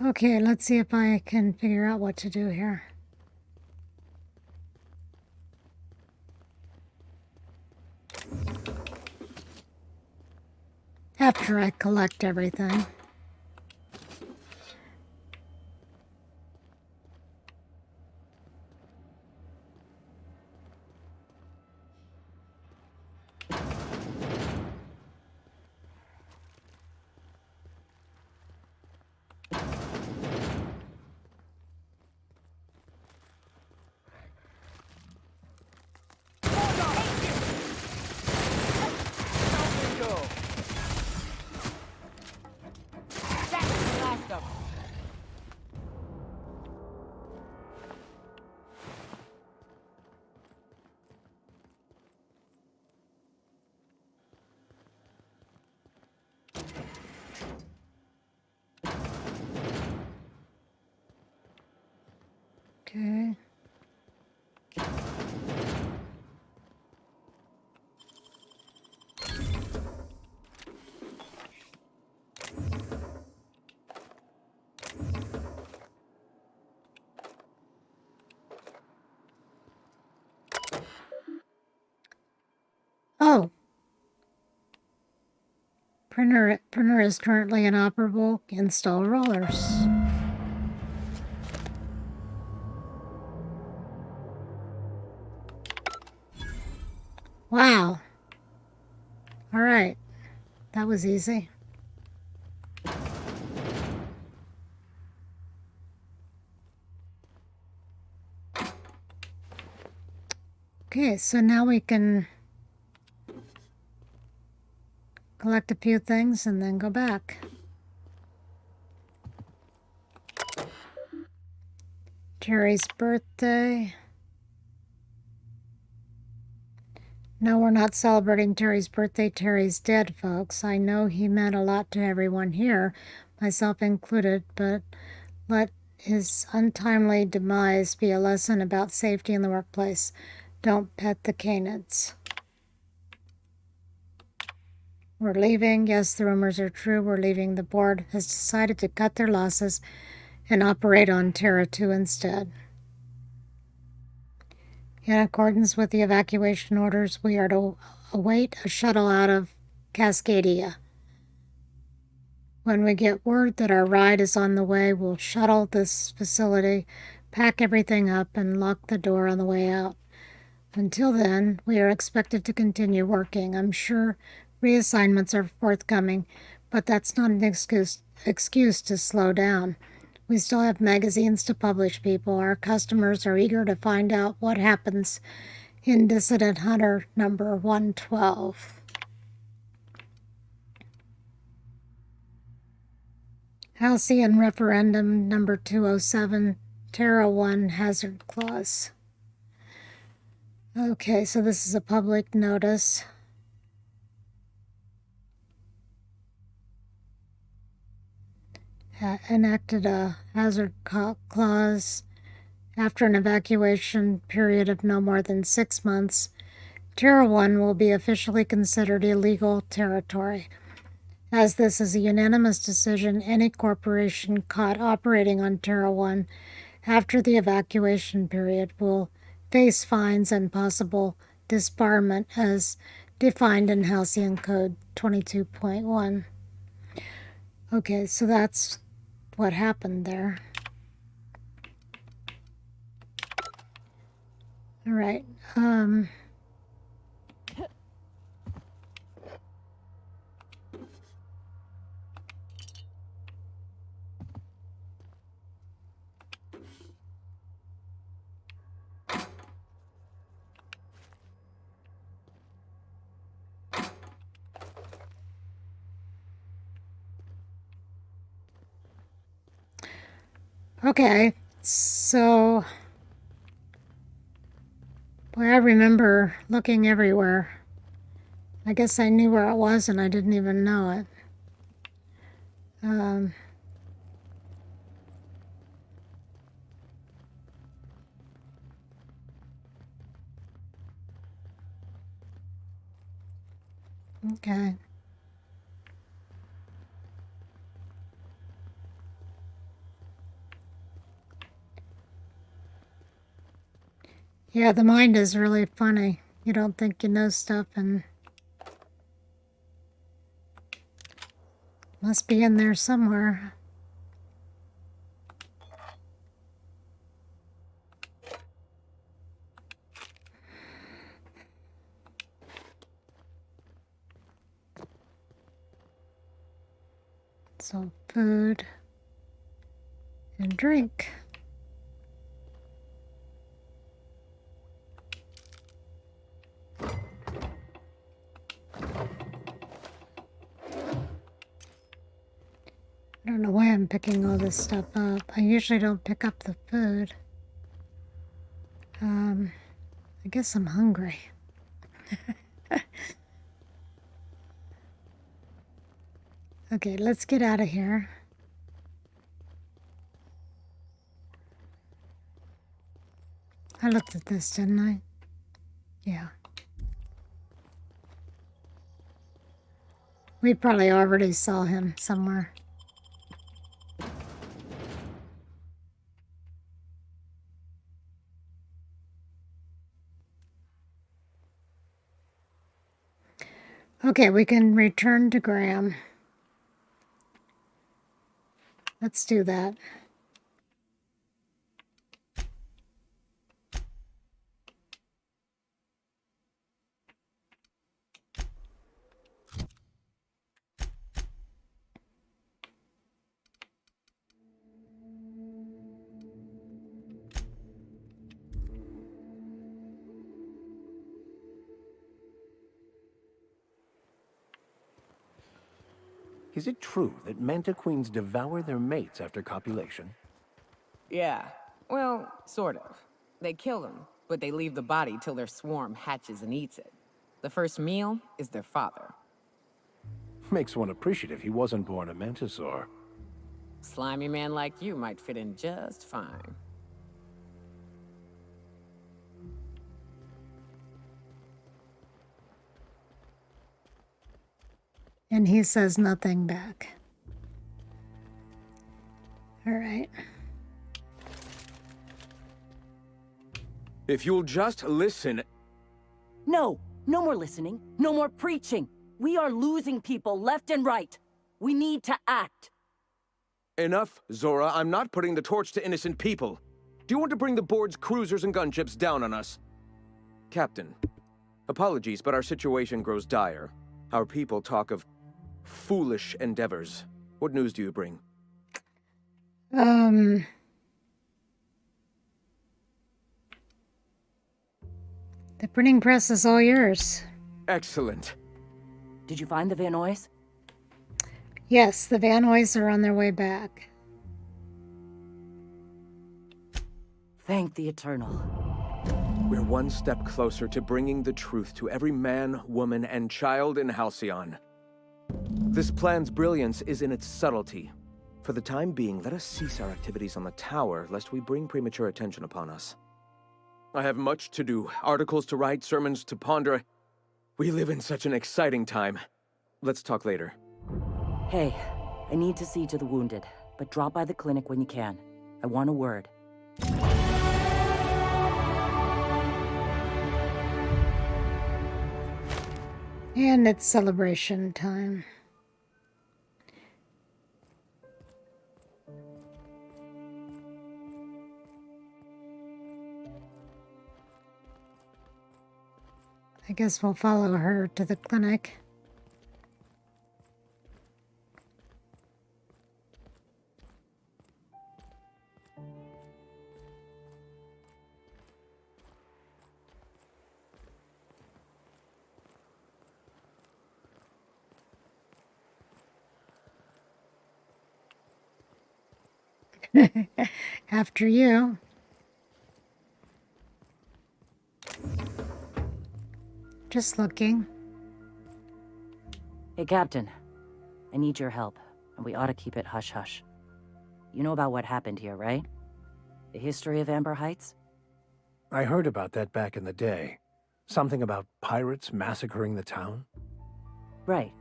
Okay, let's see if I can figure out what to do here. After I collect everything. Okay. Oh. Printer is currently inoperable. Install rollers. Wow. All right. That was easy. Okay, so now we can collect a few things and then go back. Terry's birthday. No, we're not celebrating Terry's birthday. Terry's dead, folks. I know he meant a lot to everyone here, myself included, but let his untimely demise be a lesson about safety in the workplace. Don't pet the canids. We're leaving. Yes, the rumors are true. We're leaving. The board has decided to cut their losses and operate on Terra 2 instead. In accordance with the evacuation orders, we are to await a shuttle out of Cascadia. When we get word that our ride is on the way, we'll shuttle this facility, pack everything up, and lock the door on the way out. Until then, we are expected to continue working. I'm sure reassignments are forthcoming, but that's not an excuse to slow down. We still have magazines to publish, people. Our customers are eager to find out what happens in Dissident Hunter number 112. Halcyon Referendum number 207, Terra 1 Hazard Clause. Okay, so this is a public notice. Enacted a hazard clause after an evacuation period of no more than 6 months. Terra 1 will be officially considered illegal territory. As this is a unanimous decision, any corporation caught operating on Terra 1 after the evacuation period will face fines and possible disbarment as defined in Halcyon Code 22.1. Okay, so that's what happened there. All right. Okay, so boy, I remember looking everywhere. I guess I knew where it was and I didn't even know it. Okay. Yeah, the mind is really funny. You don't think you know stuff and must be in there somewhere. So food and drink. I don't know why I'm picking all this stuff up. I usually don't pick up the food. I guess I'm hungry. Okay, let's get out of here. I looked at this, didn't I? Yeah. We probably already saw him somewhere. Okay, we can return to Graham. Let's do that. Is it true that mantiqueens devour their mates after copulation? Yeah. Well, sort of. They kill them, but they leave the body till their swarm hatches and eats it. The first meal is their father. Makes one appreciative he wasn't born a mantisaur. Slimy man like you might fit in just fine. And he says nothing back. All right. If you'll just listen... No, no more listening. No more preaching. We are losing people left and right. We need to act. Enough, Zora. I'm not putting the torch to innocent people. Do you want to bring the board's cruisers and gunships down on us? Captain, apologies, but our situation grows dire. Our people talk of foolish endeavors. What news do you bring? The printing press is all yours. Excellent. Did you find the Vanoys? Yes, the Vanoys are on their way back. Thank the Eternal. We're one step closer to bringing the truth to every man, woman, and child in Halcyon. This plan's brilliance is in its subtlety. For the time being, let us cease our activities on the tower, lest we bring premature attention upon us. I have much to do, articles to write, sermons to ponder. We live in such an exciting time. Let's talk later. Hey, I need to see to the wounded, but drop by the clinic when you can. I want a word. And it's celebration time. I guess we'll follow her to the clinic. After you. Just looking. Hey, Captain. I need your help, and we ought to keep it hush-hush. You know about what happened here, right? The history of Amber Heights? I heard about that back in the day. Something about pirates massacring the town? Right.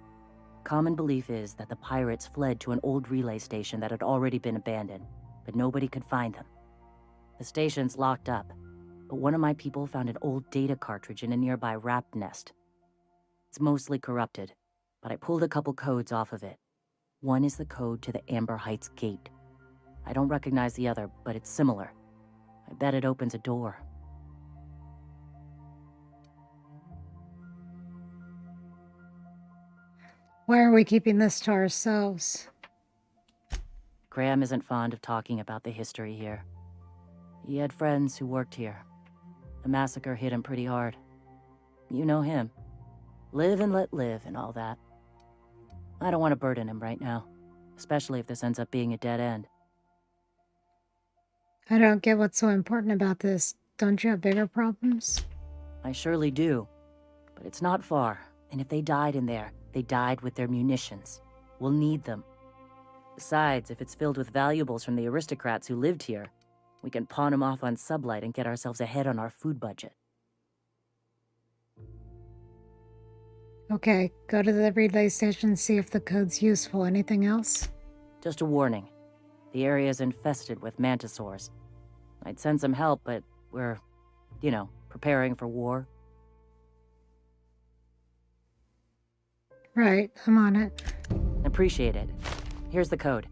Common belief is that the pirates fled to an old relay station that had already been abandoned, but nobody could find them. The station's locked up, but one of my people found an old data cartridge in a nearby rat nest. It's mostly corrupted, but I pulled a couple codes off of it. One is the code to the Amber Heights gate. I don't recognize the other, but it's similar. I bet it opens a door. Why are we keeping this to ourselves? Graham isn't fond of talking about the history here. He had friends who worked here. The massacre hit him pretty hard. You know him. Live and let live and all that. I don't want to burden him right now, especially if this ends up being a dead end. I don't get what's so important about this. Don't you have bigger problems? I surely do. But it's not far, and if they died in there, they died with their munitions. We'll need them. Besides, if it's filled with valuables from the aristocrats who lived here, we can pawn them off on Sublight and get ourselves ahead on our food budget. Okay, go to the relay station, see if the code's useful. Anything else? Just a warning. The area's infested with mantisaurs. I'd send some help, but we're, preparing for war. Right, I'm on it. Appreciate it. Here's the code.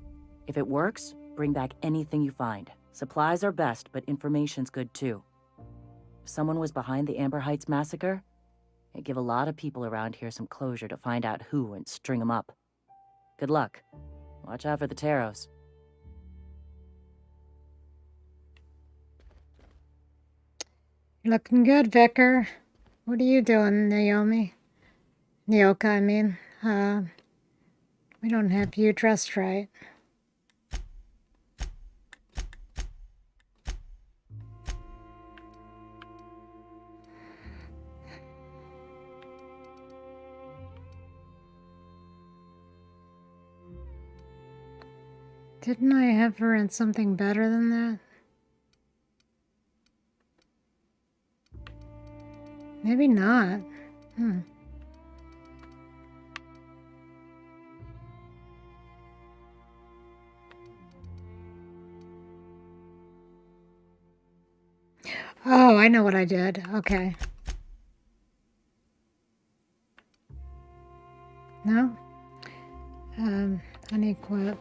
If it works, bring back anything you find. Supplies are best, but information's good too. If someone was behind the Amber Heights massacre, it'd give a lot of people around here some closure to find out who and string them up. Good luck. Watch out for the Taros. You're looking good, Vicar. What are you doing, Naomi? Nyoka, I mean. We don't have you dressed right. Didn't I have her in something better than that? Maybe not. Oh, I know what I did. Okay. No? Unequip.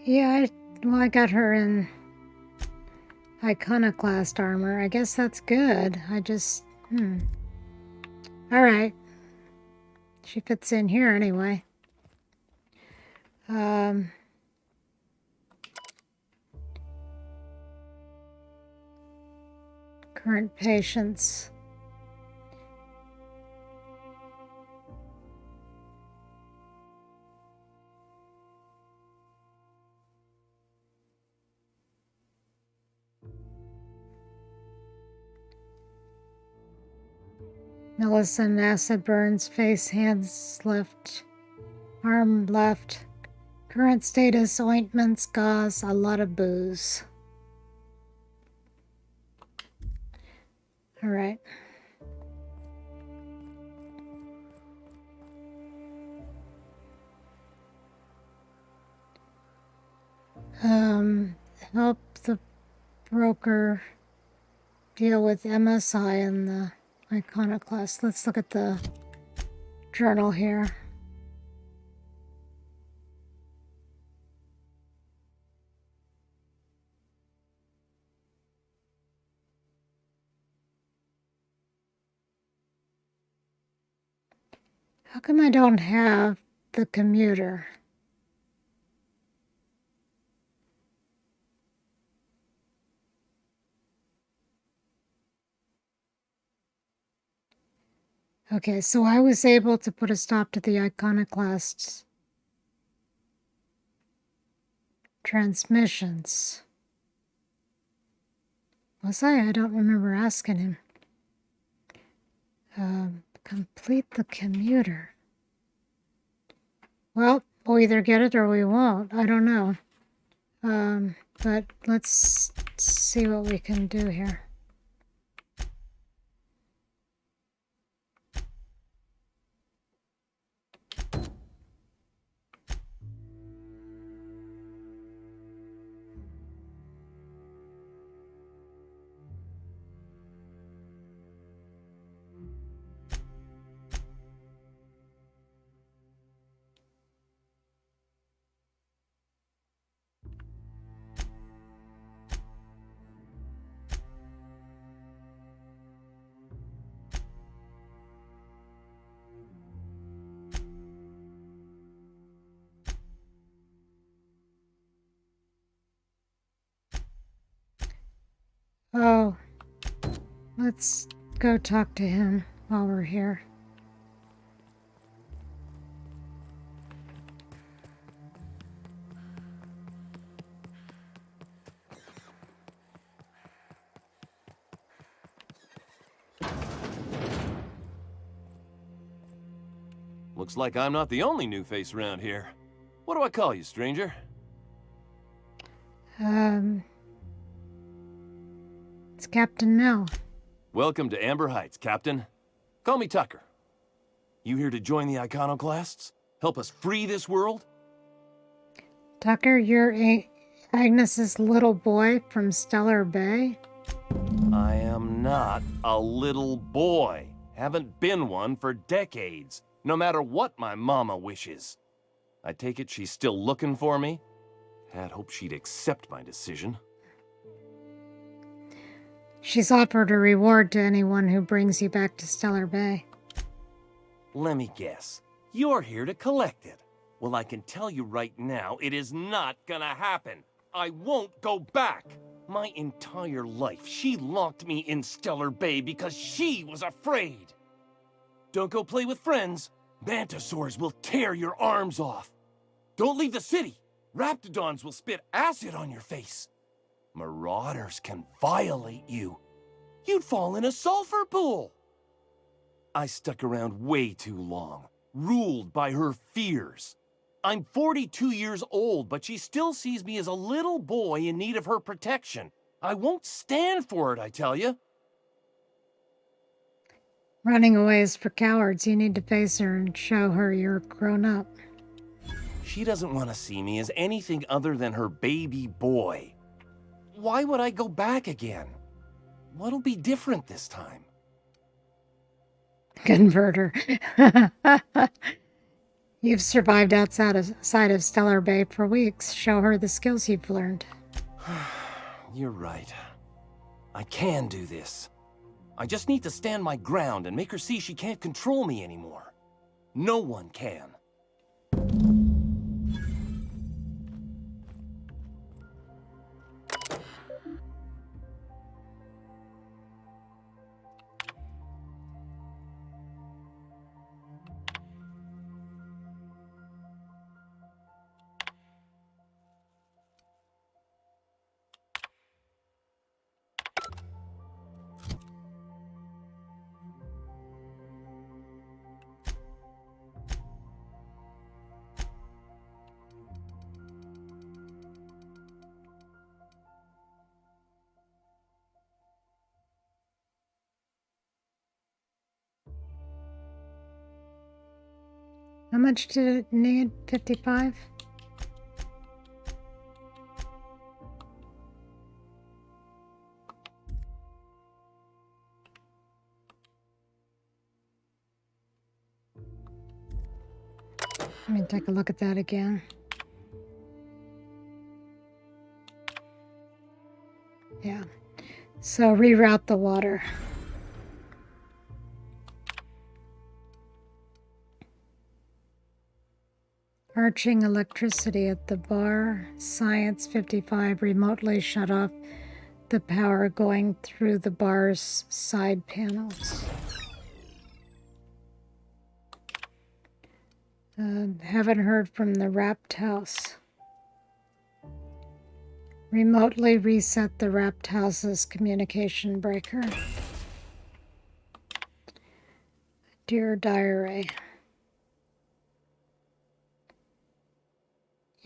Yeah, I got her in iconoclast armor. I guess that's good. I just, Alright. She fits in here anyway. Current patients. Millicent, acid burns, face, hands left, arm left. Current status, ointments, gauze, a lot of booze. All right. Help the broker deal with MSI and the iconoclast. Let's look at the journal here. How come I don't have the commuter? Okay, so I was able to put a stop to the iconoclast's transmissions. Was I? I don't remember asking him. Complete the commuter. Well, we'll either get it or we won't. I don't know. But let's see what we can do here. Oh, let's go talk to him while we're here. Looks like I'm not the only new face around here. What do I call you, stranger? It's Captain Mel. Welcome to Amber Heights, Captain. Call me Tucker. You here to join the Iconoclasts? Help us free this world? Tucker, you're Agnes's little boy from Stellar Bay? I am not a little boy. Haven't been one for decades, no matter what my mama wishes. I take it she's still looking for me? Had hoped she'd accept my decision. She's offered a reward to anyone who brings you back to Stellar Bay. Let me guess. You're here to collect it. Well, I can tell you right now, it is not gonna happen. I won't go back. My entire life, she locked me in Stellar Bay because she was afraid. Don't go play with friends. Mantisaurs will tear your arms off. Don't leave the city. Raptidons will spit acid on your face. Marauders can violate you. You'd fall in a sulfur pool. I stuck around way too long, ruled by her fears. I'm 42 years old, but she still sees me as a little boy in need of her protection. I won't stand for it, I tell you. Running away is for cowards. You need to face her and show her you're grown up. She doesn't want to see me as anything other than her baby boy. Why would I go back again? What'll be different this time? Converter. You've survived outside of Stellar Bay for weeks. Show her the skills you've learned. You're right. I can do this. I just need to stand my ground and make her see she can't control me anymore. No one can. How much did it need? 55? Let me take a look at that again. Yeah. So reroute the water. Arching electricity at the bar. Science 55 remotely shut off the power going through the bar's side panels. Haven't heard from the wrapped house. Remotely reset the wrapped house's communication breaker. Dear diary.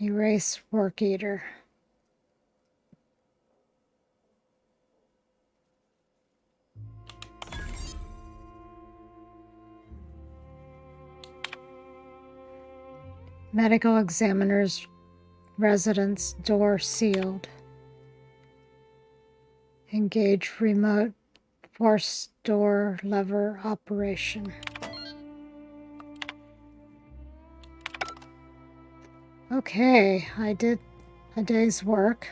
Erase work eater. Medical examiner's residence door sealed. Engage remote force door lever operation. Okay, I did a day's work.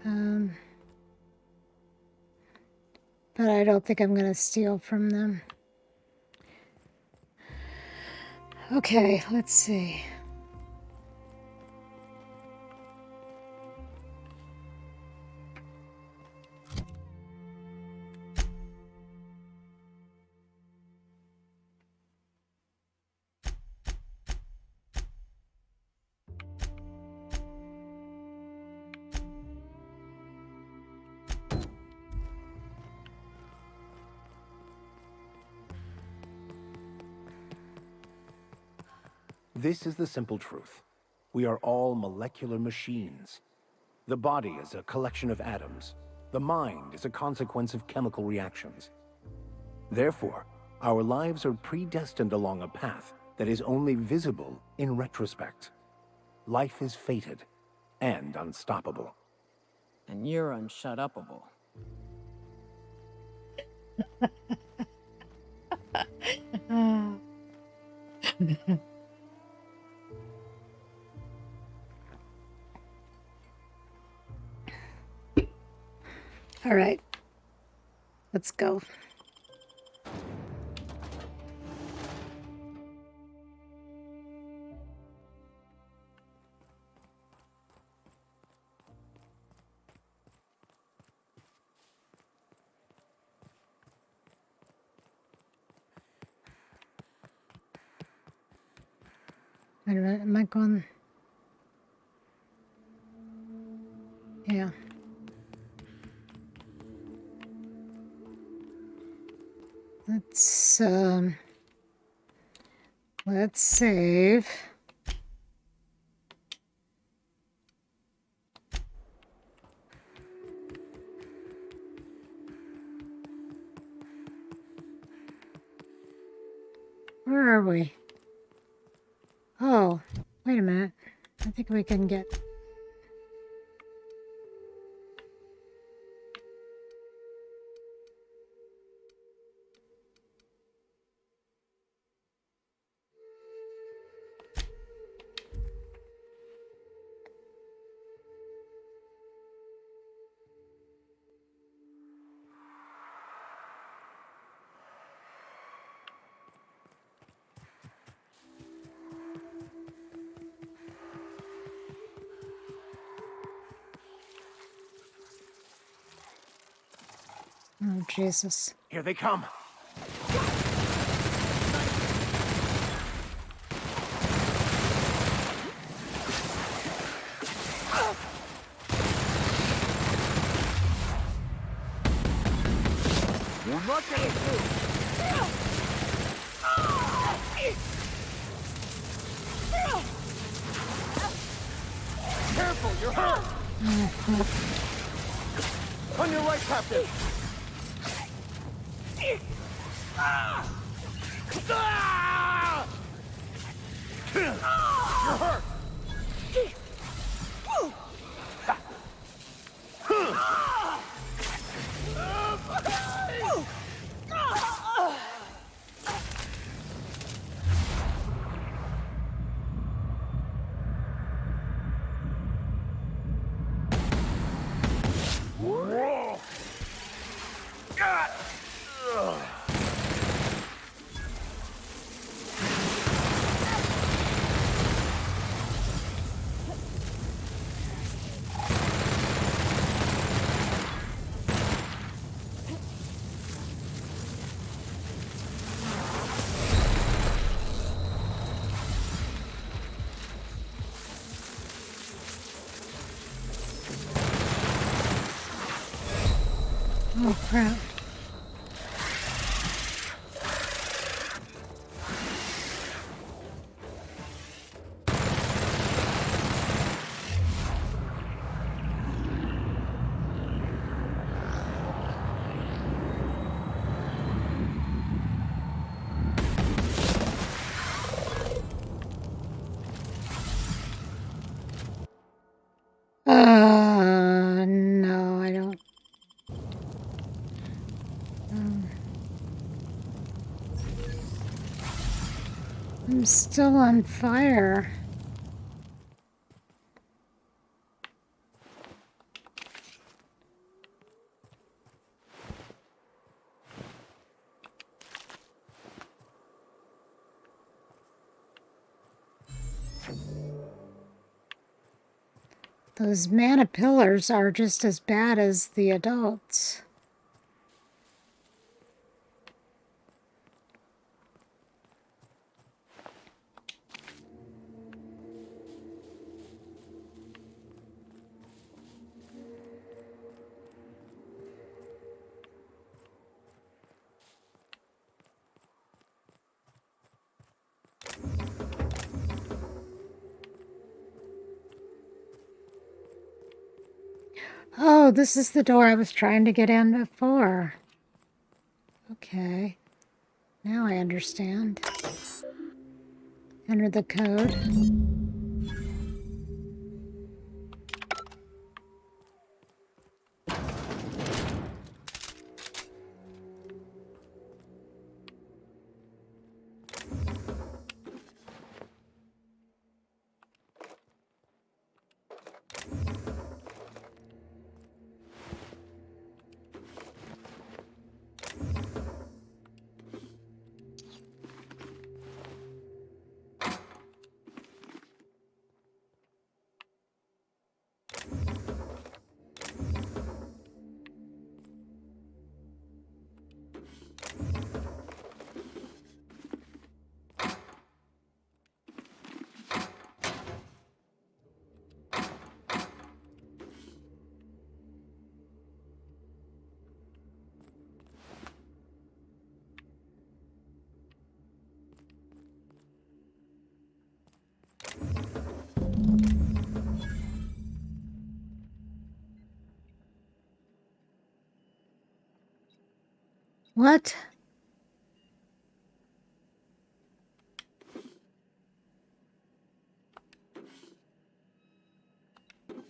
But I don't think I'm going to steal from them. Okay, let's see. This is the simple truth. We are all molecular machines. The body is a collection of atoms. The mind is a consequence of chemical reactions. Therefore, our lives are predestined along a path that is only visible in retrospect. Life is fated and unstoppable. And you're unshut-upable. All right, let's go. Wait a minute, am I going? Yeah. Let's save. Where are we? Oh, wait a minute. I think we can get... Oh, Jesus. Here they come. You're not gonna do. Careful, you're hurt! On your right, Captain! You're hurt! Oh, crap. No, I don't. I'm still on fire. Those mana pillars are just as bad as the adults. Oh, this is the door I was trying to get in before. Okay. Now I understand. Enter the code. What?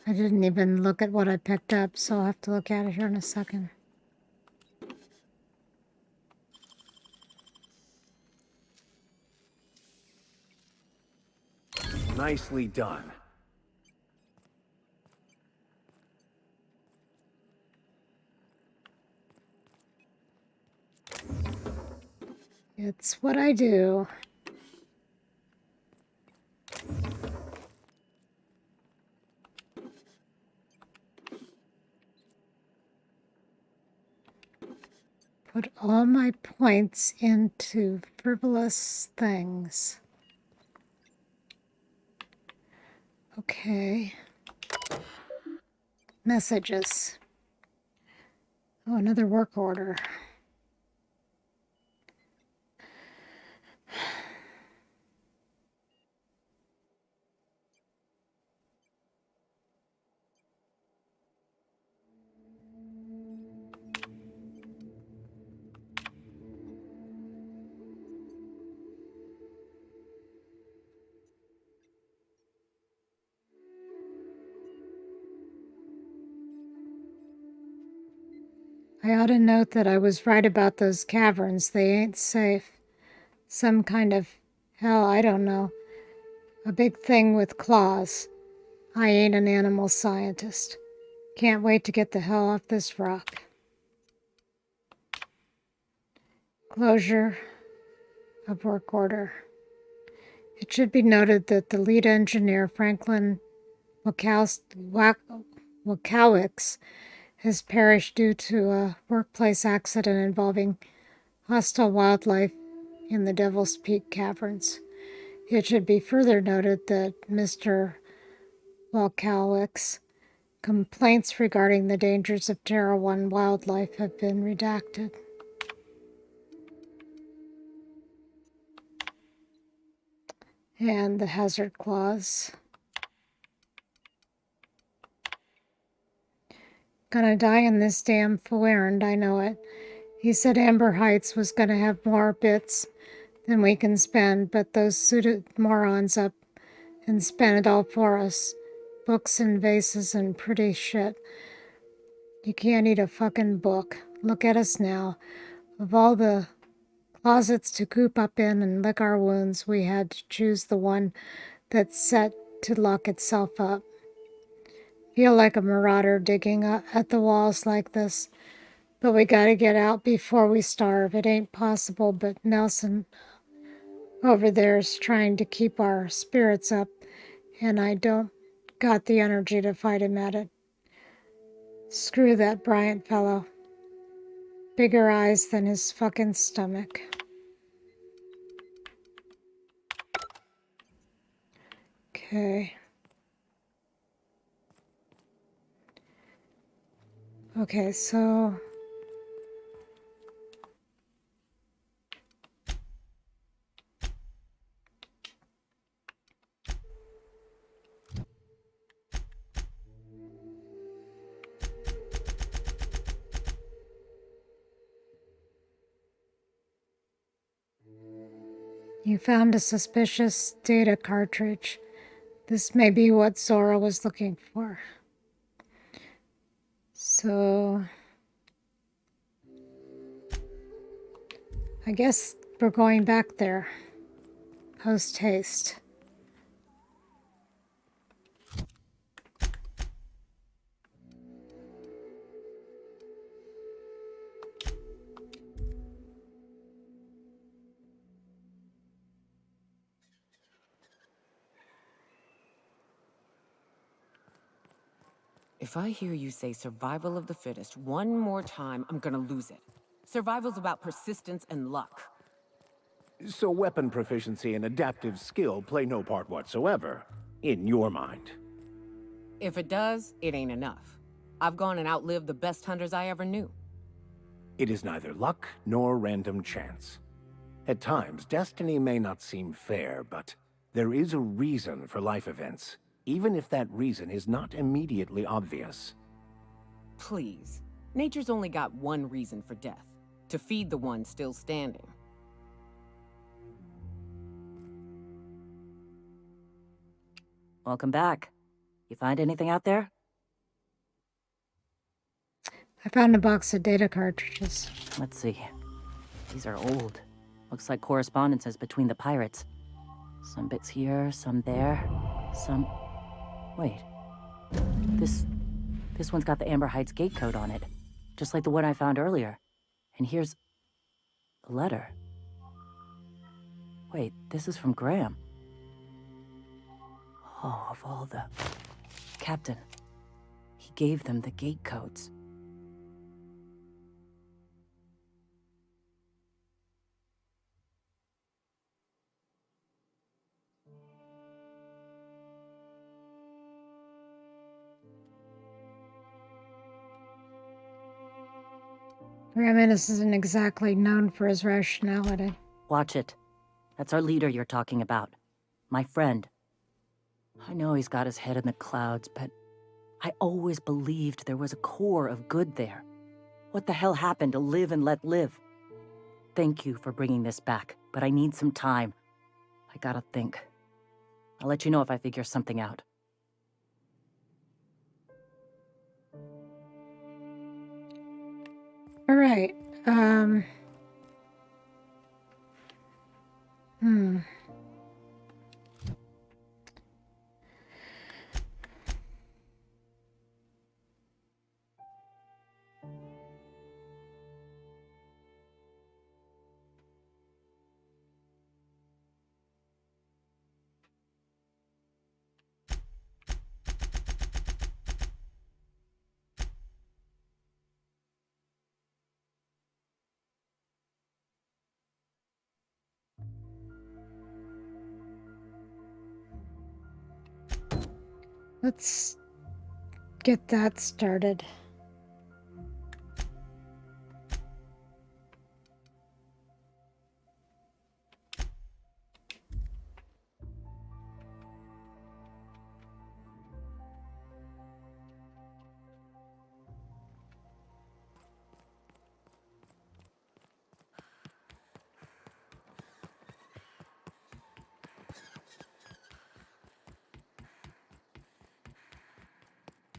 I didn't even look at what I picked up, so I'll have to look at it here in a second. Nicely done. It's what I do. Put all my points into frivolous things. Okay. Messages. Oh, another work order. I ought to note that I was right about those caverns. They ain't safe. Some kind of, hell, I don't know. A big thing with claws. I ain't an animal scientist. Can't wait to get the hell off this rock. Closure of work order. It should be noted that the lead engineer, Franklin Wakowicz, has perished due to a workplace accident involving hostile wildlife in the Devil's Peak Caverns. It should be further noted that Mr. Walkowicz complaints regarding the dangers of Terra 1 wildlife have been redacted. And the hazard clause. Gonna die in this damn fool errand, I know it. He said Amber Heights was gonna have more bits than we can spend, but those suited morons up and spent it all for us. Books and vases and pretty shit. You can't eat a fucking book. Look at us now. Of all the closets to coop up in and lick our wounds, we had to choose the one that's set to lock itself up. Feel like a marauder digging at the walls like this. But we gotta get out before we starve. It ain't possible, but Nelson over there's trying to keep our spirits up, and I don't got the energy to fight him at it. Screw that Bryant fellow. Bigger eyes than his fucking stomach. Okay. Okay, so... You found a suspicious data cartridge. This may be what Zora was looking for. So... I guess we're going back there. Post haste. If I hear you say survival of the fittest one more time, I'm gonna lose it. Survival's about persistence and luck. So weapon proficiency and adaptive skill play no part whatsoever, in your mind. If it does, it ain't enough. I've gone and outlived the best hunters I ever knew. It is neither luck nor random chance. At times, destiny may not seem fair, but there is a reason for life events, even if that reason is not immediately obvious. Please. Nature's only got one reason for death. To feed the one still standing. Welcome back. You find anything out there? I found a box of data cartridges. Let's see. These are old. Looks like correspondences between the pirates. Some bits here, some there, some... Wait. This one's got the Amber Heights gate code on it. Just like the one I found earlier. And here's... a letter. Wait, this is from Graham. Oh, of all the... Captain. He gave them the gate codes. Graham isn't exactly known for his rationality. Watch it. That's our leader you're talking about. My friend. I know he's got his head in the clouds, but I always believed there was a core of good there. What the hell happened to live and let live? Thank you for bringing this back, but I need some time. I gotta think. I'll let you know if I figure something out. All right. Let's get that started.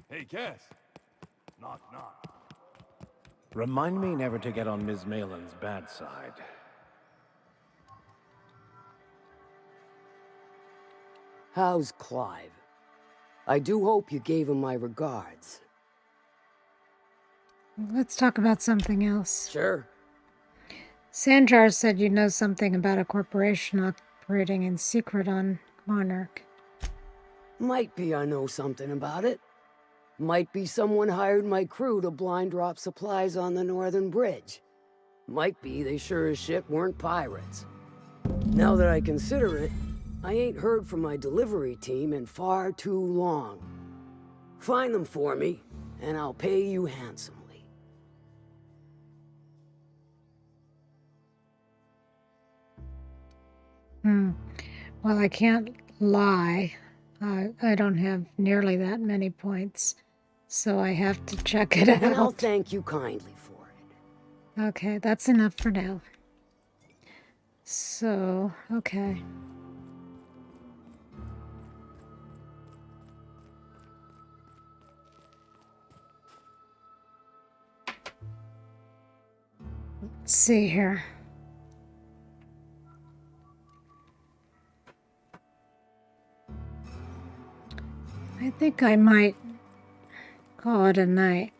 Hey, Cass. Knock, knock. Remind me never to get on Ms. Malin's bad side. How's Clive? I do hope you gave him my regards. Let's talk about something else. Sure. Sanjar said you know something about a corporation operating in secret on Monarch. Might be I know something about it. Might be someone hired my crew to blind drop supplies on the northern bridge. Might be they sure as shit weren't pirates. Now that I consider it, I ain't heard from my delivery team in far too long. Find them for me, and I'll pay you handsomely. Well, I can't lie. I don't have nearly that many points, so I have to check it out. And I'll thank you kindly for it. Okay, that's enough for now. So, okay. Let's see here. I think I might call it a night.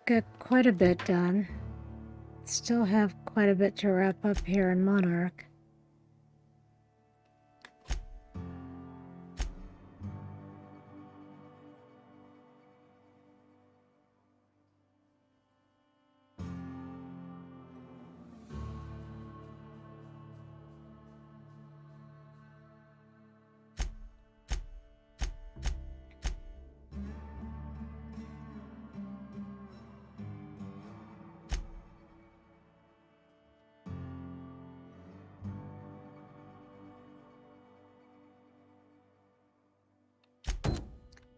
Got quite a bit done. Still have quite a bit to wrap up here in Monarch.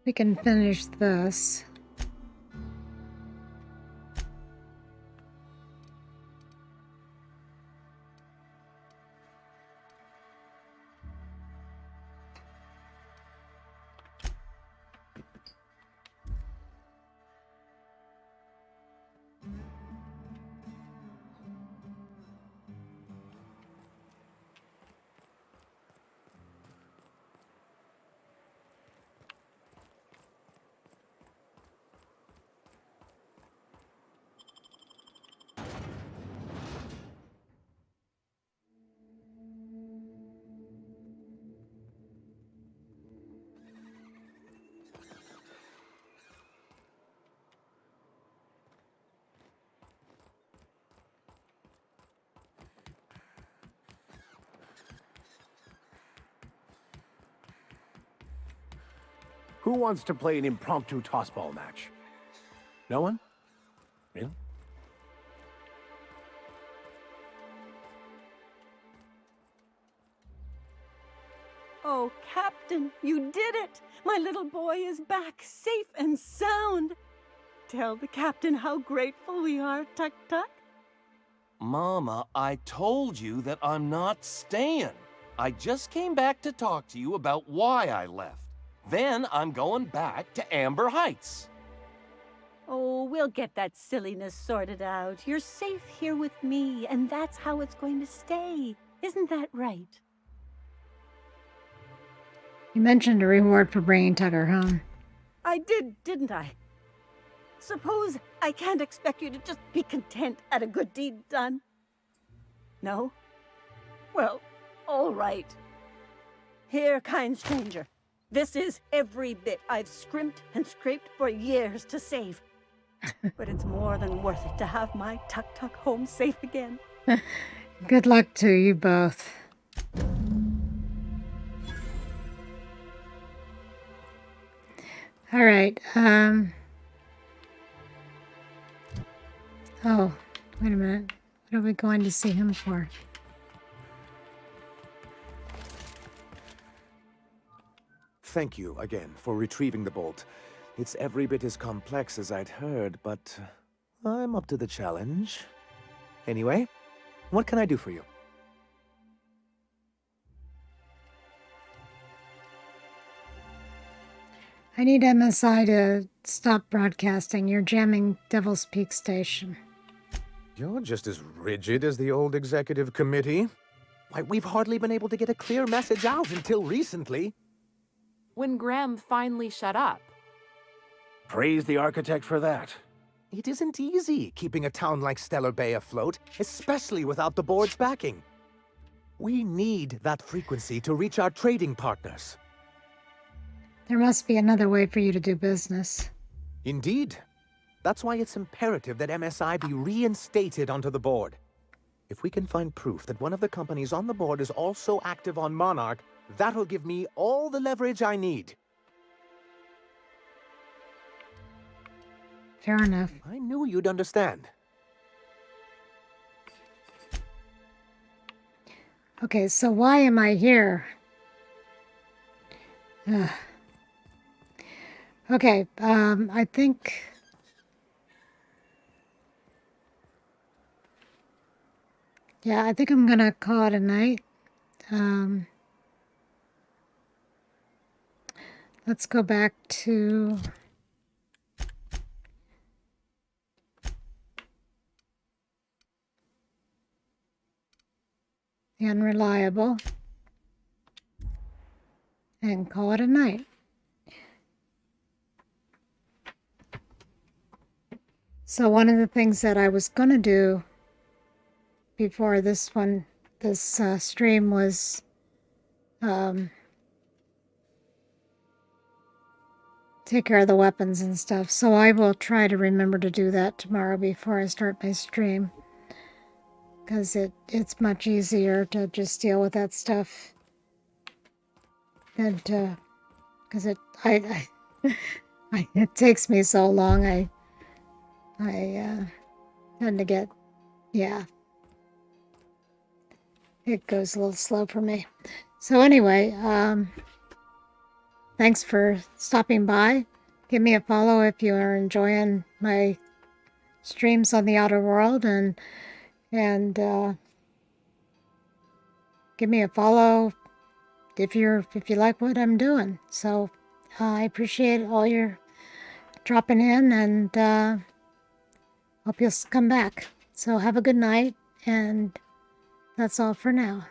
We can finish this. Who wants to play an impromptu tossball match? No one? Really? Oh, Captain, you did it! My little boy is back, safe and sound. Tell the Captain how grateful we are, Tuk Tuk. Mama, I told you that I'm not staying. I just came back to talk to you about why I left. Then I'm going back to Amber Heights. Oh, we'll get that silliness sorted out. You're safe here with me, and that's how it's going to stay. Isn't that right? You mentioned a reward for bringing Tucker home. I did, didn't I? Suppose I can't expect you to just be content at a good deed done? No? Well, all right. Here, kind stranger. This is every bit I've scrimped and scraped for years to save. But it's more than worth it to have my Tuk Tuk home safe again. Good luck to you both. All right. Oh, wait a minute. What are we going to see him for? Thank you again for retrieving the bolt. It's every bit as complex as I'd heard, but I'm up to the challenge. Anyway, what can I do for you? I need MSI to stop broadcasting. You're jamming Devil's Peak Station. You're just as rigid as the old executive committee. Why, we've hardly been able to get a clear message out until recently. When Graham finally shut up. Praise the architect for that. It isn't easy keeping a town like Stellar Bay afloat, especially without the board's backing. We need that frequency to reach our trading partners. There must be another way for you to do business. Indeed. That's why it's imperative that MSI be reinstated onto the board. If we can find proof that one of the companies on the board is also active on Monarch, that'll give me all the leverage I need. Fair enough. I knew you'd understand. Okay, so why am I here? Okay, I think... Yeah, I think I'm gonna call it a night. Let's go back to... the unreliable. And call it a night. So one of the things that I was gonna do before this stream was take care of the weapons and stuff. So I will try to remember to do that tomorrow before I start my stream. Because it's much easier to just deal with that stuff than to... Because it takes me so long. I tend to get... Yeah. It goes a little slow for me. So anyway, thanks for stopping by. Give me a follow if you are enjoying my streams on the outer world, and give me a follow if you like what I'm doing. So I appreciate all your dropping in, and hope you'll come back. So have a good night, and that's all for now.